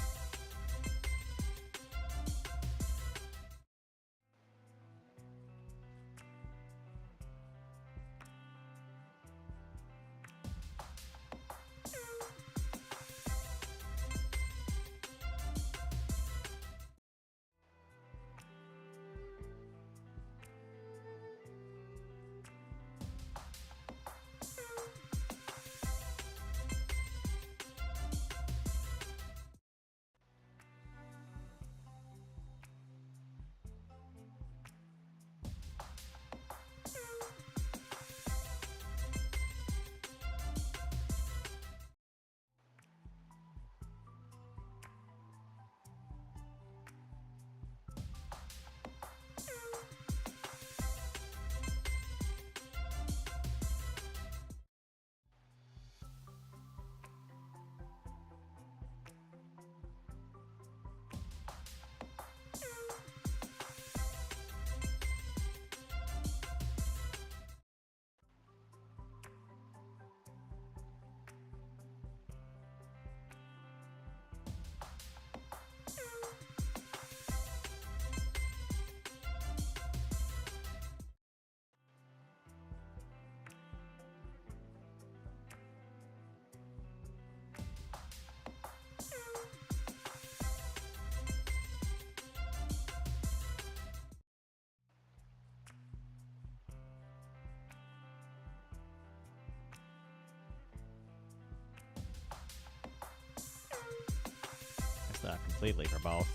completely for both.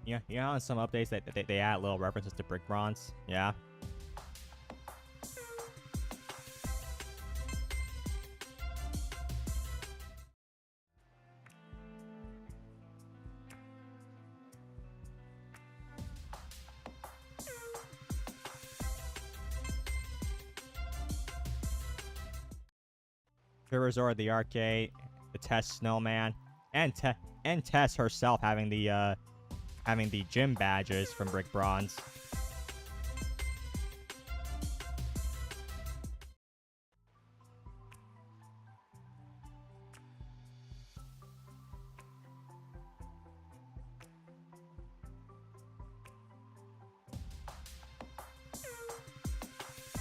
Yeah, you know, in some updates that they add little references to brick bronze. Yeah. The resort, the arcade, the Tess snowman, and Tess herself having the gym badges from brick bronze.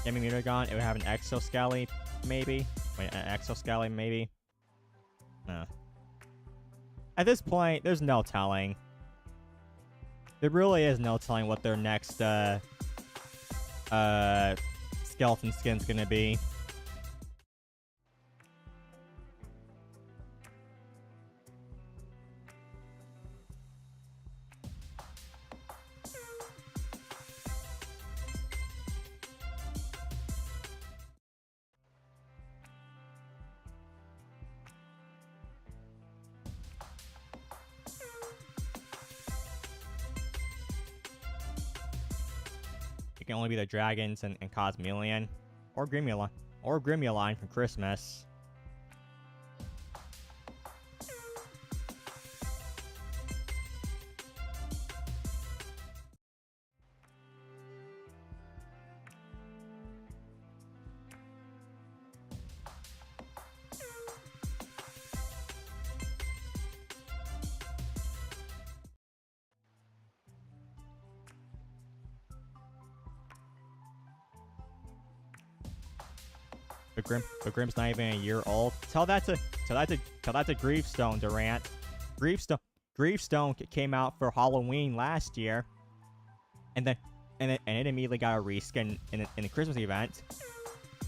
Gimme Mutagon, it would have an exoskelly, maybe. Wait, an exoskelly, maybe. No. At this point, there's no telling. There really is no telling what their next skeleton skin's gonna be. It can only be the dragons and Cosmelion. Or Grimuline from Christmas. The Grim's not even a year old. Tell that to Griefstone, Durant. Griefstone came out for Halloween last year, and it immediately got a reskin in the Christmas event.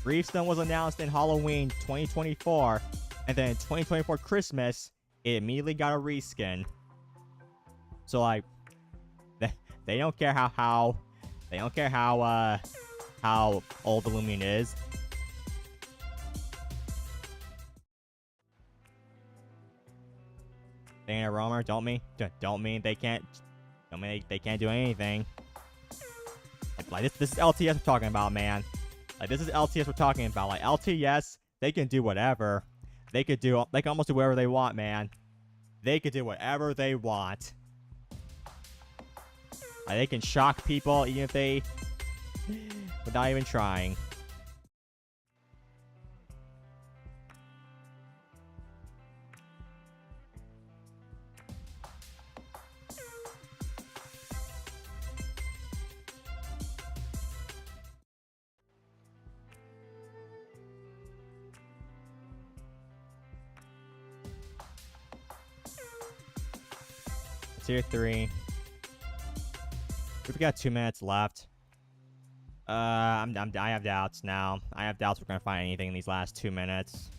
Griefstone was announced in Halloween 2024, and then in 2024 Christmas, it immediately got a reskin. So like, they don't care how old the Loomian is. They ain't a roamer, don't mean they can't do anything. Like this is LTS we're talking about, man. Like this is LTS we're talking about. Like LTS, they can do whatever. They can almost do whatever they want, man. They could do whatever they want. Like they can shock people even if they without even trying. Tier 3. We've got 2 minutes left. I have doubts now. I have doubts we're gonna find anything in these last 2 minutes.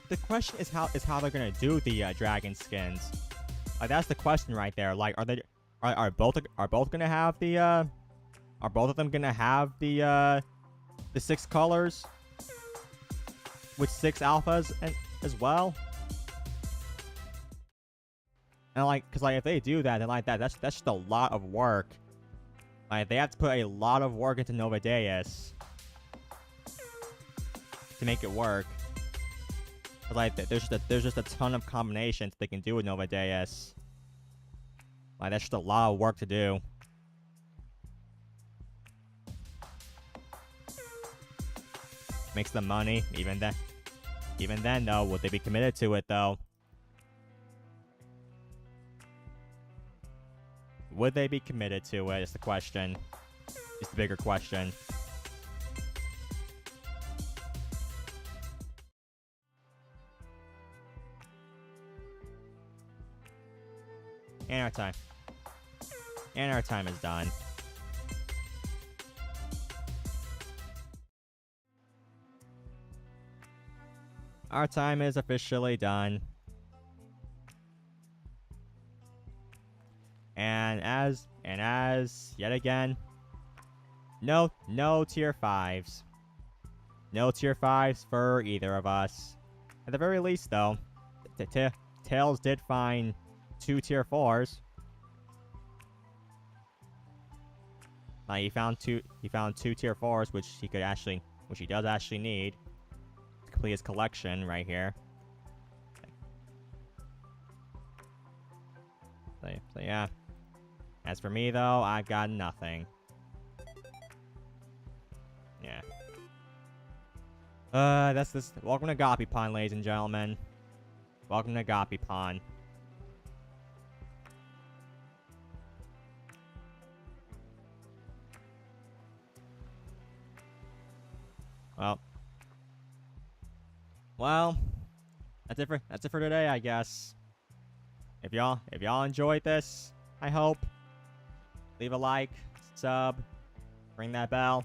The question is how they're gonna do the dragon skins. That's the question right there. Like, are both gonna have the are both of them gonna have the 6 colors with 6 alphas and as well? And like, cause like if they do that, then like that's just a lot of work. Like they have to put a lot of work into Nova Deus to make it work. Like there's just a ton of combinations they can do with Nova Deus. Like that's just a lot of work to do. Makes the money. Even then though, would they be committed to it though? Would they be committed to it? Is the question. It's the bigger question. And our time. And our time is done. Our time is officially done. And as yet again, no tier 5s. No tier 5s for either of us. At the very least, though, Tails did find 2 tier 4s. He found two tier 4s, which he does actually need to complete his collection right here. So yeah. As for me, though, I've got nothing. Yeah. That's this. Welcome to Goppipon, ladies and gentlemen. Welcome to Goppipon. Well, that's it for today, I guess. If y'all enjoyed this, I hope, leave a like, sub, ring that bell.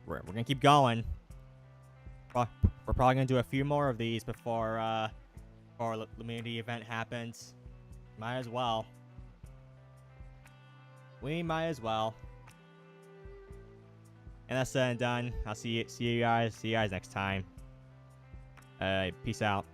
We're gonna keep going. We're probably gonna do a few more of these before the community event happens. Might as well. We might as well. And that's said and done. I'll see you guys next time. Peace out.